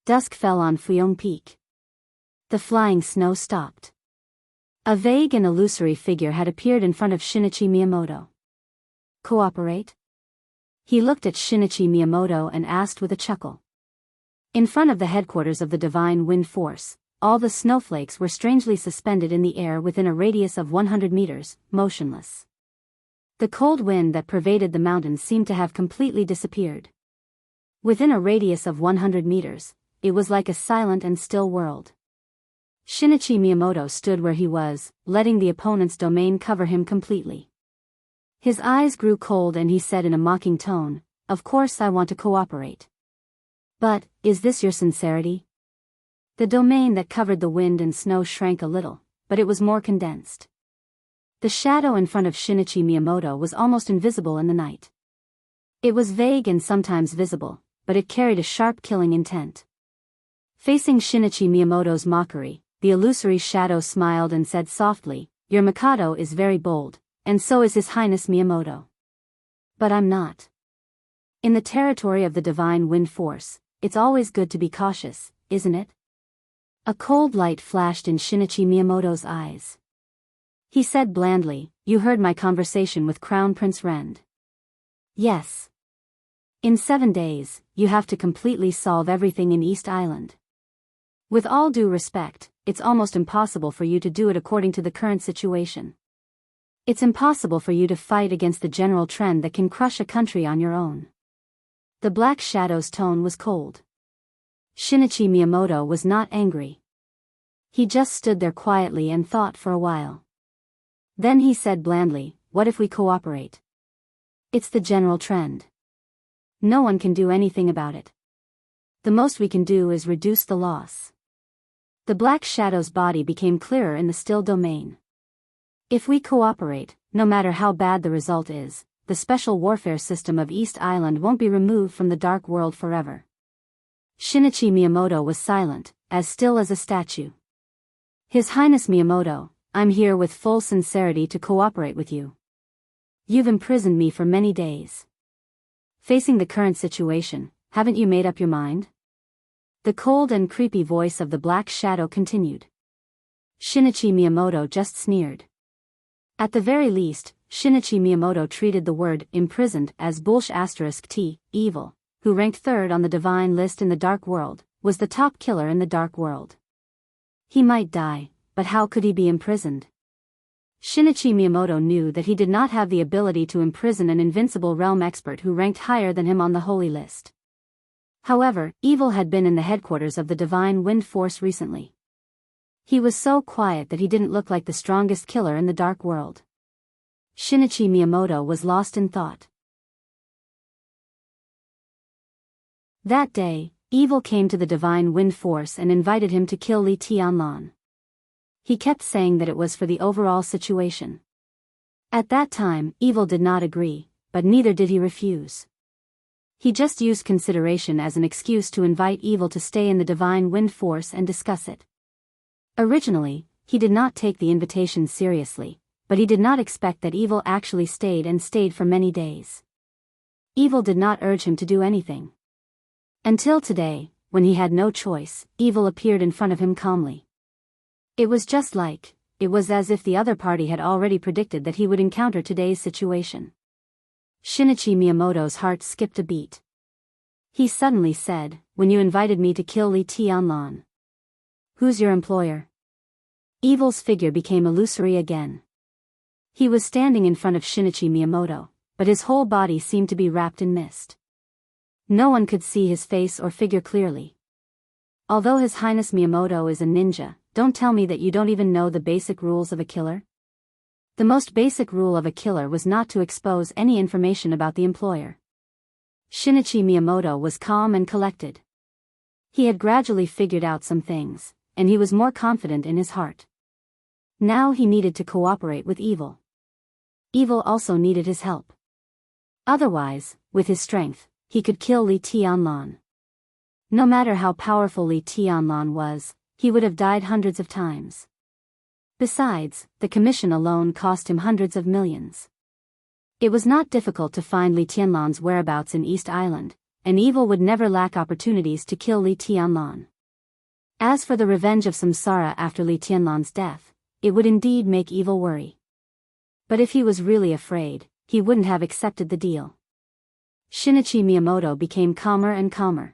Dusk fell on Fuyong Peak. The flying snow stopped. A vague and illusory figure had appeared in front of Shinichi Miyamoto. "Cooperate?" He looked at Shinichi Miyamoto and asked with a chuckle. In front of the headquarters of the Divine Wind Force, all the snowflakes were strangely suspended in the air within a radius of 100 meters, motionless. The cold wind that pervaded the mountains seemed to have completely disappeared. Within a radius of 100 meters, it was like a silent and still world. Shinichi Miyamoto stood where he was, letting the opponent's domain cover him completely. His eyes grew cold and he said in a mocking tone, "Of course I want to cooperate. But, is this your sincerity?" The domain that covered the wind and snow shrank a little, but it was more condensed. The shadow in front of Shinichi Miyamoto was almost invisible in the night. It was vague and sometimes visible, but it carried a sharp killing intent. Facing Shinichi Miyamoto's mockery, the illusory shadow smiled and said softly, "Your Mikado is very bold, and so is His Highness Miyamoto. But I'm not. In the territory of the Divine Wind Force, it's always good to be cautious, isn't it?" A cold light flashed in Shinichi Miyamoto's eyes. He said blandly, "You heard my conversation with Crown Prince Rend." "Yes. In 7 days, you have to completely solve everything in East Island. With all due respect, it's almost impossible for you to do it according to the current situation. It's impossible for you to fight against the general trend that can crush a country on your own." The Black Shadow's tone was cold. Shinichi Miyamoto was not angry. He just stood there quietly and thought for a while. Then he said blandly, "What if we cooperate? It's the general trend. No one can do anything about it. The most we can do is reduce the loss." The Black Shadow's body became clearer in the still domain. "If we cooperate, no matter how bad the result is, the special warfare system of East Island won't be removed from the Dark World forever." Shinichi Miyamoto was silent, as still as a statue. "His Highness Miyamoto, I'm here with full sincerity to cooperate with you. You've imprisoned me for many days. Facing the current situation, haven't you made up your mind?" The cold and creepy voice of the Black Shadow continued. Shinichi Miyamoto just sneered. At the very least, Shinichi Miyamoto treated the word imprisoned as **t, evil, who ranked third on the divine list in the Dark World, was the top killer in the Dark World. He might die, but how could he be imprisoned? Shinichi Miyamoto knew that he did not have the ability to imprison an invincible realm expert who ranked higher than him on the holy list. However, evil had been in the headquarters of the Divine Wind Force recently. He was so quiet that he didn't look like the strongest killer in the Dark World. Shinichi Miyamoto was lost in thought. That day, evil came to the Divine Wind Force and invited him to kill Li Tianlan. He kept saying that it was for the overall situation. At that time, evil did not agree, but neither did he refuse. He just used consideration as an excuse to invite evil to stay in the Divine Wind Force and discuss it. Originally, he did not take the invitation seriously, but he did not expect that evil actually stayed and stayed for many days. Evil did not urge him to do anything. Until today, when he had no choice, evil appeared in front of him calmly. It was as if the other party had already predicted that he would encounter today's situation. Shinichi Miyamoto's heart skipped a beat. He suddenly said, "When you invited me to kill Li Tianlan. Who's your employer?" Evil's figure became illusory again. He was standing in front of Shinichi Miyamoto, but his whole body seemed to be wrapped in mist. No one could see his face or figure clearly. "Although His Highness Miyamoto is a ninja, don't tell me that you don't even know the basic rules of a killer?" The most basic rule of a killer was not to expose any information about the employer. Shinichi Miyamoto was calm and collected. He had gradually figured out some things, and he was more confident in his heart. Now he needed to cooperate with evil. Evil also needed his help. Otherwise, with his strength, he could kill Li Tianlan. No matter how powerful Li Tianlan was, he would have died hundreds of times. Besides, the commission alone cost him hundreds of millions. It was not difficult to find Li Tianlan's whereabouts in East Island, and evil would never lack opportunities to kill Li Tianlan. As for the revenge of Samsara after Li Tianlan's death, it would indeed make evil worry. But if he was really afraid, he wouldn't have accepted the deal. Shinichi Miyamoto became calmer and calmer.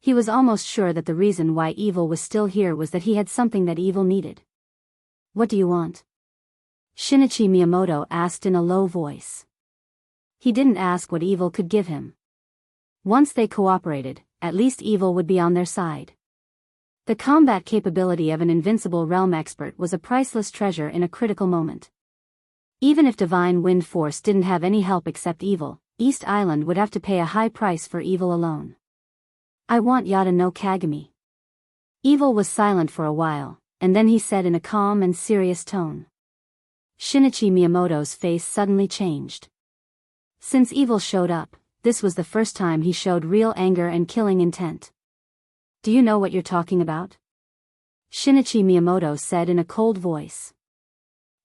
He was almost sure that the reason why evil was still here was that he had something that evil needed. What do you want? Shinichi Miyamoto asked in a low voice. He didn't ask what evil could give him. Once they cooperated, at least evil would be on their side. The combat capability of an invincible realm expert was a priceless treasure in a critical moment. Even if Divine Wind Force didn't have any help except evil, East Island would have to pay a high price for evil alone. I want Yada no Kagami. Evil was silent for a while, and then he said in a calm and serious tone. Shinichi Miyamoto's face suddenly changed. Since evil showed up, this was the first time he showed real anger and killing intent. Do you know what you're talking about? Shinichi Miyamoto said in a cold voice.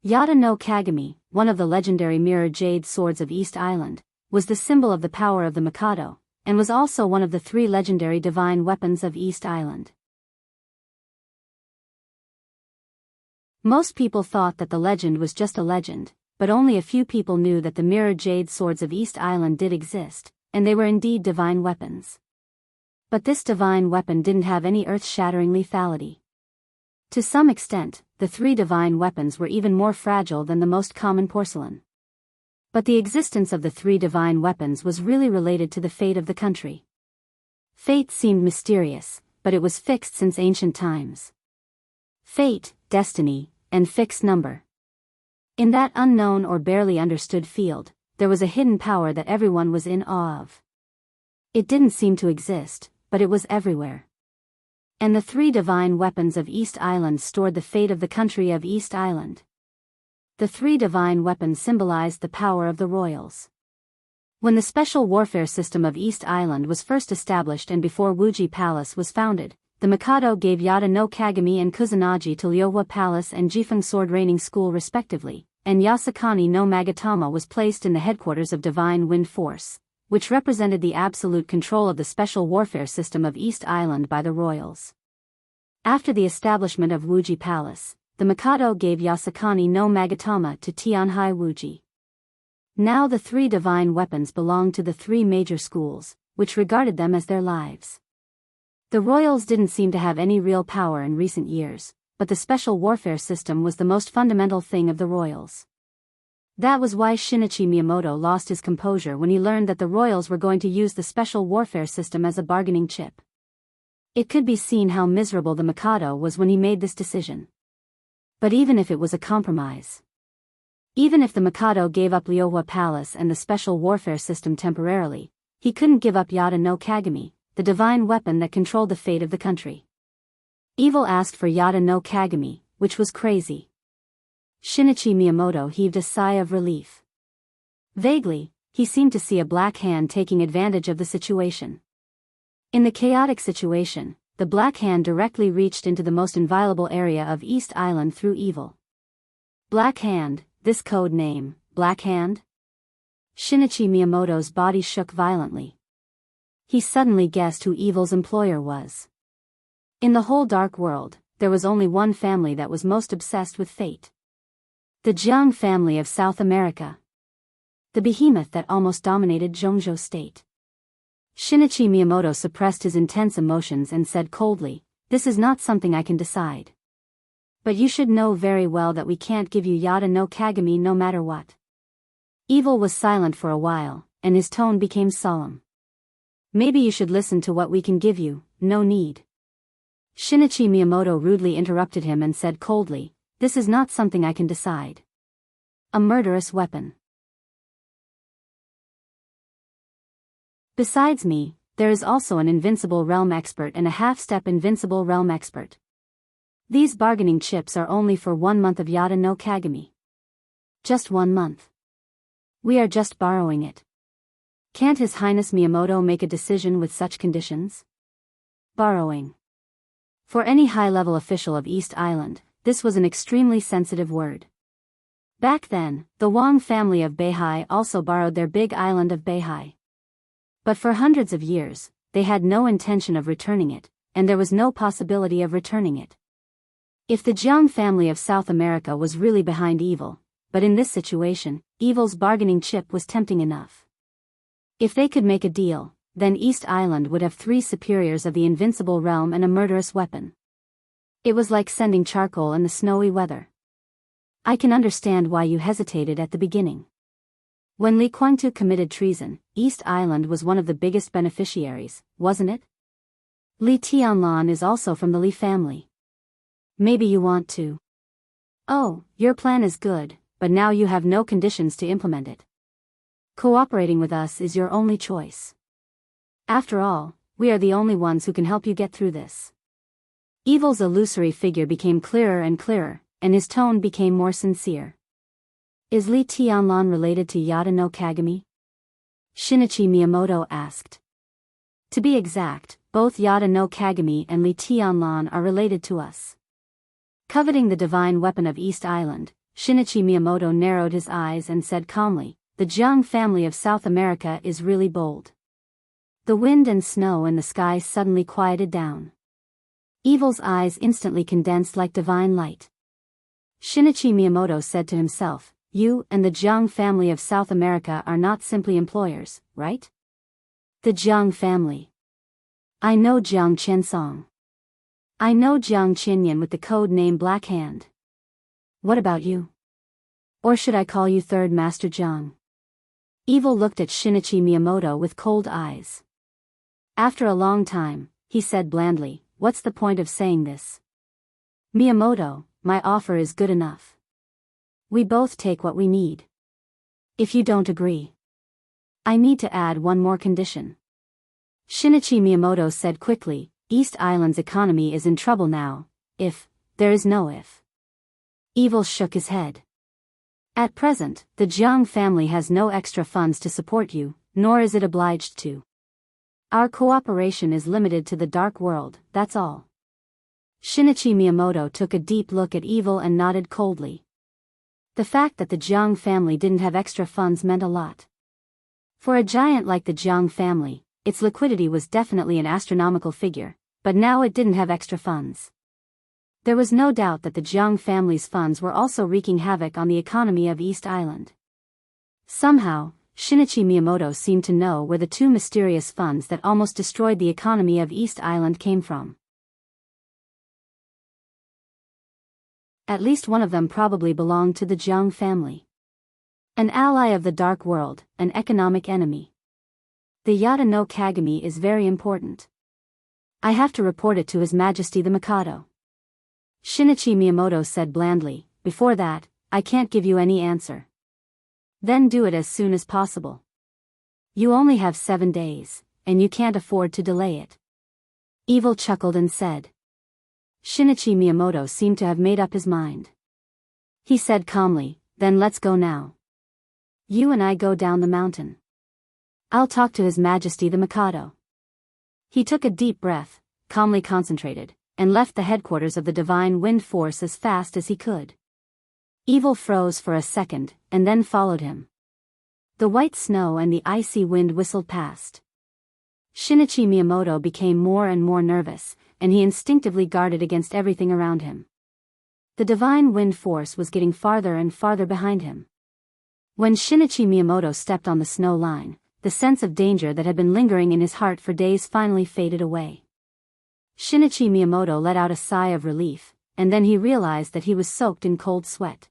Yada no Kagami, one of the legendary mirror jade swords of East Island, was the symbol of the power of the Mikado, and was also one of the 3 legendary divine weapons of East Island. Most people thought that the legend was just a legend, but only a few people knew that the mirror jade swords of East Island did exist, and they were indeed divine weapons. But this divine weapon didn't have any earth-shattering lethality. To some extent, the 3 divine weapons were even more fragile than the most common porcelain. But the existence of the 3 divine weapons was really related to the fate of the country. Fate seemed mysterious, but it was fixed since ancient times. Fate, destiny, and fixed number. In that unknown or barely understood field, there was a hidden power that everyone was in awe of. It didn't seem to exist, but it was everywhere. And the 3 divine weapons of East Island stored the fate of the country of East Island. The 3 divine weapons symbolized the power of the royals. When the special warfare system of East Island was first established and before Wuxia Palace was founded, the Mikado gave Yada no Kagami and Kusanagi to Lyohua Palace and Jifeng Sword Training School respectively, and Yasukani no Magatama was placed in the headquarters of Divine Wind Force, which represented the absolute control of the special warfare system of East Island by the royals. After the establishment of Wuxia Palace, the Mikado gave Yasukani no Magatama to Tianhai Wuji. Now the 3 divine weapons belonged to the 3 major schools, which regarded them as their lives. The royals didn't seem to have any real power in recent years, but the special warfare system was the most fundamental thing of the royals. That was why Shinichi Miyamoto lost his composure when he learned that the royals were going to use the special warfare system as a bargaining chip. It could be seen how miserable the Mikado was when he made this decision. But even if it was a compromise, even if the Mikado gave up Lyohua Palace and the special warfare system temporarily, he couldn't give up Yada no Kagami, the divine weapon that controlled the fate of the country. Evil asked for Yada no Kagami, which was crazy. Shinichi Miyamoto heaved a sigh of relief. Vaguely, he seemed to see a black hand taking advantage of the situation. In the chaotic situation, the Black Hand directly reached into the most inviolable area of East Island through evil. Black Hand, this code name, Black Hand? Shinichi Miyamoto's body shook violently. He suddenly guessed who evil's employer was. In the whole dark world, there was only one family that was most obsessed with fate. The Jianghu family of South America. The behemoth that almost dominated Zhongzhou state. Shinichi Miyamoto suppressed his intense emotions and said coldly, "This is not something I can decide. But you should know very well that we can't give you Yada no Kagami no matter what." Evil was silent for a while, and his tone became solemn. "Maybe you should listen to what we can give you, no need." Shinichi Miyamoto rudely interrupted him and said coldly, "This is not something I can decide. A murderous weapon. Besides me, there is also an invincible realm expert and a half-step invincible realm expert. These bargaining chips are only for 1 month of Yada no Kagami. Just 1 month. We are just borrowing it. Can't His Highness Miyamoto make a decision with such conditions? Borrowing. For any high-level official of East Island, this was an extremely sensitive word. Back then, the Wang family of Beihai also borrowed their big island of Beihai. But for hundreds of years, they had no intention of returning it, and there was no possibility of returning it. If the Jiang family of South America was really behind evil, but in this situation, evil's bargaining chip was tempting enough. If they could make a deal, then East Island would have 3 superiors of the invincible realm and a murderous weapon. It was like sending charcoal in the snowy weather. I can understand why you hesitated at the beginning. When Li Guangtu committed treason, East Island was one of the biggest beneficiaries, wasn't it? Li Tianlan is also from the Li family. Maybe you want to. Oh, your plan is good, but now you have no conditions to implement it. Cooperating with us is your only choice. After all, we are the only ones who can help you get through this. Evil's illusory figure became clearer and clearer, and his tone became more sincere. Is Li Tianlan related to Yada no Kagami? Shinichi Miyamoto asked. To be exact, both Yada no Kagami and Li Tianlan are related to us. Coveting the divine weapon of East Island, Shinichi Miyamoto narrowed his eyes and said calmly, the Jiang family of South America is really bold. The wind and snow in the sky suddenly quieted down. Evil's eyes instantly condensed like divine light. Shinichi Miyamoto said to himself, you and the Jiang family of South America are not simply employers, right? The Jiang family. I know Jiang Qiansong. I know Jiang Qinyan with the code name Black Hand. What about you? Or should I call you Third Master Jiang? Evil looked at Shinichi Miyamoto with cold eyes. After a long time, he said blandly, what's the point of saying this? Miyamoto, my offer is good enough. We both take what we need. If you don't agree, I need to add one more condition. Shinichi Miyamoto said quickly, East Island's economy is in trouble now, if, there is no if. Evil shook his head. At present, the Jiang family has no extra funds to support you, nor is it obliged to. Our cooperation is limited to the dark world, that's all. Shinichi Miyamoto took a deep look at Evil and nodded coldly. The fact that the Jiang family didn't have extra funds meant a lot. For a giant like the Jiang family, its liquidity was definitely an astronomical figure, but now it didn't have extra funds. There was no doubt that the Jiang family's funds were also wreaking havoc on the economy of East Island. Somehow, Shinichi Miyamoto seemed to know where the 2 mysterious funds that almost destroyed the economy of East Island came from. At least one of them probably belonged to the Jiang family. An ally of the dark world, an economic enemy. The Yada no Kagami is very important. I have to report it to His Majesty the Mikado. Shinichi Miyamoto said blandly, before that, I can't give you any answer. Then do it as soon as possible. You only have 7 days, and you can't afford to delay it. Evil chuckled and said. Shinichi Miyamoto seemed to have made up his mind. He said calmly, then let's go now. You and I go down the mountain. I'll talk to His Majesty the Mikado. He took a deep breath, calmly concentrated, and left the headquarters of the Divine Wind Force as fast as he could. Evil froze for a second, and then followed him. The white snow and the icy wind whistled past. Shinichi Miyamoto became more and more nervous, and he instinctively guarded against everything around him. The Divine Wind Force was getting farther and farther behind him. When Shinichi Miyamoto stepped on the snow line, the sense of danger that had been lingering in his heart for days finally faded away. Shinichi Miyamoto let out a sigh of relief, and then he realized that he was soaked in cold sweat.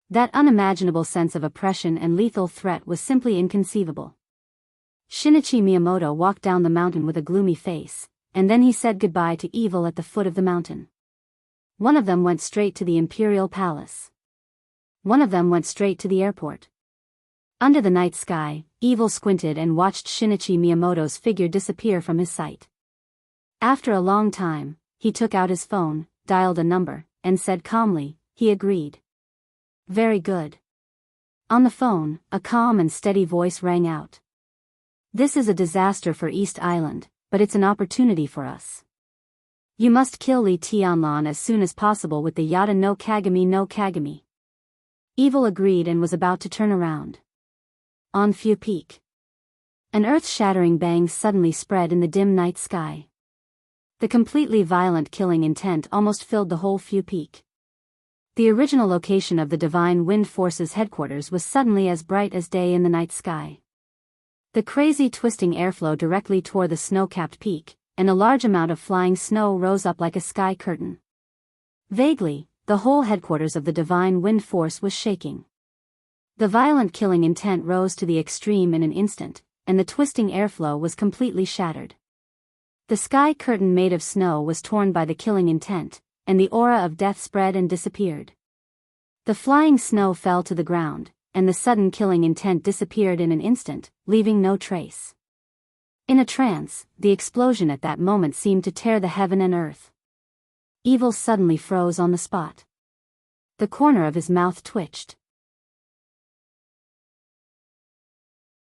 That unimaginable sense of oppression and lethal threat was simply inconceivable. Shinichi Miyamoto walked down the mountain with a gloomy face, and then he said goodbye to Evil at the foot of the mountain. One of them went straight to the Imperial Palace. One of them went straight to the airport. Under the night sky, Evil squinted and watched Shinichi Miyamoto's figure disappear from his sight. After a long time, he took out his phone, dialed a number, and said calmly, he agreed. Very good. On the phone, a calm and steady voice rang out. This is a disaster for East Island, but it's an opportunity for us. You must kill Li Tianlan as soon as possible with the Yada no Kagami no Kagami. Evil agreed and was about to turn around. On Fu Peak. An earth-shattering bang suddenly spread in the dim night sky. The completely violent killing intent almost filled the whole Fu Peak. The original location of the Divine Wind Force's headquarters was suddenly as bright as day in the night sky. The crazy twisting airflow directly tore the snow-capped peak, and a large amount of flying snow rose up like a sky curtain. Vaguely, the whole headquarters of the Divine Wind Force was shaking. The violent killing intent rose to the extreme in an instant, and the twisting airflow was completely shattered. The sky curtain made of snow was torn by the killing intent, and the aura of death spread and disappeared. The flying snow fell to the ground, and the sudden killing intent disappeared in an instant, leaving no trace. In a trance, the explosion at that moment seemed to tear the heaven and earth. Evil suddenly froze on the spot. The corner of his mouth twitched.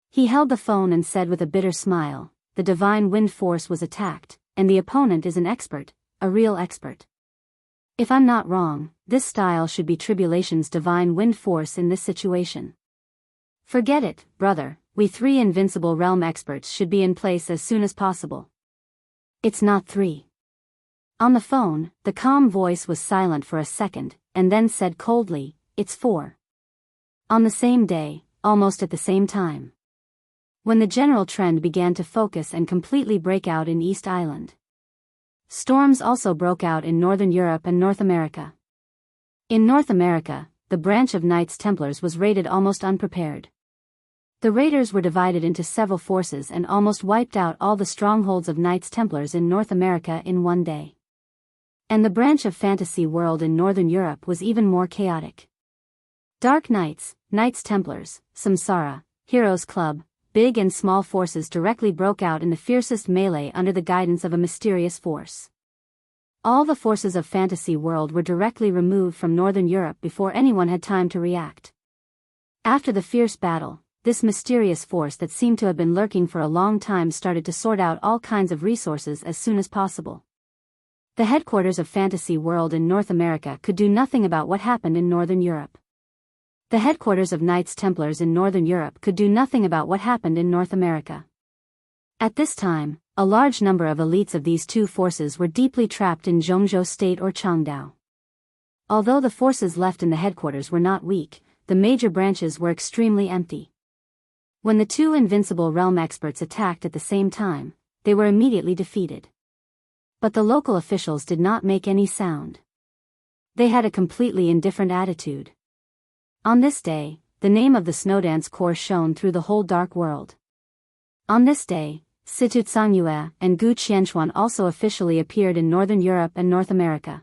He held the phone and said with a bitter smile, the Divine Wind Force was attacked, and the opponent is an expert, a real expert. If I'm not wrong, this style should be Tribulation's Divine Wind Force in this situation. Forget it, brother, we 3 Invincible Realm experts should be in place as soon as possible. It's not 3. On the phone, the calm voice was silent for a second, and then said coldly, it's 4. On the same day, almost at the same time. When the general trend began to focus and completely break out in East Island. Storms also broke out in Northern Europe and North America. In North America, the branch of Knights Templars was raided almost unprepared. The raiders were divided into several forces and almost wiped out all the strongholds of Knights Templars in North America in one day. And the branch of Fantasy World in Northern Europe was even more chaotic. Dark Knights, Knights Templars, Samsara, Heroes Club, big and small forces directly broke out in the fiercest melee under the guidance of a mysterious force. All the forces of Fantasy World were directly removed from Northern Europe before anyone had time to react. After the fierce battle, this mysterious force that seemed to have been lurking for a long time started to sort out all kinds of resources as soon as possible. The headquarters of Fantasy World in North America could do nothing about what happened in Northern Europe. The headquarters of Knights Templars in Northern Europe could do nothing about what happened in North America. At this time, a large number of elites of these 2 forces were deeply trapped in Jianghu State or Changdao. Although the forces left in the headquarters were not weak, the major branches were extremely empty. When the 2 Invincible Realm experts attacked at the same time, they were immediately defeated. But the local officials did not make any sound. They had a completely indifferent attitude. On this day, the name of the Snowdance Corps shone through the whole dark world. On this day, Situ Tsangyue and Gu Qianxuan also officially appeared in Northern Europe and North America.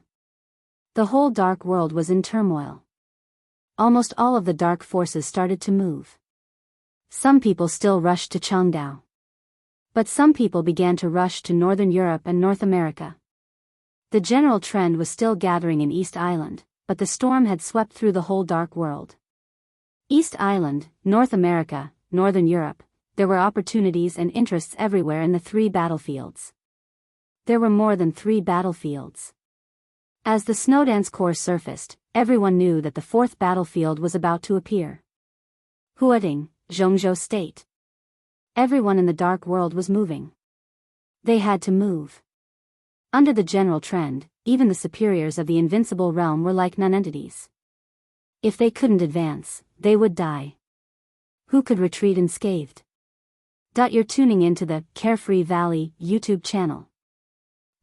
The whole dark world was in turmoil. Almost all of the dark forces started to move. Some people still rushed to Changdao. But some people began to rush to Northern Europe and North America. The general trend was still gathering in East Island, but the storm had swept through the whole dark world. East Island, North America, Northern Europe, there were opportunities and interests everywhere in the 3 battlefields. There were more than 3 battlefields. As the Snowdance Corps surfaced, everyone knew that the 4th battlefield was about to appear. Huading, Jianghu State. Everyone in the dark world was moving. They had to move. Under the general trend, even the superiors of the Invincible Realm were like nonentities. If they couldn't advance, they would die. Who could retreat unscathed? You're tuning into the Carefree Valley YouTube channel.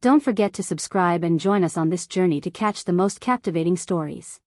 Don't forget to subscribe and join us on this journey to catch the most captivating stories.